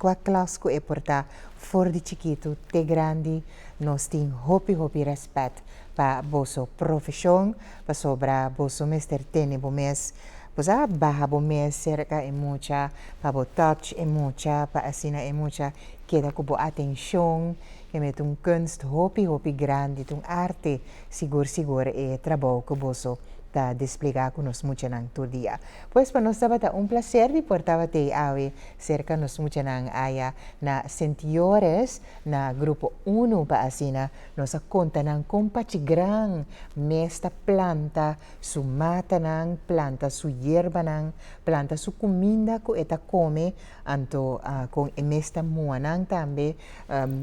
e porta for de chiquito te grande nós tem hopi respeito para vosso profissão para sobra vosso mestre tene bom mes posa barra bom mes cerca e mucha para bo touch e mucha para assina e mucha queda com boa atenção que met un kunst hopi grande, un arte seguro e trabalho que você está desplegar com nós muito todo dia. Pois para nós estava um prazer de portar te awe cerca nós muito aya na sentiores na grupo 1 para assina nós conta nang compati gran mesta planta su mata nang planta su hierba nang planta su comida ko eta come anto com mesta muanang tambe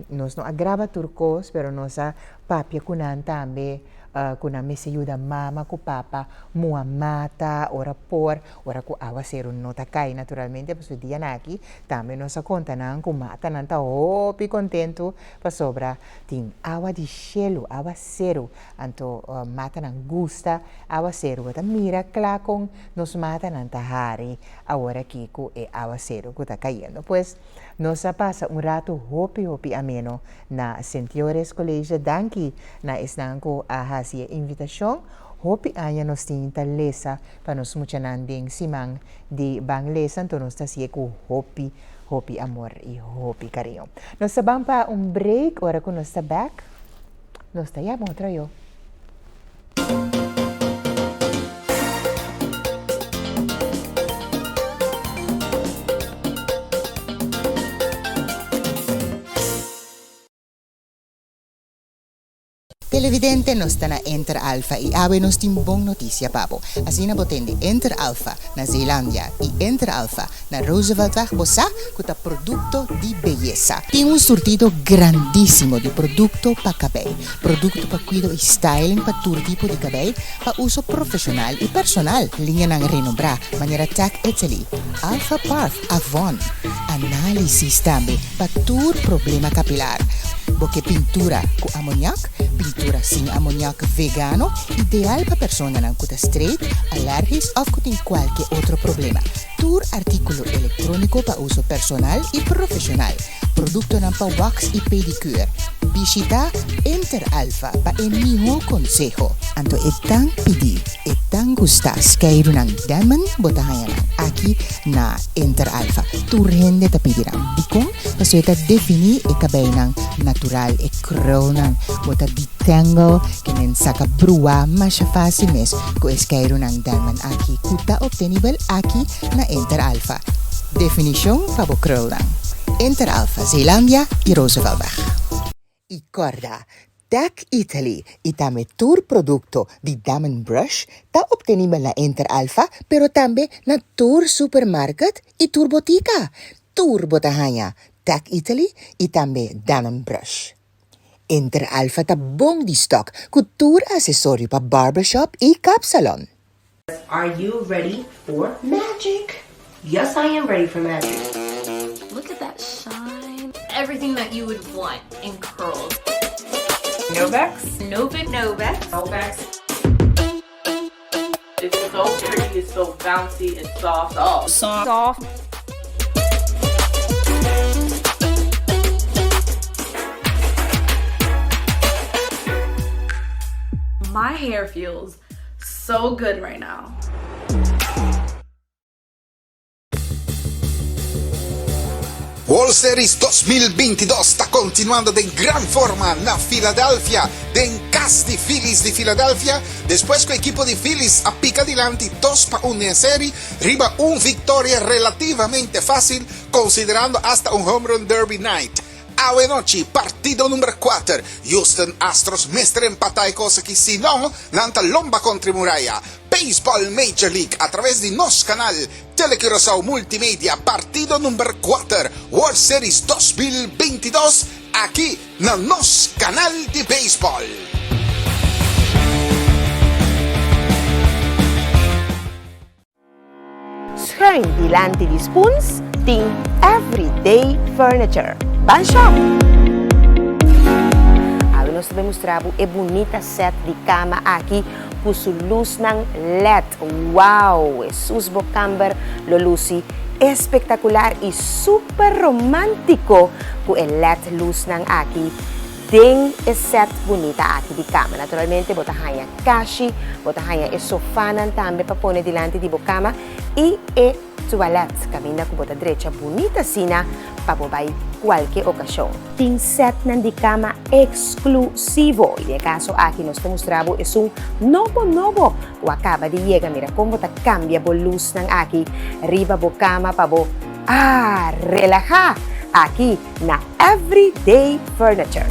nós não agrava turcos pero nós papia kunan tambe kuna misi ayuda mama ko papa mua mata ora por ora ko awa ser un nota kai naturalmente pues dia naki tambe no sa conta nang kumata nanta hopi contento pa sobra ting awa di cielo awa zero anto mata nang gusta awa zero ta mira klakong nos mata nanta hari ahora kiko e awa zero ko ta cayendo pues nos pasa un rato hopi ameno na Sentiores Colegio Danki na isnang ko ahasi invitasyon hopi aya nos tinta lesa pa nos muchananding simang di bang lesan to nos tasiye ko hopi amor y hopi cariño. Nos sabang pa un break ora ko nos back nos tayamos trayo. Televidente nos na Enter Alpha y awe nos timbong noticia papo. Así na botendi Enter Alpha na Zeelandia y Enter Alpha na Roosevelt Bosa kuta producto di belleza. Tiene un surtido grandísimo de producto pa cabello, producto pa cuido y styling pa tur tipo de cabello pa uso profesional y personal. Línea ng Renobra, manera Tech Italy, Alpha Parf, Avon, análisis también pa tur problema capilar. Porque pintura con ammoniac, pintura sin ammoniac vegano, ideal para personas que están straight, alérgicas o que tienen cualquier otro problema. Tour artículo electrónico para uso personal y profesional. Producto para wax y pedicure. Visita Enter Alpha para el mejor consejo. Anto etang pidi, etang gustas kayo ng daman botahayan aquí na Enter Alpha. Turhende ta pidirang dikong pasueta defini e kabay ng natural e kronan bota ditango kenen saka brua masya fácil mes ko es kayo ng daman aquí kuta obtenible aquí na Enter Alpha. Definition pabo kronan. Enter Alpha, Zeelandia y Roosevelt. Y corda, Tech Italy, itame tour producto di Diamond Brush, ta obtenible na Enter Alpha, pero tambe na tour supermarket y tour botica. Tour botahanya, Tech Italy, itambe Diamond Brush. Enter Alpha ta bong di stock, ku tour accessorio pa barbershop y cap salon. Are you ready for magic? Yes, I am ready for magic. Look at that shine. Everything that you would want in curls. Novex? Novex. It's so pretty, it's so bouncy and soft. Oh, Soft. my hair feels so good right now. World Series 2022 está continuando de gran forma na Filadelfia, den Casti Phillies di Filadelfia. Después que el equipo de Phillies apica adelante 2-1 serie, riba un victoria relativamente fácil considerando hasta un home run derby night. Awe noche, partido número 4. Houston Astros mestre empatay cosa que si no, nanta lomba contra muralla. Baseball Major League a través de nos canal Telecurasao Multimedia, partido número 4, World Series 2022, aquí na nos canal de béisbol. Schuin dilante di spoons, ting everyday furniture. Banshop! Awi nos demonstravo e bonita set di cama aqui com luz ng LED. Wow! Jesus Bocamber Lolusi, espectacular e super romántico com el LED luz ng aqui. Ding e set bonita aqui di cama. Naturalmente, botahanya kashi, botahanya e sofá nan tambe papone dilante di bocama e toilet. Camina com bota derecha bonita sina pabobay qualquer ocasión. Ting set nan di cama exclusivo. Y de caso aquí nos demostramos es un novo o acaba de llegar. Mira cómo ta cambia bo luz ng aquí. Riba bo cama pabo. Relaja. Aquí na Everyday Furniture.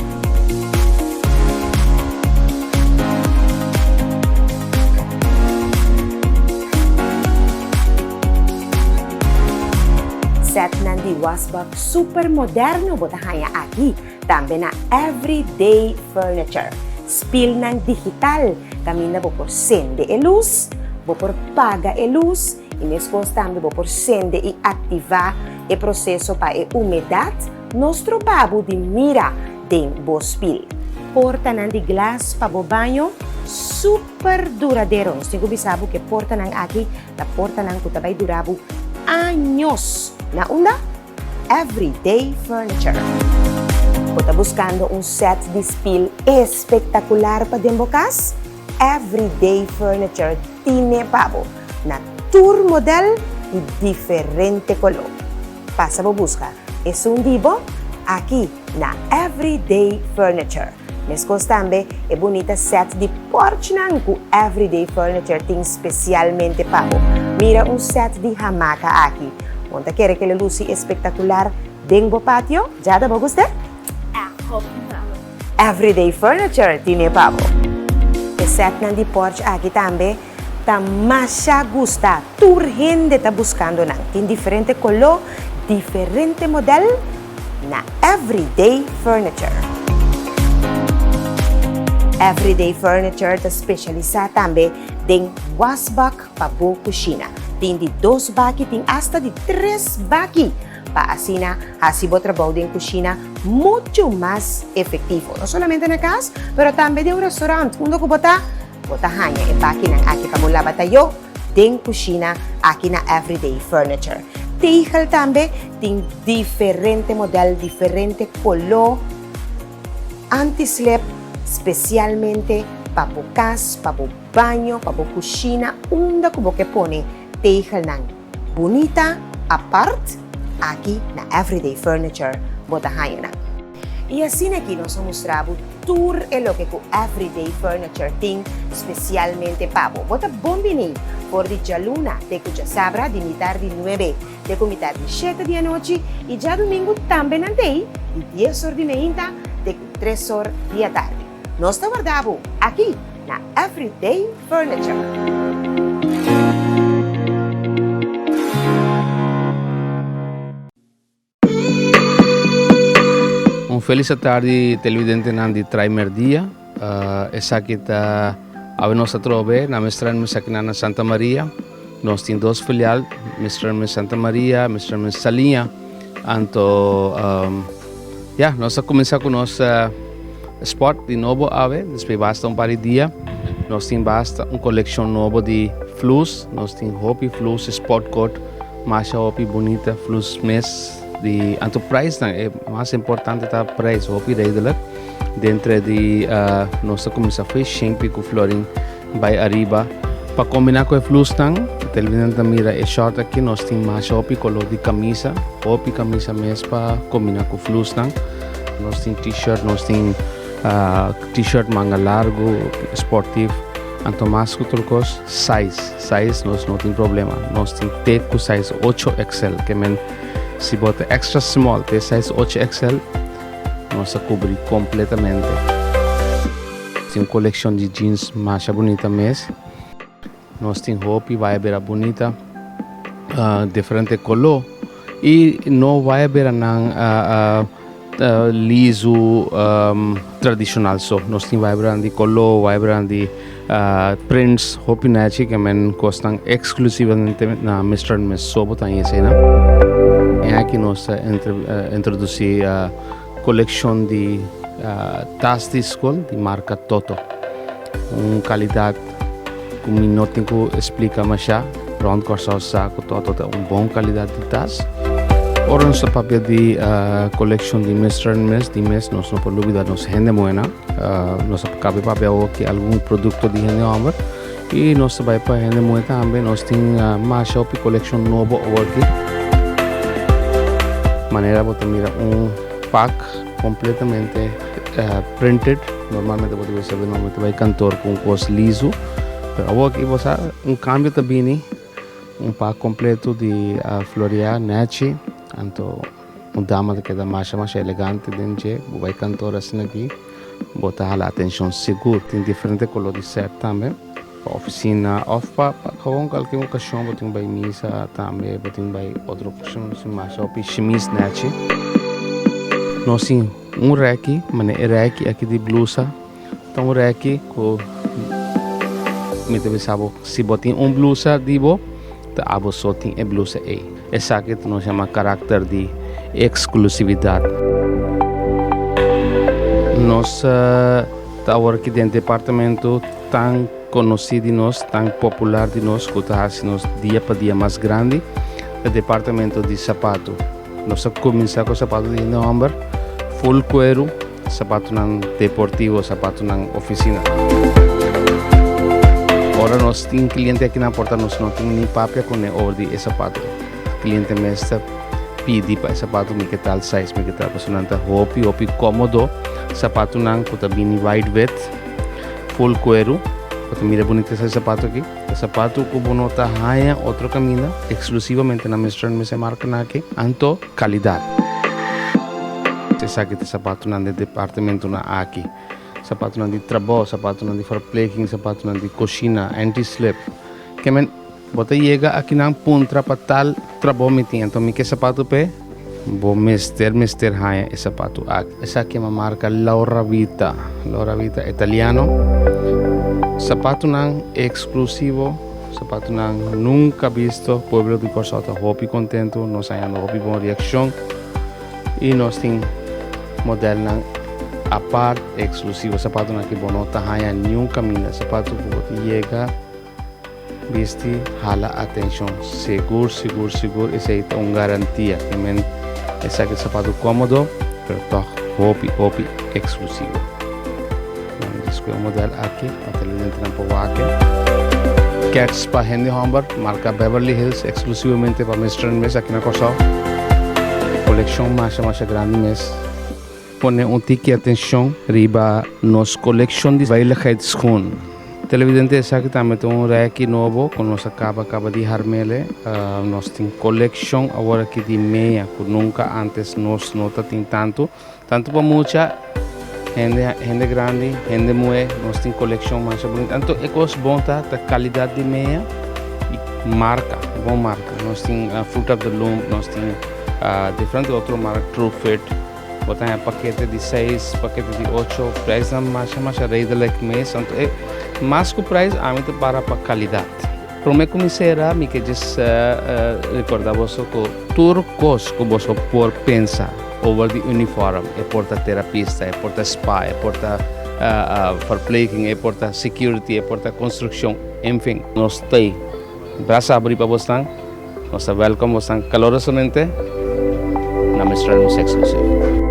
Set ng di wasbag super moderno botahanya aquí tambe na Everyday Furniture. spill ng digital. Kami na por sende e luz, por paga e luz, e mesmo também por sende e ativar e processo para e umidade, nostro babo de mira den bo spill. Porta ng di glass pa bo banyo, super duradeiro. Nós temos bisabo que porta ng aqui, la porta ng kutabay durabo años. Na una, everyday furniture. Kung buscando un set de spill espectacular pa din bukas, everyday furniture tiene pabo na tour model y diferente color. Pasa bo busca, es un dibo aquí na everyday furniture. Mescos tambe e bonita set de porch nang ku everyday furniture ting specialmente pabo. Mira un set de hamaca aquí. Monta quiere que le luci espectacular dengo patio, ¿ya da bo guste? Everyday furniture tiene pabo. E set nang di porch aquí tambe ta masya gusta, turhende ta buscando nang tin diferente color, diferente model na everyday furniture. Everyday furniture ta specializa tambe ding wasbak pa bu kusina. Tin di 2 baki, tin hasta di 3 baki. Pa asina, hasibo trabaho din kusina mucho más efectivo. No solamente na casa, pero tambe di un restaurant. Kundo ko bota hanya e baki ng aki kamula batayo din kusina aki na everyday furniture. Tihal tambe din diferente model, diferente color, anti-slip, specialmente papo kas, papo banyo, papo kusina, unda kubo que pone tihal ng bonita apart aquí na everyday furniture botahayo na. Y así aquí nos mostramos tour en lo que con everyday furniture ting especialmente pavo. Bota bombini por dicha luna de cuya sabra de mitad de 9 de mitad de 7 de noche y ya domingo también andei y 10 horas de meinta de 3 horas de tarde. Nos está guardado aquí na everyday furniture. Un feliz tarde televidente nandi Traimer dia. Essa aqui tá a nossa trove na mestrana aqui na Santa Maria. Nós temos 2 filial, mestrana Santa Maria, mestrana Salinha. Então, nós começar com nossa sport de novo ave, depois basta par de dia. Nós temos basta coleção nova de flus, nós temos hopi flus sport coat, macha hopi bonita flus mes. De enterprise é mais importante tá preço o redelijk dentro de nossa comissão foi sempre com florin vai arriba para combinar com o flus tang televisão mira é short aqui nós tem mais hopi color de camisa hopi camisa mesmo para combinar com o flus tang nós tem t-shirt nós tem t-shirt manga largo esportivo então mais que trocos size nós não tem problema nós tem T com size 8XL que men se bota extra small, tem size 8XL, nós cobrir completamente. Tem uma coleção de jeans mais bonita mesmo. Nós temos roupa, vai ver bonita, diferente color. E não vai ver liso tradicional só. Nós temos vai ver de color, vai ver de prints, roupa nachi que men custam exclusivamente na Mr. Miss só botar isso, né? E aqui nós introduzimos a coleção de tazas de escola de marca Toto. Uma qualidade, como não tenho que explicar mais já, pronto, corso saco Toto é uma boa qualidade de taz. Ora, nossa papel de coleção de Mr. Miss, nós não podemos olvidar nossa renda moena, nossa papel que algum produto de renda amor e nossa vai para renda moena também, nós temos mais shop coleção nova aqui. Maneira de mirar pack completamente printed. Normalmente você sabe normalmente vai cantor com coisa liso. Pero aqui você cambio também pack completo de floria nachi. Então dama que dá mais elegante dentro vai cantor assim aqui. Botar a atenção seguro. Tem diferente color de set também. Oficina off pa gewoon qualquer ocasião botem by misa também botem by outra ocasião se mais op chemise nachi nós sim rack mane rack aqui de blusa tão reki ko mite bisabo si botin blusa dibo ta abo sotin blusa essa que nos chama caráter de exclusividade. Nós estamos aqui dentro do departamento tão conhecido de nós, tão popular de nós, que está assim dia para dia mais grande, o departamento de sapato. Nós começamos com o sapato de novembro, full cuero, sapato não deportivo, sapato não oficina. Agora nós temos cliente aqui na porta, nós não temos nem papel com o ordem de sapato. O cliente mesmo pede para sapato que tal size, que tal personalidade, hopi cômodo, sapato não que está bem lightweight, full cuero, que mira bonito esse sapato aqui. O sapato que não está haya outro caminho, exclusivamente na mesma marca aqui, anto qualidade. Você sabe que o sapato não é de departamento na aqui. Sapato não de trabalho, sapato não de verpleeging, sapato não de cozinha, anti-slip. Que men bota chega aqui na punta para tal trabalho meeting, então me que sapato pe, vou mister haya esse sapato aqui. Essa aqui é uma marca Laura Vita italiano. Sapato não exclusivo, sapato não nunca visto, pueblo de Corsal está hopi contento, nós ainda hopi boa reação e nós tem modelo não a parte exclusivo, sapato não que não está haya nenhum caminho, sapato que chega viste hala atenção, seguro, essa é uma garantia, que men esse é sapato cômodo, pero hopi exclusivo. Este é o modelo aqui, para televidente não pode aqui. Cats para Henry Homber, marca Beverly Hills, exclusivamente para Mr. Mes aqui na Corsal. Coleção mais grande mês. Põe tique de atenção riba nos coleção de veiligheidsschoen. Televidente aqui também tem reki novo, com nós acaba de Harmele. Nós tem coleção agora aqui de meia, que nunca antes nós não tem tanto para muita gente grande, gente mulher, nós tem coleção mais bonita. Então é coisa bom tá, qualidade de meia e marca, boa marca. Nós tem Fruit of the Loom, nós tem diferente outro marca True Fit. Botar paquete de 6, paquete de 8, preço mais rei like mês. Então é mais que o preço, a gente para qualidade. Para mim começar me que diz recordar você que turcos que você por pensar over the uniform, é porta terapista, é porta spa, é porta verpleeging, é porta security, é porta construção, enfim, nós temos braço abrir para você, nós welcome você calorosamente na Mr. Mes Exclusive.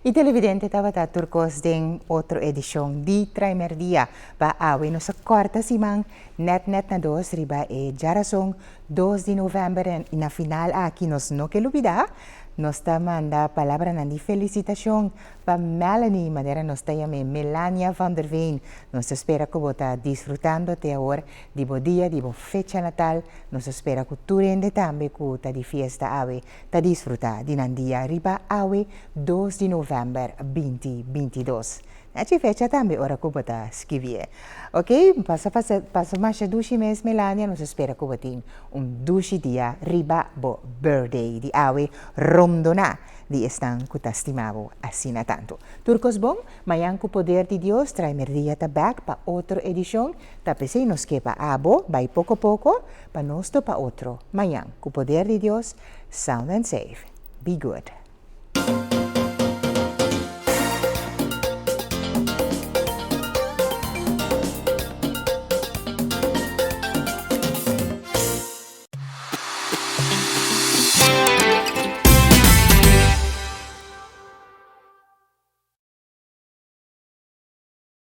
E televidente estava a turcos em outra edição de Primer Dia para a nossa quarta semana, net na 2 riba e Jarasong 2 de novembro e na final aqui nós não queremos olvidar. Nós manda palavra de felicitação para Melanie, maneira nós temos Melania van der Veen. Nós espera que você está desfrutando até agora de bom dia, de boa fecha natal. Nós espera que tu rende também que está de fiesta ave, está desfrutar de um dia riba ave 2 de novembro 2022. Nessa fecha também ora que você escrever. Ok? Passa mais de 2 meses, Melania. Nós espera que você tenha 2 dias riba bo birthday de ave romdona de estão que está estimado assim tanto. Turcos bom, amanhã com o poder de Deus, Primer Dia está back para outra edição. Tapos nos que para abo, vai pouco a pouco, para nós para outro. Amanhã com o poder de Deus, sound and safe. Be good.